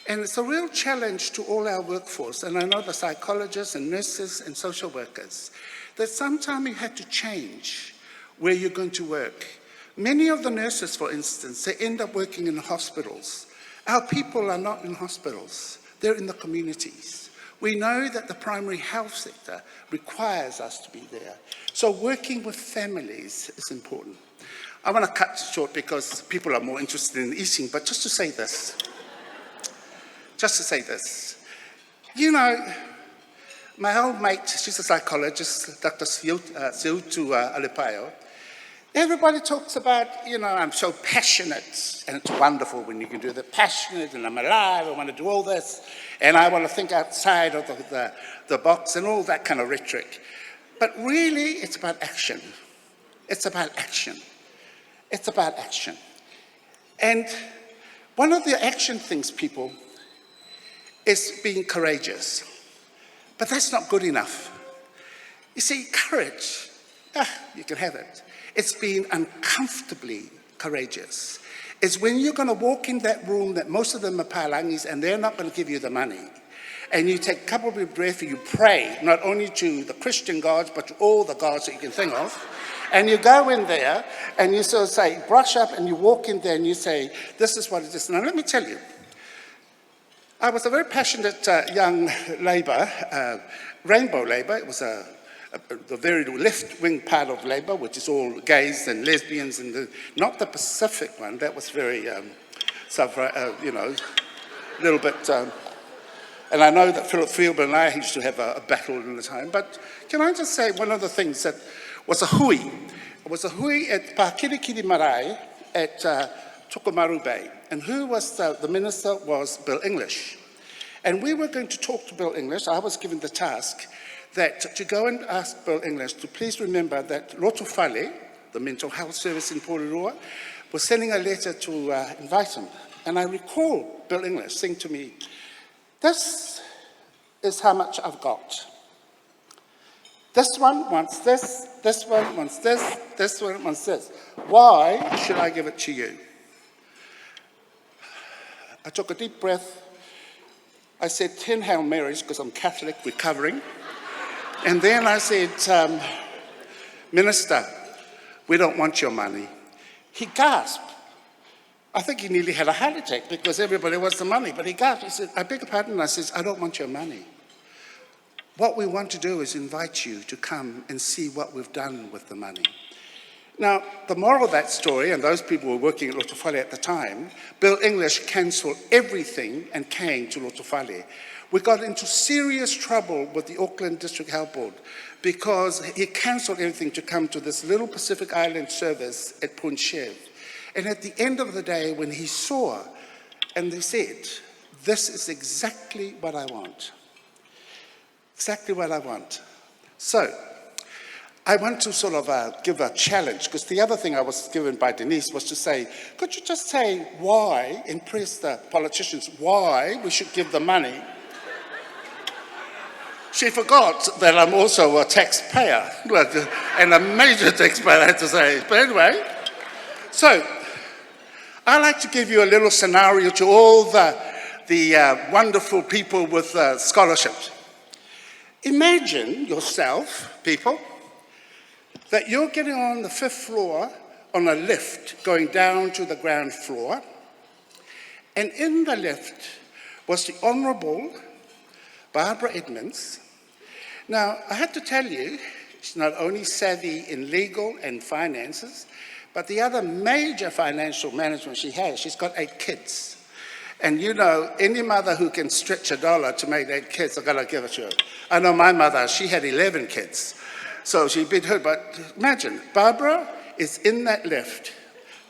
And it's a real challenge to all our workforce, and I know the psychologists and nurses and social workers, that sometimes you have to change where you're going to work. Many of the nurses, for instance, they end up working in hospitals. Our people are not in hospitals, they're in the communities. We know that the primary health sector requires us to be there. So working with families is important. I want to cut short because people are more interested in eating, but just to say this. My old mate, she's a psychologist, Dr. Siutu Alipayo. Everybody talks about, I'm so passionate, and it's wonderful when you can do the passionate, and I'm alive, I want to do all this, and I want to think outside of the box and all that kind of rhetoric. But really, it's about action. It's about action. It's about action. And one of the action things, people, is being courageous. But that's not good enough. You see, courage, you can have it. It's being uncomfortably courageous. It's when you're going to walk in that room that most of them are palangis and they're not going to give you the money. And you take a couple of breaths and you pray, not only to the Christian gods, but to all the gods that you can think of. And you go in there and you sort of say, brush up, and you walk in there and you say, this is what it is. Now, let me tell you, I was a very passionate young Labour, Rainbow Labour. It was the very left-wing part of Labour, which is all gays and lesbians, and not the Pacific one. That was very, a little bit. And I know that Philip Fielder and I used to have a battle in the time. But can I just say one of the things that was a hui? It was a hui at Pakirikiri Marae at Tokomaru Bay. And who was the minister was Bill English. And we were going to talk to Bill English. I was given the task that to go and ask Bill English to please remember that Loto Fale, the mental health service in Porirua, was sending a letter to invite him. And I recall Bill English saying to me, this is how much I've got. This one wants this, this one wants this, this one wants this. Why should I give it to you? I took a deep breath. I said 10 Hail Marys, because I'm Catholic, recovering. And then I said, Minister, we don't want your money. He gasped. I think he nearly had a heart attack because everybody wants the money, but he gasped. He said, I beg your pardon. I said, I don't want your money. What we want to do is invite you to come and see what we've done with the money. Now, the moral of that story, and those people who were working at Loto Fale at the time, Bill English cancelled everything and came to Loto Fale. We got into serious trouble with the Auckland District Health Board because he cancelled everything to come to this little Pacific Island service at Punchev. And at the end of the day, when he saw, and they said, this is exactly what I want. Exactly what I want. So, I want to sort of give a challenge, because the other thing I was given by Denise was to say, could you just say why, impress the politicians, why we should give the money? She forgot that I'm also a taxpayer, and a major taxpayer, I have to say. But anyway, so I like to give you a little scenario to all the wonderful people with scholarships. Imagine yourself, people, that you're getting on the 5th floor on a lift going down to the ground floor, and in the lift was the Honourable Barbara Edmonds. Now, I have to tell you, she's not only savvy in legal and finances, but the other major financial management she has, she's got 8 kids. And you know, any mother who can stretch $1 to make 8 kids, I've got to give it to her. I know my mother, she had 11 kids. So she beat her, but imagine, Barbara is in that lift.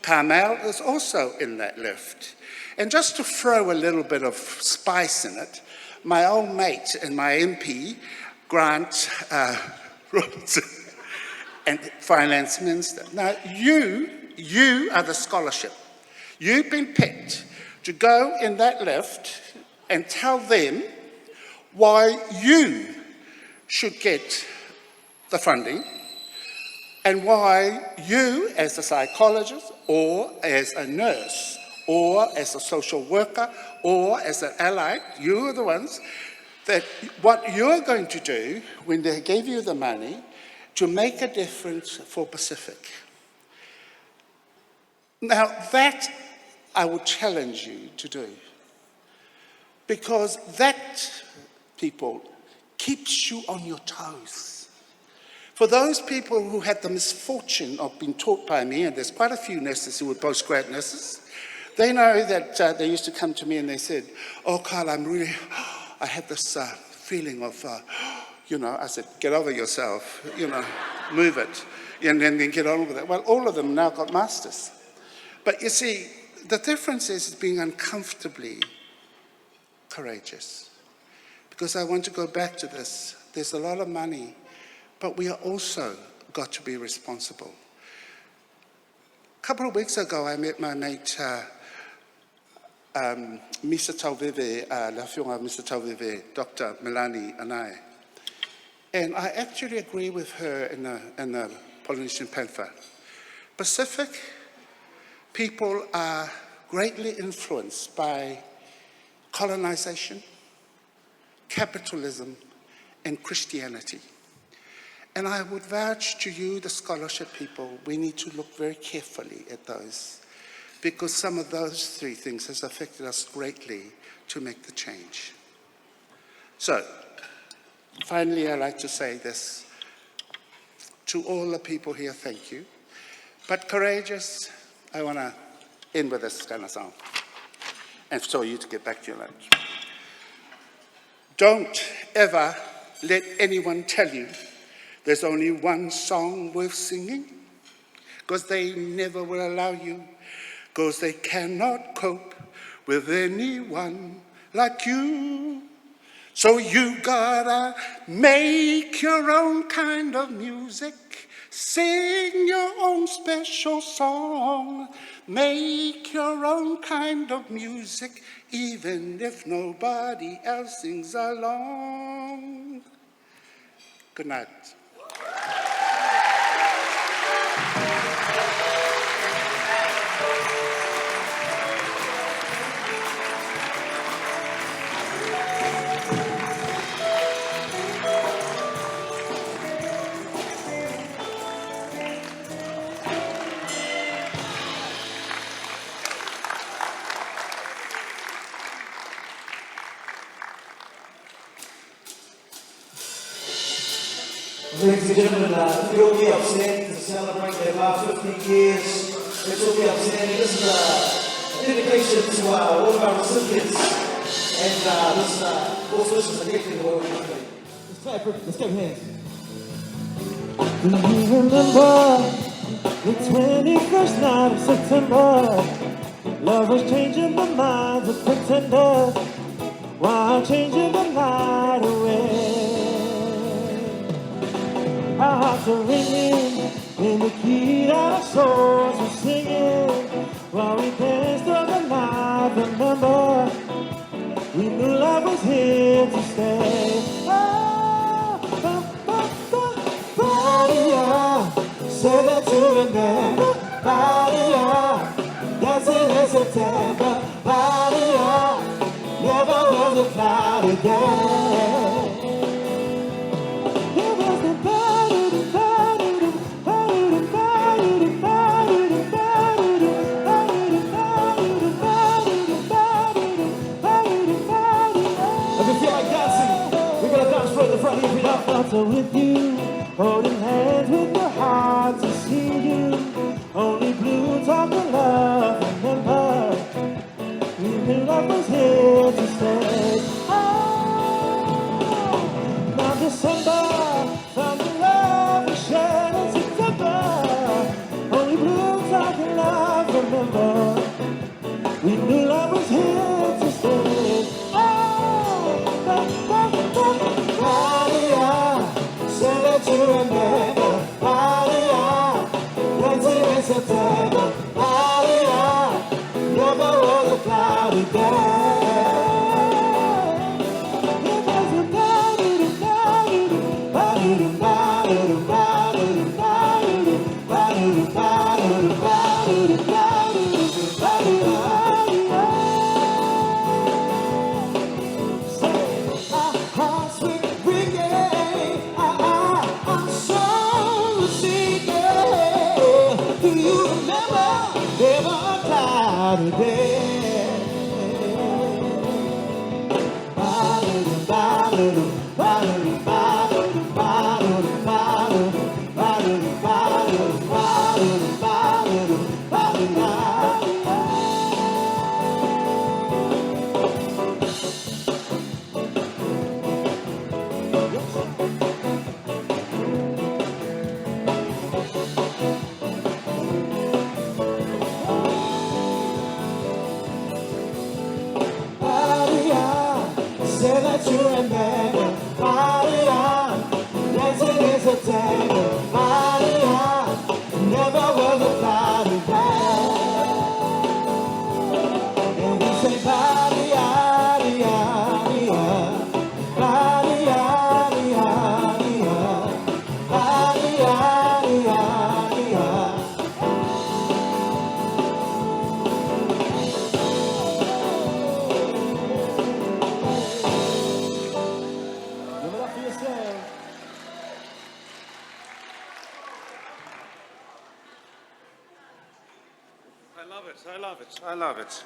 Carmel is also in that lift. And just to throw a little bit of spice in it, my old mate and my MP, Grant Robinson, and Finance Minister. Now, you are the scholarship. You've been picked to go in that lift and tell them why you should get the funding, and why you as a psychologist or as a nurse or as a social worker or as an ally, you are the ones that what you're going to do when they gave you the money to make a difference for Pacific. Now that I would challenge you to do, because that, people, keeps you on your toes. For those people who had the misfortune of being taught by me, and there's quite a few nurses who were postgrad nurses, they know that they used to come to me and they said, oh, Carl, I had this feeling of, I said, get over yourself, move it, and then get on with it. Well, all of them now got masters. But you see, the difference is being uncomfortably courageous. Because I want to go back to this. There's a lot of money, but we are also got to be responsible. A couple of weeks ago, I met my mate, Mr. Tauwewe, La Whionga Mr. Tauwewe, Dr. Melanie Anai. And I actually agree with her in the Polynesian Panther. Pacific people are greatly influenced by colonization, capitalism, and Christianity. And I would vouch to you, the scholarship people, we need to look very carefully at those, because some of those 3 things has affected us greatly to make the change. So, finally, I'd like to say this to all the people here, thank you. But courageous, I want to end with this kind of song, and so you to get back to your lunch. Don't ever let anyone tell you there's only one song worth singing, because they never will allow you, because they cannot cope with anyone like you. So you gotta make your own kind of music, sing your own special song, make your own kind of music, even if nobody else sings along. Good night. Ladies and gentlemen, if you don't be upset to celebrate LeVa 15 years, let's all be upset. This is a dedication to one of our recipients, and this is a gift in the world. Let's clap hands. Do you remember the 21st night of September? Lovers changing the minds of pretenders while changing the night away. Our hearts are ringing in the key that our souls were singing while we danced on the night. Remember, we knew love was here to stay. Oh, Maria, say that you remember. Maria, dancing in September. Maria, never was a cloudy day. It was the if you feel like dancing, we're gonna dance right in the front here. After with you, holding hands with your heart to see you. Only blue talking love, remember. We knew love was here to stay. Oh, now December, found the love we shared in September. Only blue talking love, remember. We knew love was here to stay. Maria, say that you remember. Maria, dancing in September. Maria, never was a cloudy day. It was a say that you remember. Maria, dancing in September. Maria, never was a cloudy day. And we say Maria, Maria, Maria, Maria, Maria, Maria. Give it up for yourself. I love it, I love it, I love it.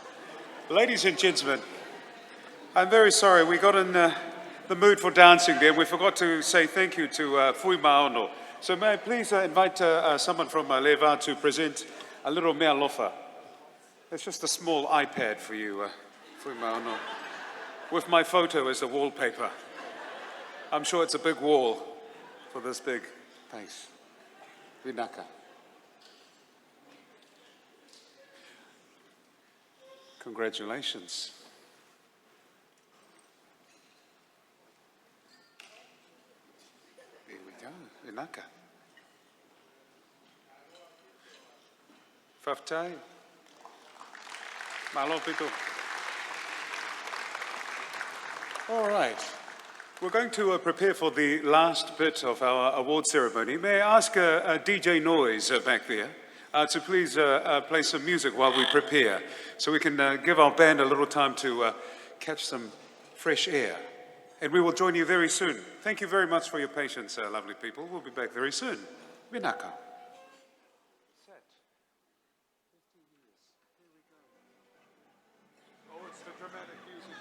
Ladies and gentlemen, I'm very sorry, we got in the mood for dancing there. We forgot to say thank you to Fui Maono. So may I please invite someone from LeVa to present a little mea lofa. It's just a small iPad for you, Fui Maono, with my photo as the wallpaper. I'm sure it's a big wall for this big. Thanks. Vinaka. Congratulations. There we go, Vinaka. Faftai. Malo Pito. All right. We're going to prepare for the last bit of our award ceremony. May I ask DJ Noise back there to please play some music while we prepare, so we can give our band a little time to catch some fresh air. And we will join you very soon. Thank you very much for your patience, lovely people. We'll be back very soon. Vinaka. Oh, it's the dramatic music.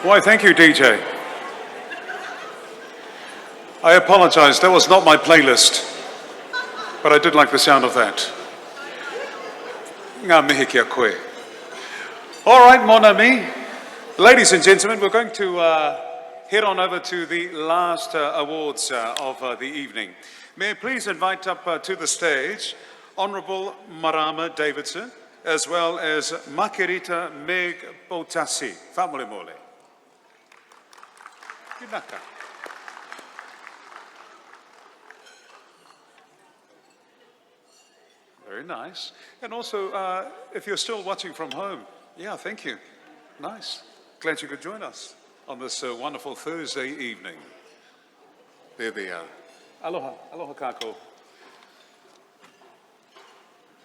Why, thank you, DJ. I apologize, that was not my playlist, but I did like the sound of that. Ngā mihi kia koe. All right, mon ami. Ladies and gentlemen, we're going to head on over to the last awards of the evening. May I please invite up to the stage Honourable Marama Davidson, as well as Makirita Meg Potasi. Whamole mole. Kinaka. Very nice. And also, if you're still watching from home, yeah, thank you. Nice. Glad you could join us on this wonderful Thursday evening. There they are. Aloha, aloha kako.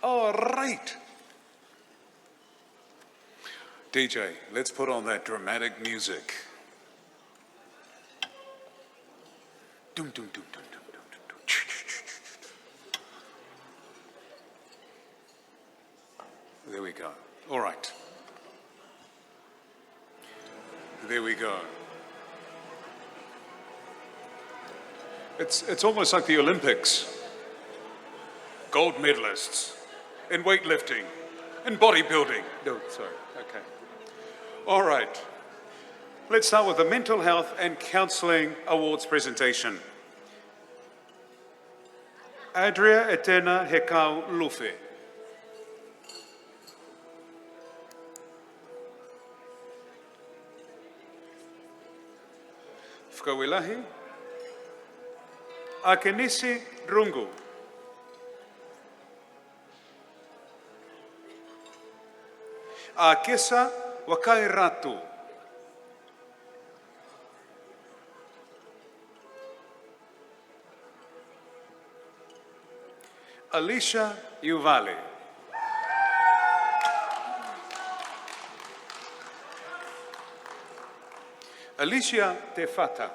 All right. DJ, let's put on that dramatic music. Dum, dum, dum, dum, dum, dum, dum, dum. There we go. All right. There we go. It's almost like the Olympics. Gold medalists in weightlifting, in bodybuilding. No, sorry, okay. All right. Let's start with the Mental Health and Counselling Awards presentation. Adria Etena Hekau Lufe. Whakawilahi. Akenisi Rungu. Akesa Wakairatu. Alicia Uvale. Alicia Tefata.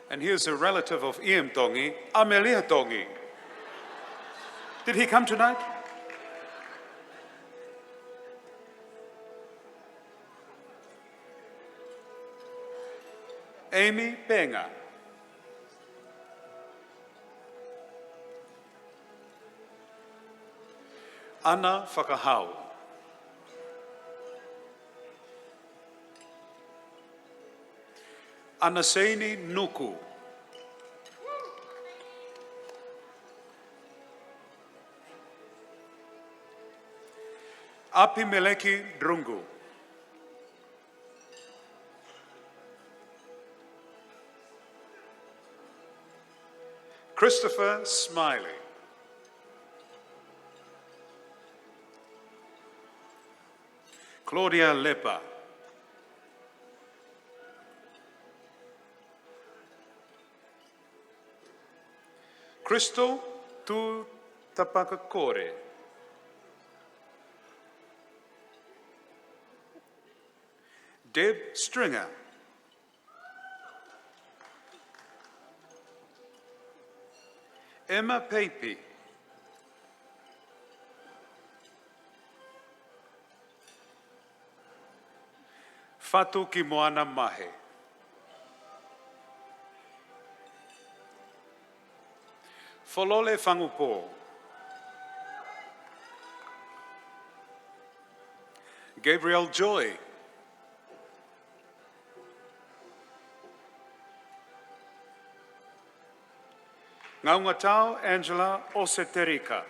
And here's a relative of Iam Tongi, Amelia Tongi. Did he come tonight? Amy Penga. Ana Whakahau. Anaseni Nuku. Apimeleki Drungu. Christopher Smiley. Claudia Lepa. Crystal Tu Tapakakore. Deb Stringer. Emma Pape. Fatu Kimoana Mahe. Folole Fangupo. Gabriel Joy. Ngaungatau Angela Oseterica.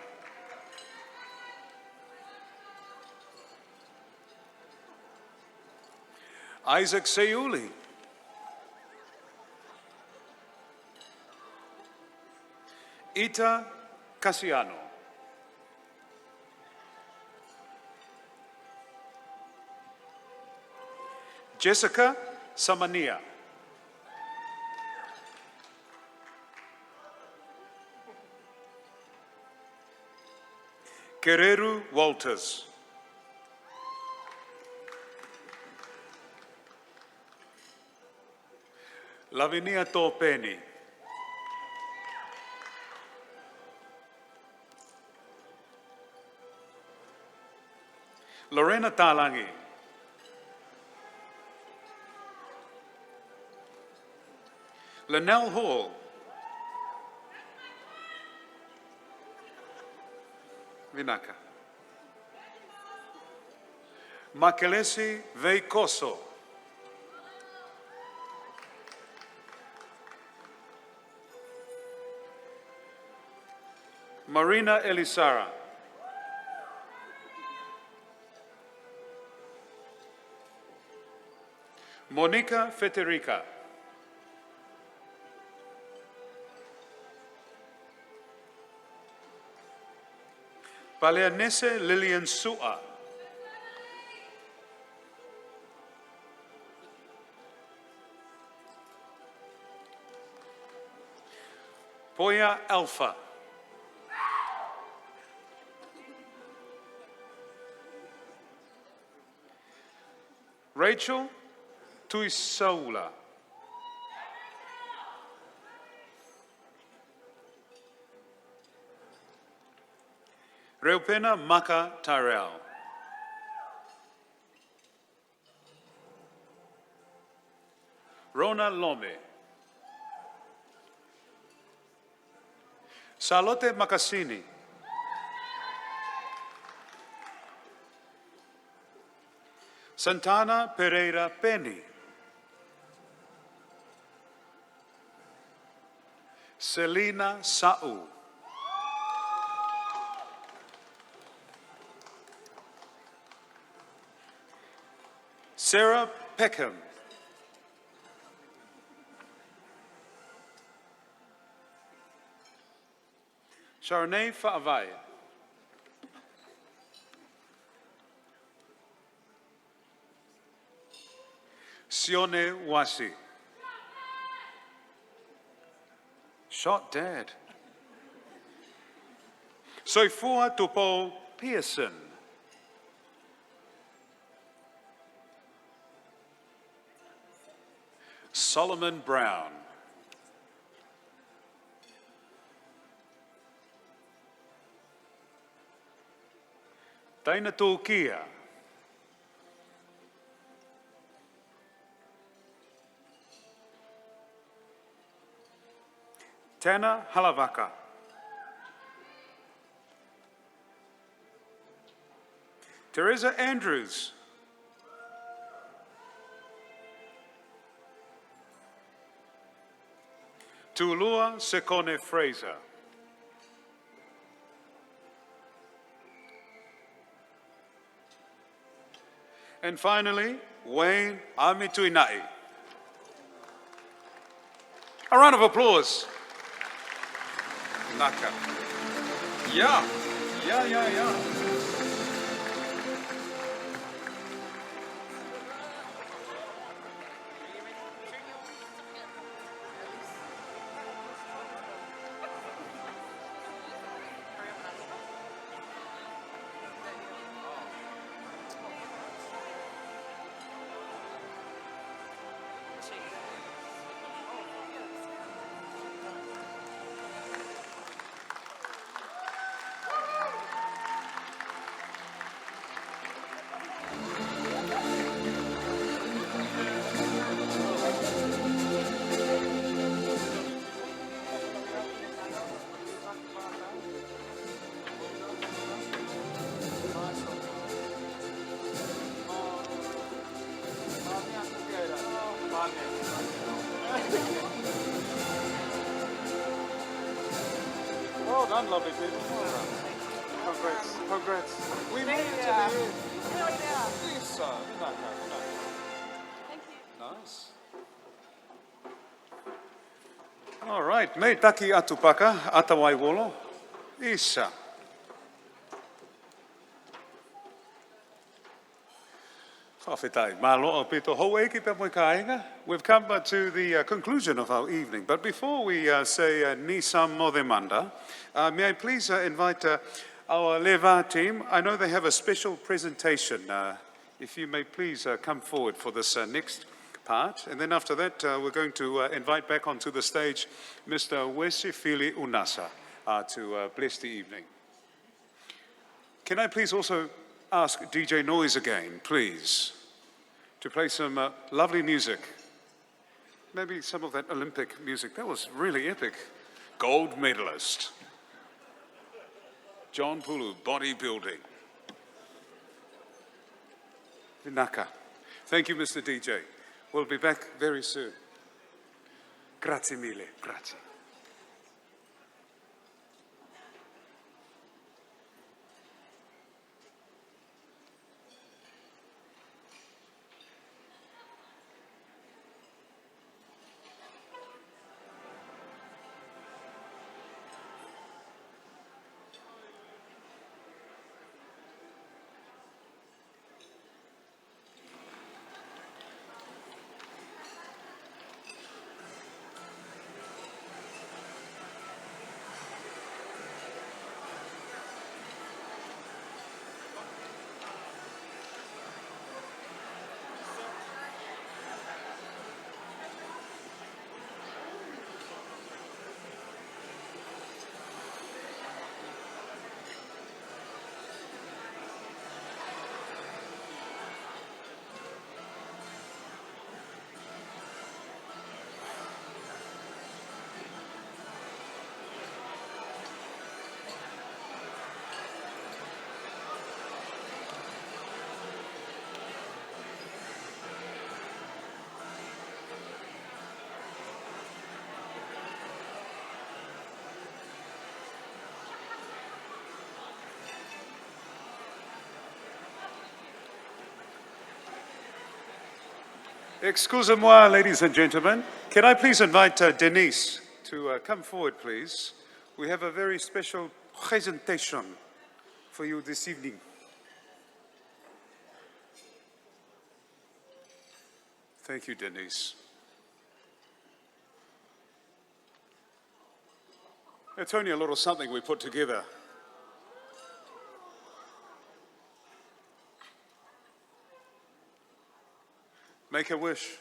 Isaac Sayuli. Ita Casiano. Jessica Samania. Kereru Walters. Lavinia Topeni. Lorena Talangi. Linnell Hall. Vinaka. Makelesi Veikoso. Marina Elisara. Monica Federica. Paleanese Lillian Sua. Poya Alpha. Rachel Tuisaula. Reupena Maka Tyrell. Rona Lome. Salote Makasini. Santana Pereira Penny. Selina Sa'u. Sarah Peckham. Charnay Fa'avai. Sione Wasi. Shot dead. Soifua Tupo Pearson. Solomon Brown. Taina Tūkia. Tana Halavaka. Teresa Andrews. Tulua Sekone Fraser. And finally, Wayne Amituinai. A round of applause. Naka. Yeah. Well done, lovely people. Well done. Congrats. We made it to the end. Yes, sir. Thank you. Nice. All right. Me taki atupaka, atawai wolo. Isa. We've come to the conclusion of our evening, but before we say ni sam mo demanda, may I please invite our LeVa team. I know they have a special presentation. If you may please come forward for this next part, and then after that we're going to invite back onto the stage Mr. Wesifili Unasa to bless the evening. Can I please also ask DJ Noise again, please, to play some lovely music. Maybe some of that Olympic music. That was really epic. Gold medalist. John Pulu, bodybuilding. Vinaka. Thank you, Mr. DJ. We'll be back very soon. Grazie mille. Grazie. Excusez-moi, ladies and gentlemen. Can I please invite Denise to come forward, please? We have a very special presentation for you this evening. Thank you, Denise. It's only a little something we put together. Make a wish.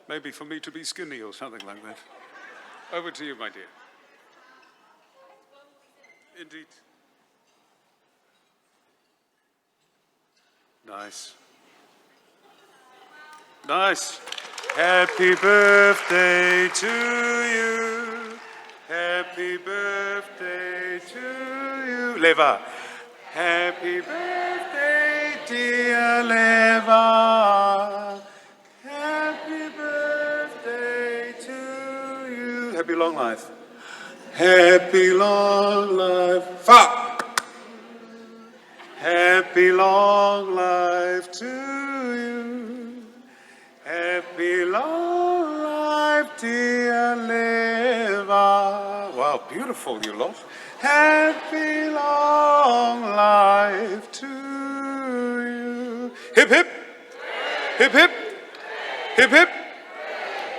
Maybe for me to be skinny or something like that. Over to you, my dear. Indeed. Nice. Nice. Happy birthday to you. Happy birthday to you. LeVa. Happy birthday, dear LeVa. Happy birthday to you. Happy long life. Happy long life. Fuck. Happy long life to you. Happy long life, dear LeVa. Wow, beautiful, you lot. Happy long life to you. Hip, hip. Hip, hip. Hip, hip.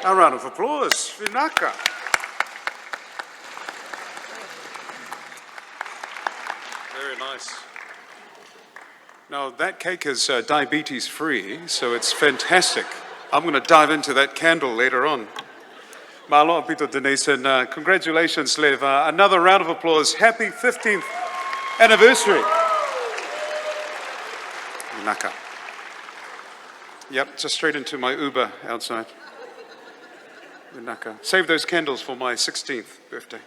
A round of applause. Vinaka. Very nice. Now, that cake is diabetes free, so it's fantastic. I'm going to dive into that candle later on. Malo Pito Denise, and congratulations, LeVa. Another round of applause. Happy 15th anniversary. Vinaka. Yep, just straight into my Uber outside. Vinaka. Save those candles for my 16th birthday.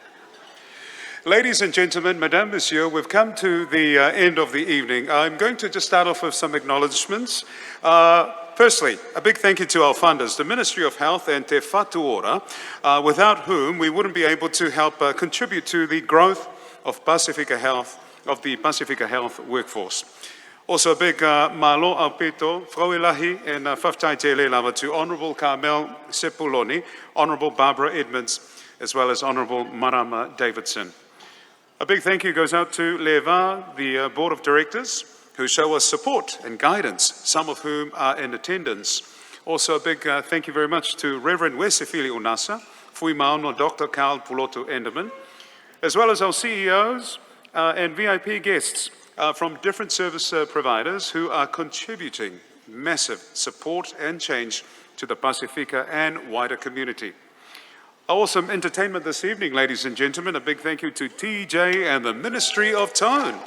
Ladies and gentlemen, Madame, Monsieur, we've come to the end of the evening. I'm going to just start off with some acknowledgements. Firstly, a big thank you to our funders, the Ministry of Health and Te Whatu Ora, without whom we wouldn't be able to help contribute to the growth of Pacifica Health, of the Pacifica Health workforce. Also a big malo au pito, Frauilahi and whaftai te lava to Honourable Carmel Sepuloni, Honourable Barbara Edmonds, as well as Honourable Marama Davidson. A big thank you goes out to LeVa, the Board of Directors, who show us support and guidance, some of whom are in attendance. Also a big thank you very much to Reverend Wesefili Unasa, Fui Maono Dr. Carl Puloto Enderman, as well as our CEOs and VIP guests from different service providers who are contributing massive support and change to the Pacifica and wider community. Awesome entertainment this evening, ladies and gentlemen. A big thank you to TJ and the Ministry of Tone.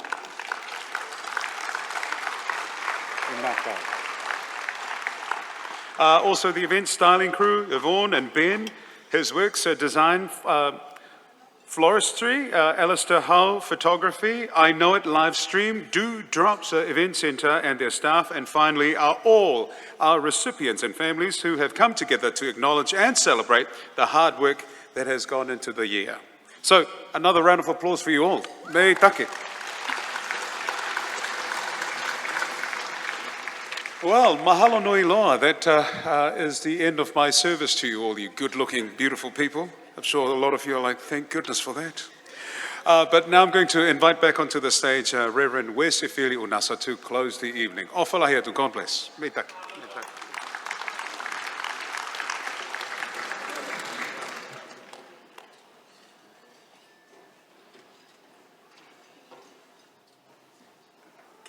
Also, the event styling crew, Yvonne and Ben. His works are design, floristry, Alistair Hull, photography, I Know It live stream, Do Drops Event Centre and their staff, and finally all our recipients and families who have come together to acknowledge and celebrate the hard work that has gone into the year. So, another round of applause for you all. Me take. Well, mahalo nui loa. That is the end of my service to you all, you good-looking, beautiful people. I'm sure a lot of you are like, thank goodness for that. But now I'm going to invite back onto the stage Reverend Wesifili Unasa to close the evening. Ofalahi atu, God bless. Me take.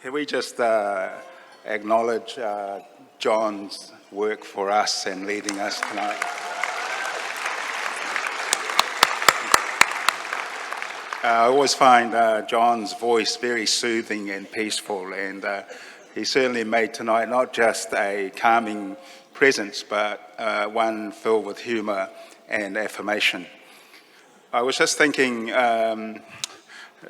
Can we just acknowledge John's work for us and leading us tonight? I always find John's voice very soothing and peaceful, and he certainly made tonight not just a calming presence, but one filled with humour and affirmation. I was just thinking, in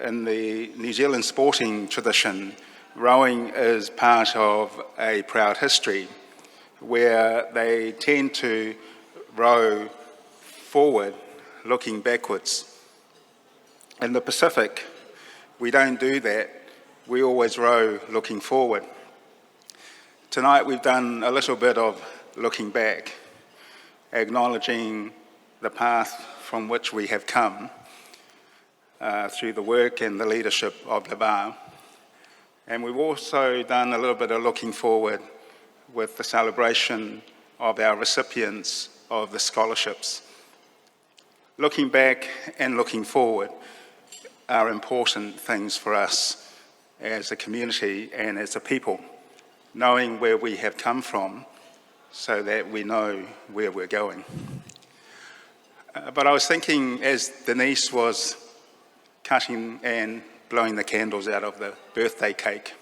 the New Zealand sporting tradition, rowing is part of a proud history where they tend to row forward, looking backwards. In the Pacific, we don't do that. We always row looking forward. Tonight we've done a little bit of looking back, acknowledging the path from which we have come through the work and the leadership of LeVa. And we've also done a little bit of looking forward with the celebration of our recipients of the scholarships. Looking back and looking forward are important things for us as a community and as a people, knowing where we have come from so that we know where we're going. But I was thinking as Denise was cutting and blowing the candles out of the birthday cake,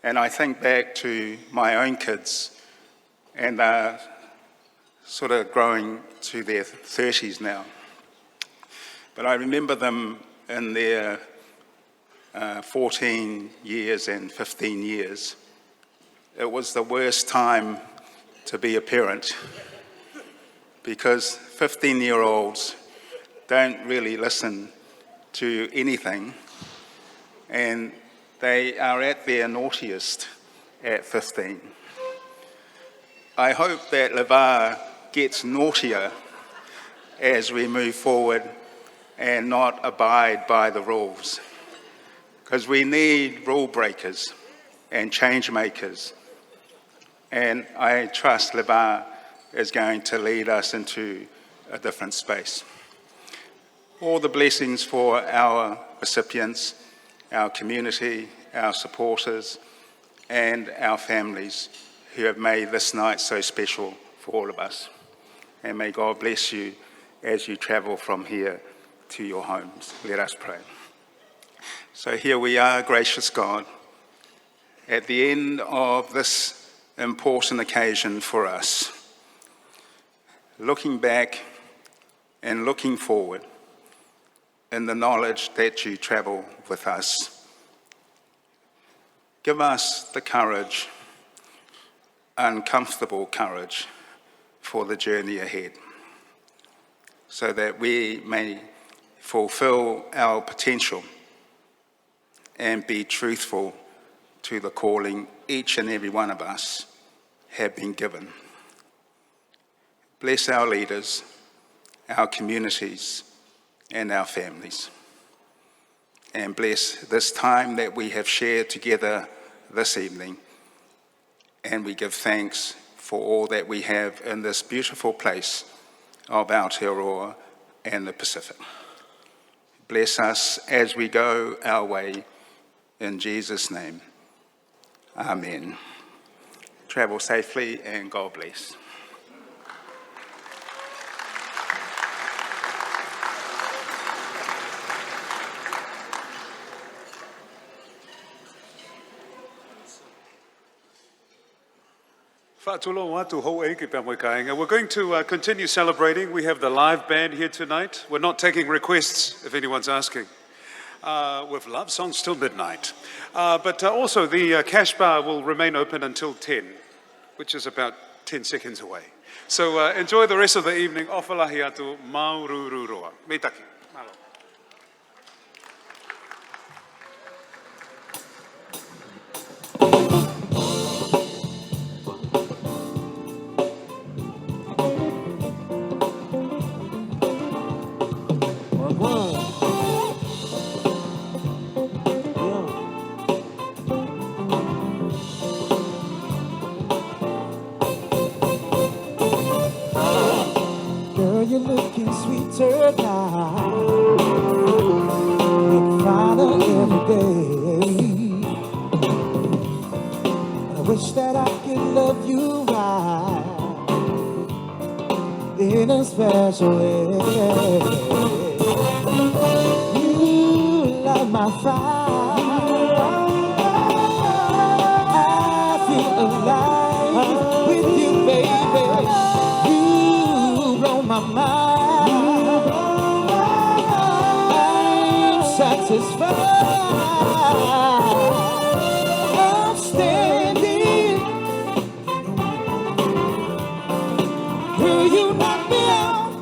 and I think back to my own kids, and they're sort of growing to their 30s now. But I remember them in their 14 years and 15 years. It was the worst time to be a parent because 15-year-olds don't really listen to anything, and they are at their naughtiest at 15. I hope that LeVa gets naughtier as we move forward and not abide by the rules, because we need rule breakers and change makers, and I trust LeVa is going to lead us into a different space. All the blessings for our recipients, our community, our supporters, and our families who have made this night so special for all of us. And may God bless you as you travel from here to your homes. Let us pray. So here we are, gracious God, at the end of this important occasion for us, looking back and looking forward in the knowledge that you travel with us. Give us the courage, uncomfortable courage, for the journey ahead, so that we may fulfill our potential and be truthful to the calling each and every one of us have been given. Bless our leaders, our communities, and our families. And bless this time that we have shared together this evening. And we give thanks for all that we have in this beautiful place of Aotearoa and the Pacific. Bless us as we go our way, in Jesus' name. Amen. Travel safely and God bless. We're going to continue celebrating. We have the live band here tonight. We're not taking requests, if anyone's asking. With love songs till midnight. But also the cash bar will remain open until 10, which is about 10 seconds away. So enjoy the rest of the evening. Ofalahi atu maurururoa. Meitaki. Malo. You're looking sweeter now, look finer every day. I wish that I could love you right in a special way. You light my fire, I feel alive with you, baby. My mind, I'm satisfied. I'm standing. Will you knock me out?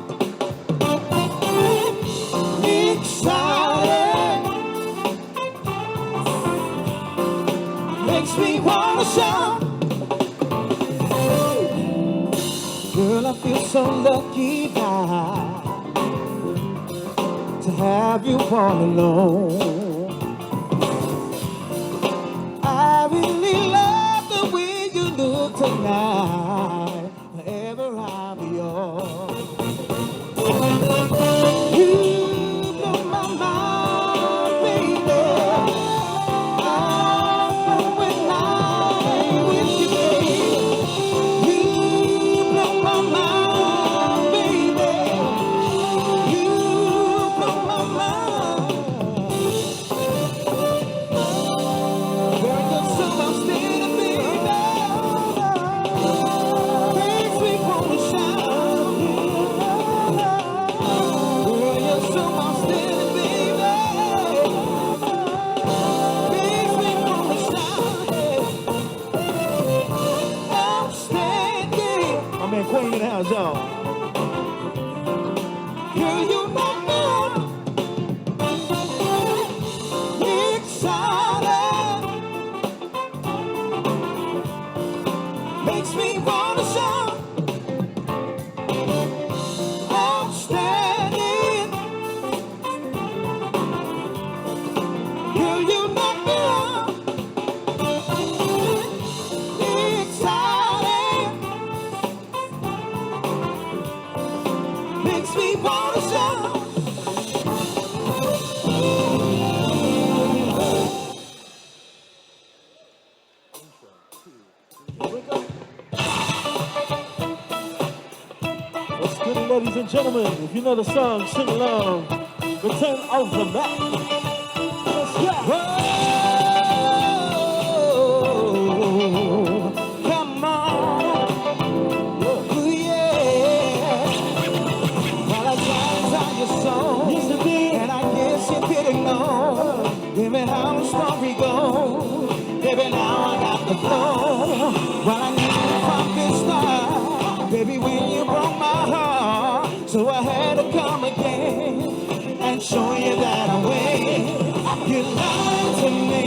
Excited, makes me wanna shout. Girl, I feel so lucky now to have you all alone. I really love the way you look tonight. Forever I'll be yours. You blow my mind, baby. I'm when I'm with you, baby. You blow my mind, baby. You blow my mind. Girl, you're so outstanding, baby. Makes me wanna shout. Girl, you're so outstanding, baby. Makes me wanna shout. Outstanding. My man Queen in the house, y'all. Girl, you knock me out. Excited, makes me wanna shout. Outstanding, girl, you knock me out. Excited, makes me wanna shout. What's good, ladies and gentlemen? If you know the song, sing along. Return of the Mac. Let's go. Oh, come on. Ooh, yeah. While I tried out your song, yes, it did. And I guess you didn't know. Baby, how the story goes. Baby, now I got the flow. While I knew from the start, baby, when you broke my heart, so I had to come again and show you that I win. You lied to me,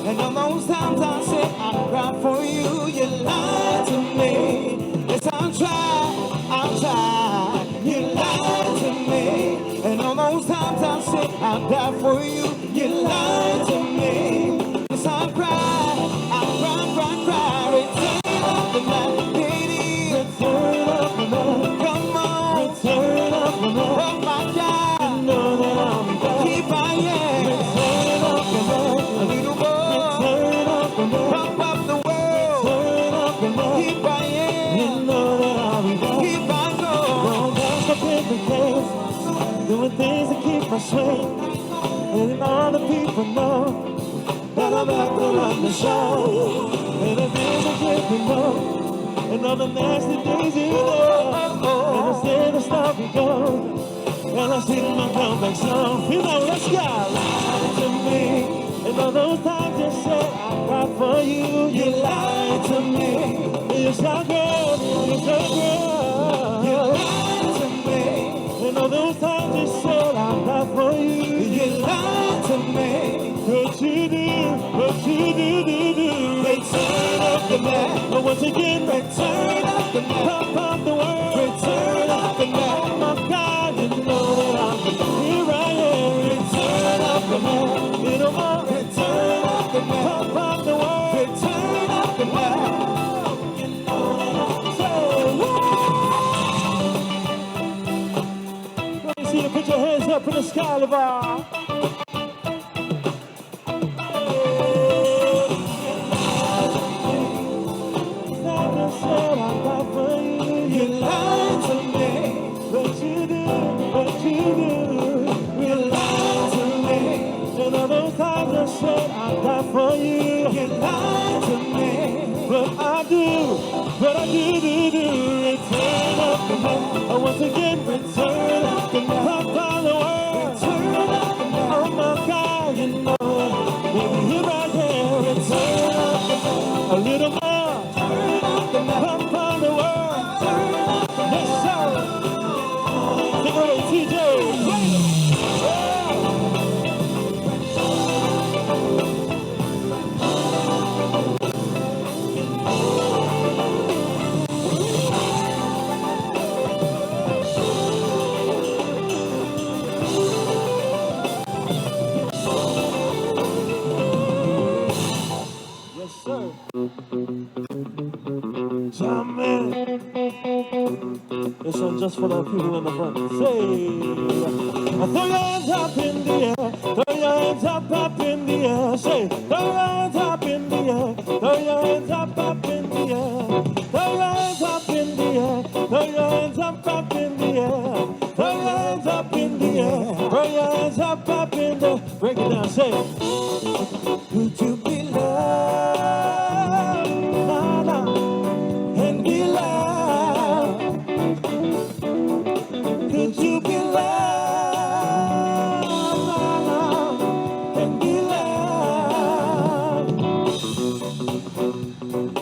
and all those times I said I'd cry for you. You lied to me. Yes, I'll try. You lied to me, and all those times I said I'd die for you. You lied to me. Yes, I'll cry. Return of the night, lady. Return of the night. Come on. Return of the night. Oh my God. You know that I'll be back. Keep on, yeah. Return of the night. A little boy. Return of the night. Pump up the world. Return of the night. Keep on, yeah. You know that I'll be back. Keep on going. Don't dance up in the case. Doing things to keep my strength. Letting all the people know that I'm back to run the show. And the things I get to know. and all the nasty things you know. And instead of stopping go, and I sing my comeback song. You know, let's go. Lie to me. And all those times you said I cried for you, you lied to me. You're so good, you're so good. You lied to me. And all those times you said I cried for you, you lied to me. What you do. Return of the man. But once again, return of the man. Pop up the world. Return of the man. Oh my God, you know that I'm here. I am. Return of the man. You know more. Return of the man. Pop up the world. Return of the man. You know that I'm so. Let me see you put your hands up in the sky, LeVa. You lied to me. What you do, you lied to me. And all those times I said I died for you, you lied to me. But I do. Return of the man. Once again, return of the man. Pop on the world. Return of the man. Oh my God, you know it. Baby, here I am. Return of the man. A little more. Return of the man. Pop on the world. Return of the man. Yes, sir. Take it away, TJ. Yes, sir. Jamming. This one just for the people in the front. Say, throw your hands up in the air. Throw your hands up in the air. Say, throw your hands up in the air. Throw your hands up in the air. Throw your hands up in the air. Throw your hands up in the air. Throw your hands up in the air. Throw your hands up in the air. Break it down. Say, would you be loved? Nah, nah. And be loved. Could you be loved? Nah, nah. And be loved.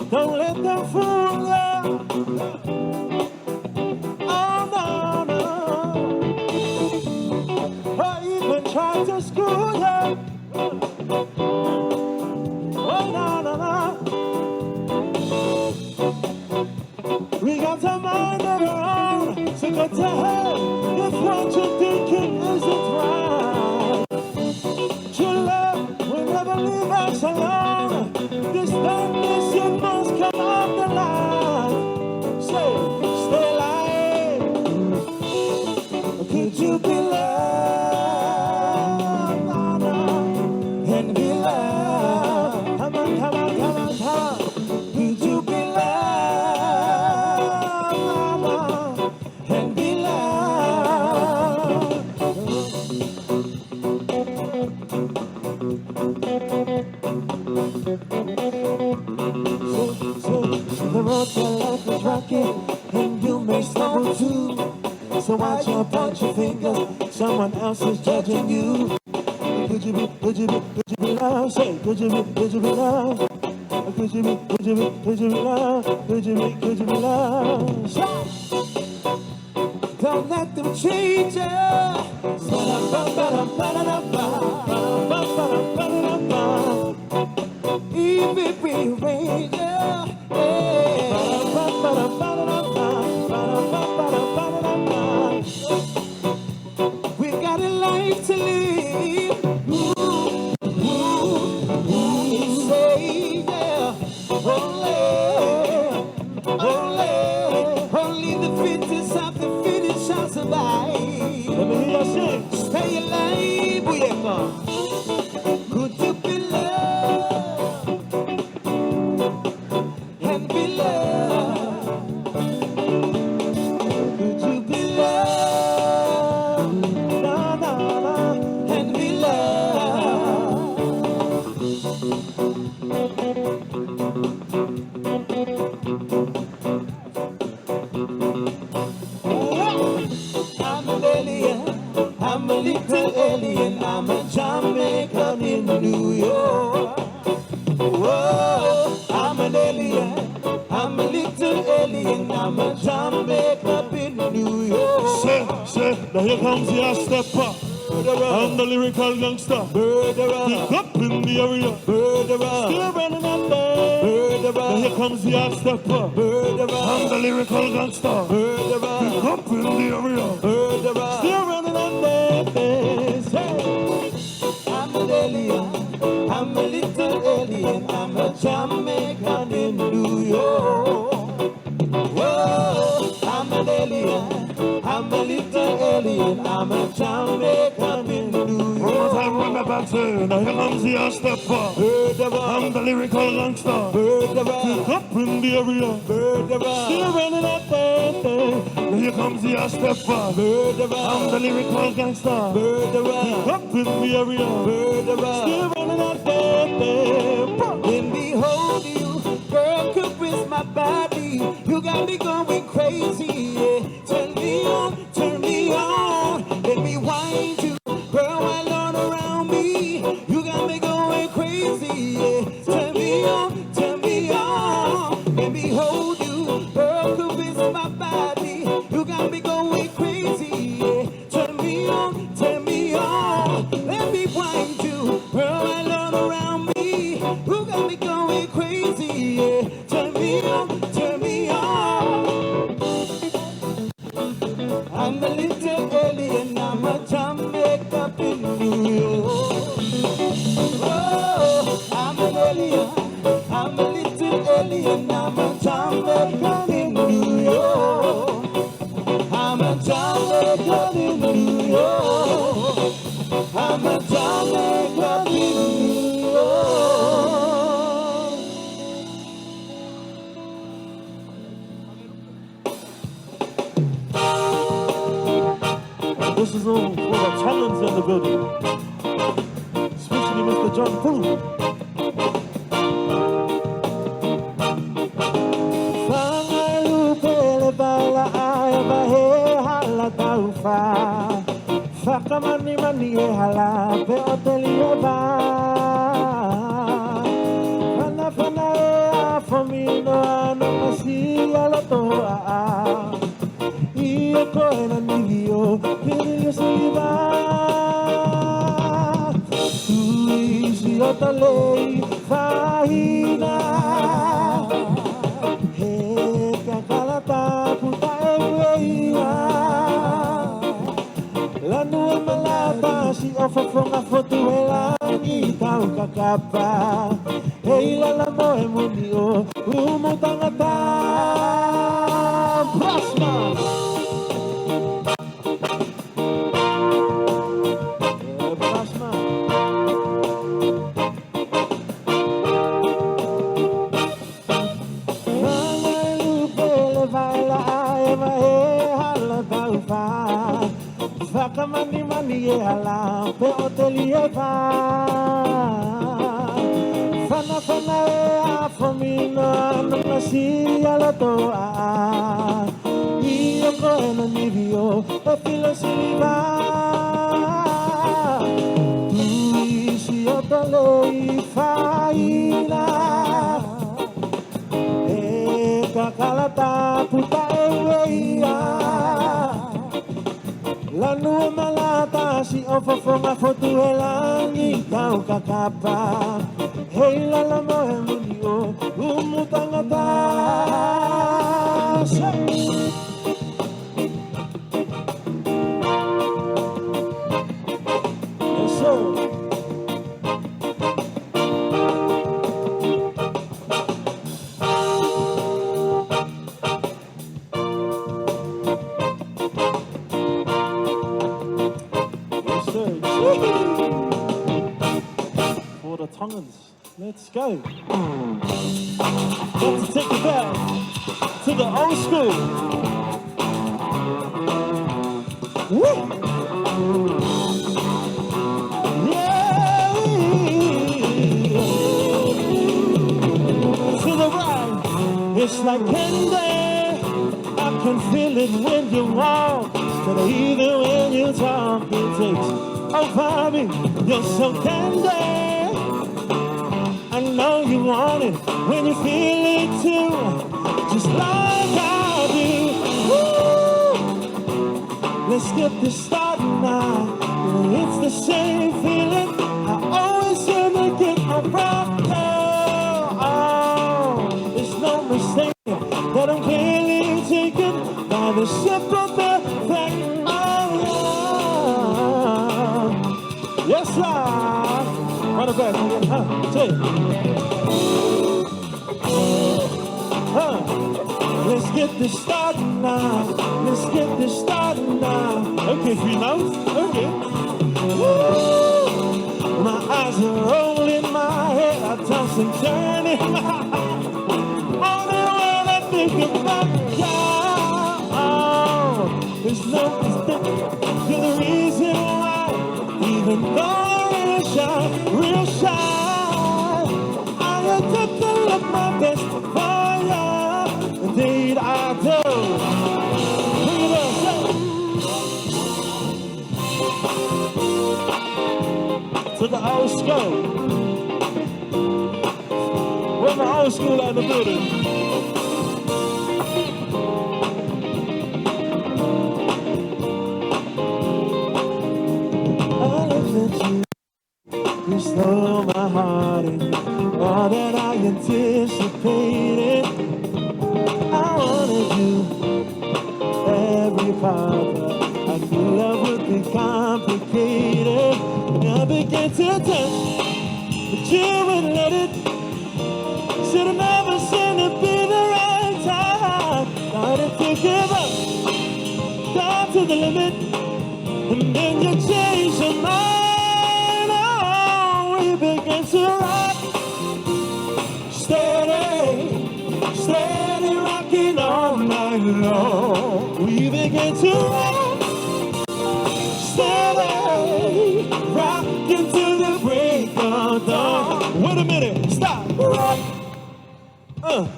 Don't let them fool you. Oh, no, no. Or even try to screw you. Oh, no, no, no. We got a mind of our own, so go to hell if what you're thinking isn't right. True love will never leave us alone. This darkness, you must come off the line. Say, stay alive. Could you be loved? No, no. And be loved. Come on, come on, come on, come on. Could you be loved? And be loved. So the road to life is rocky, and you may stumble too. So watch your point your fingers, someone else is judging you. Could you be loved? Say, could you be loved? Could you be loved? Could you be loved? Don't let them change you. Even rearrange you. We got a life to live. Say yeah. Only the fittest of the fittest shall survive. Let me hear you sing. Stay alive, we could you be loved and be loved? Could you be loved? No, no, no, and be loved. I'm an alien, I'm a little alien, I'm a Jamaican in New York. Whoa, I'm an alien, I'm a little alien, I'm a Jamaican in New York. Say, now here comes the stepper. I'm the lyrical gangster. Murderer. Pick up in the area. Murderer. Still running up there. Murderer. Now here comes the stepper. Murderer. I'm the lyrical gangster. Murderer. Pick up in the area. Murderer. Still running up there. Hey. I'm an alien, I'm a little alien, I'm a Jamaican in New York. Whoa, I'm an alien, I'm a little alien, I'm a Jamaican in New York. One more time, run that back to. Now here comes the stepper. I'm the lyrical gangster. Pick up in the area. Still running up there. Now here comes the stepper. I'm the lyrical gangster. Pick up in the area. Still running up there. When behold you, girl, could with my body, you got me going crazy. Yeah. Turn me on, let me wind you, girl, while on around me. You got me going crazy. Yeah. Turn me on, let me hold you, girl, could with my body, you got me going crazy. Yeah. Turn me on, let me wind you, girl, while on around me. You got me going crazy. Yeah. Turn me on. I'm a little alien, I'm a Jamaican in New York. Oh, I'm an alien, I'm a little alien, I'm a Jamaican in New York. I'm a Jamaican in New York. I'm a Jamaican in New York. This is all for the talents in the building, especially Mr. John Poo. Fakamani mani hala pe otelie ba. Fana famino ano masiya la toa. Iyo ko en anilio pirilio siliba. Tuisi otalei fahina. He kakalata puta eweia. Lanu malata si ofa from a foto elangi tau kakapa. Hey la mo emunio umutangata. Plasma. Mani hala pe otelie va. Fana famino no masiya la toa. Iyo ko en anivio e filo siliva. Tuisi otolei faina. E kakalata puta eweia. Lanu malata si ofa from a foto elangi tau kakapa. Hey la mo emunio umutangata. Yes sir. For the Tongans, let's go. Let's take it back to the old school. Woo! Yeah! To the right, it's like candy. I can can feel it when you walk, but even when you talk, it takes over me. You're so tender. I know you want it when you feel it too, just like I do. Woo! Let's get this started now. It's the same feeling I always seem to get around. There's no mistake that I'm clearly taken by the simple fact. Yes, Lord. Run it back. Say it. Let's get this started now. Let's get this started now. Okay, 3 notes. Okay. Woo! My eyes are rolling, my head I toss and turning. Only when I think about you. There's no mistake. You're the reason why, even though I'm real shy, I attempt to look my best for you. Indeed, I do. Bring it up, to the old school. Where's my old school out in the building? I looked at you, you stole my heart and all that I anticipated. I wanted you, every part, but I knew love would be complicated. I began to touch, but you wouldn't let it. Should've never seen it be the right time. Started to give up, down to the limit, and then you changed your mind. Oh, we began to rock, steady rocking all night long. We began to rock, steady rocking till the break of dawn. Wait a minute, stop, rock.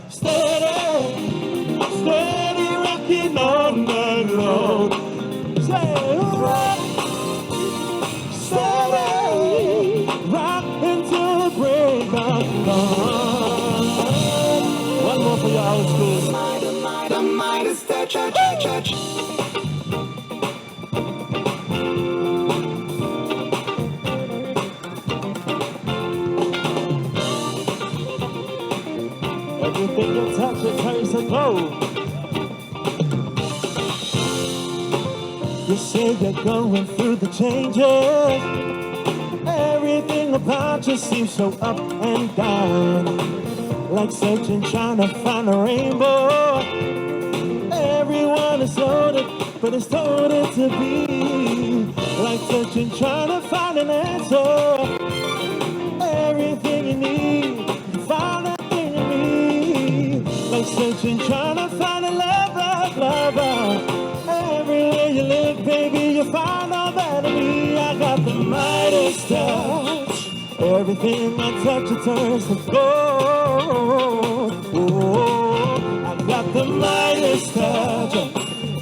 Steady rocking all night long. Say rock, steady rocking till the break of dawn. One more for your old school. The Midas touch. Everything you touch, it turns to gold. You say you're going through the changes. Everything about you seems so up and down. Like searching, trying to find a rainbow. Everyone is told it, but it's told it to be. Like searching, trying to find an answer. Everything you need, you find everything you need. Like searching, trying to find a lover. Everywhere you look, baby, you find all that in me. I got the Midas touch. Everything I touch, it turns to gold. Oh, I got the Midas touch.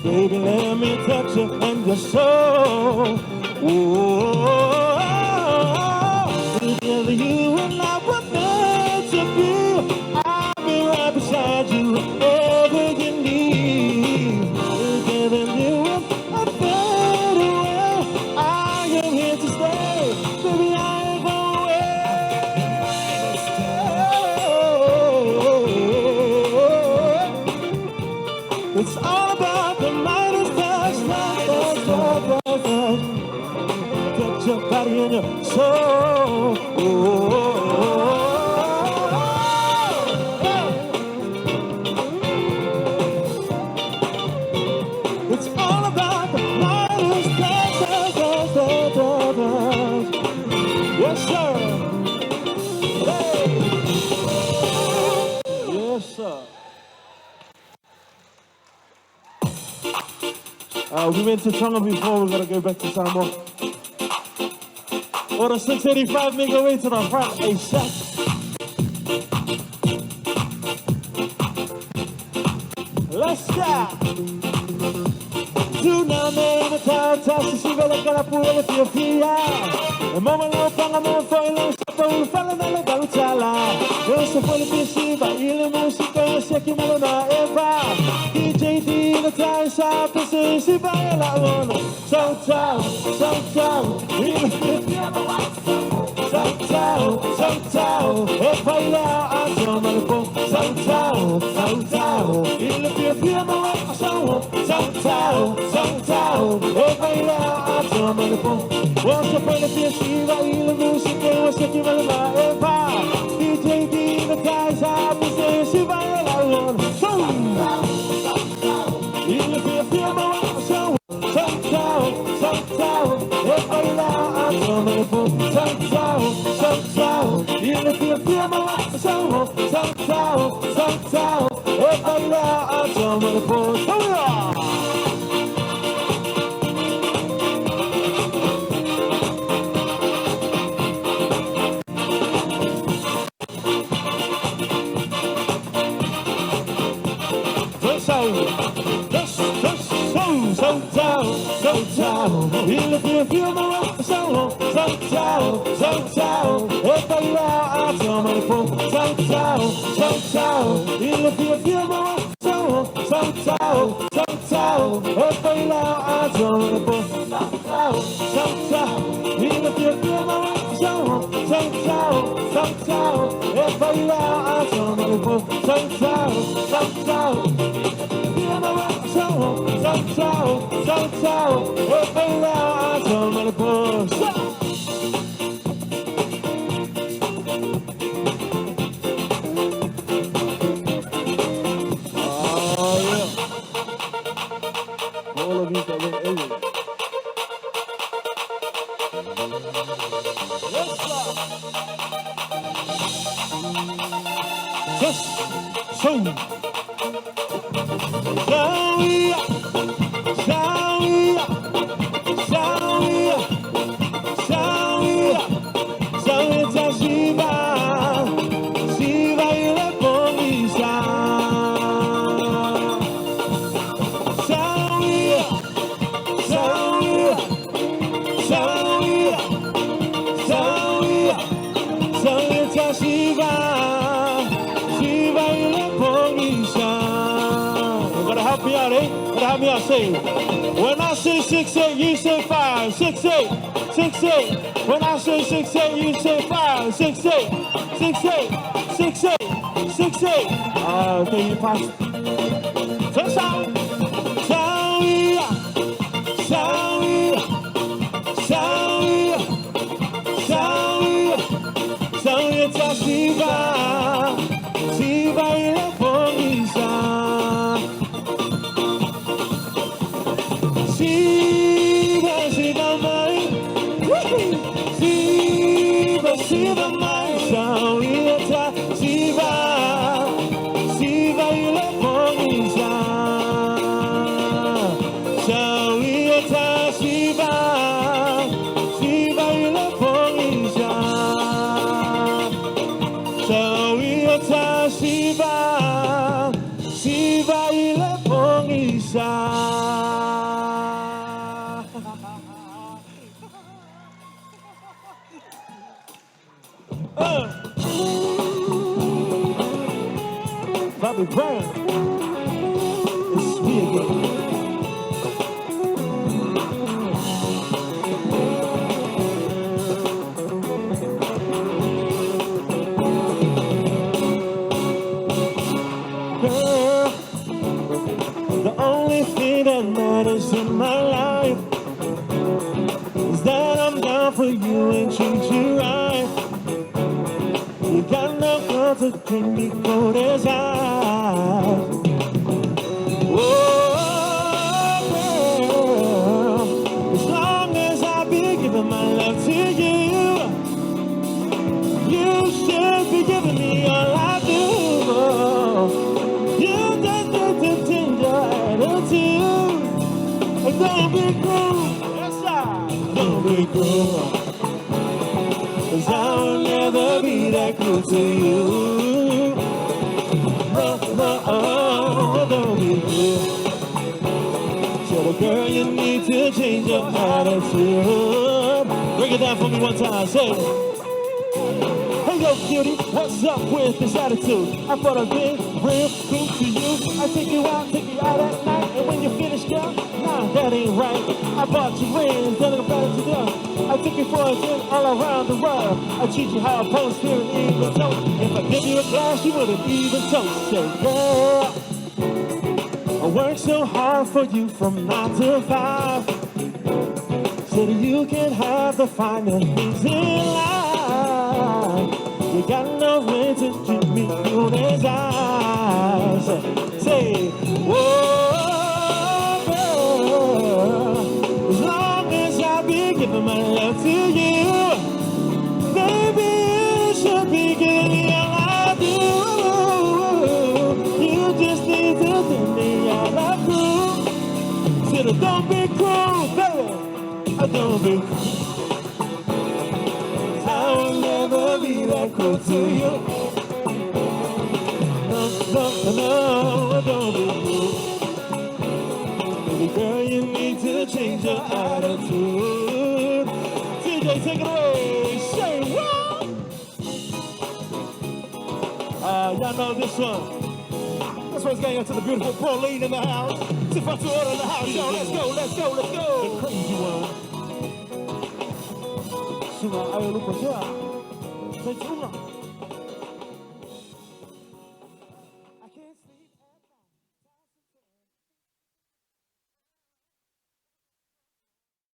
Baby, let me touch you and your soul. Oh, together you and I were meant to be. I'll be right beside you, whatever you need. Together you and I fade away. I am here to stay, baby, I ain't going away. It's all about the Midas touch, touch your body and your soul. It's all about the Midas touch. Yes, sir. Hey. Yes, sir. We went to Tonga before, we're gonna go back to Samoa. Order 685, make our way to the front, ASAP. Let's Tsunami matata sisibele kala pule Ethiopia. Mama lo panga mo foilo sapo ufala na le galutala. Yo se fue pisiva ile música se que me lo na eva. DJ D the time shop is si va la ono. So ciao, e baila a Jamaica. So ciao, il Ethiopia mo so ciao, e baila a Jamaica. Você foi na festiva e na música você que vai lá eva. DJ D na casa você se vai lá ono. So il Ethiopia mo so ciao, e baila a Jamaica. Ciao, il Ethiopia mo so ciao, e baila a Jamaica. So ciao, il Ethiopia mo so ciao, e baila a Jamaica. Ciao, il Ethiopia mo so ciao, e baila a Jamaica. Ciao, il Ethiopia mo so ciao, e baila a Jamaica. Ciao, ciao, e baila a Jamaica. All of you that went everywhere. Yes, so. Help me out, say. When I say 6'8", you say 5. 6'8", 6'8". When I say 6'8", you say 5. 6'8", 6'8", 6'8", 6'8". Okay, you pass. So sound. Bobby Brown, it's me again. Girl, the only thing that matters in my life is that I'm down for you and treat you right. You got no guts to keep me cold as ice. Oh, girl, as long as I be giving my love to you, you should be giving me all I do. You just get to change your attitude. Don't be cruel, yes I. Don't be cruel. 'Cause I'll never be that close to you. No, don't be cruel. Little girl, you need to change your attitude. Break it down for me one time, say it. Hey yo cutie, what's up with this attitude? I thought I'd be real cool to you. I take you out at night, and when you finish, girl, nah, that ain't right. I bought you rings, then I'm better to do. I took you for a trip all around the world. I treat you how I'm supposed to, and even toast. If I give you a glass, you wouldn't even toast. Say, girl, I work so hard for you from 9 to 5, so that you can have the finer things in life. You got no way to keep me through these eyes. Say, whoa, girl, as long as I be giving my love to you, baby, you should be giving me all I do. You just need to give me all I do. Said, don't be cruel, baby. Don't be cruel. I'll never be that close to you. No, don't be cruel. Baby girl, you need to change your attitude. CJ, take it away. Say what? Y'all know this one. This one's going out to the beautiful Pauline in the house. Tifatu in the house, yo. Let's go. The crazy one. Suna ayo lupa siya. Say Suna.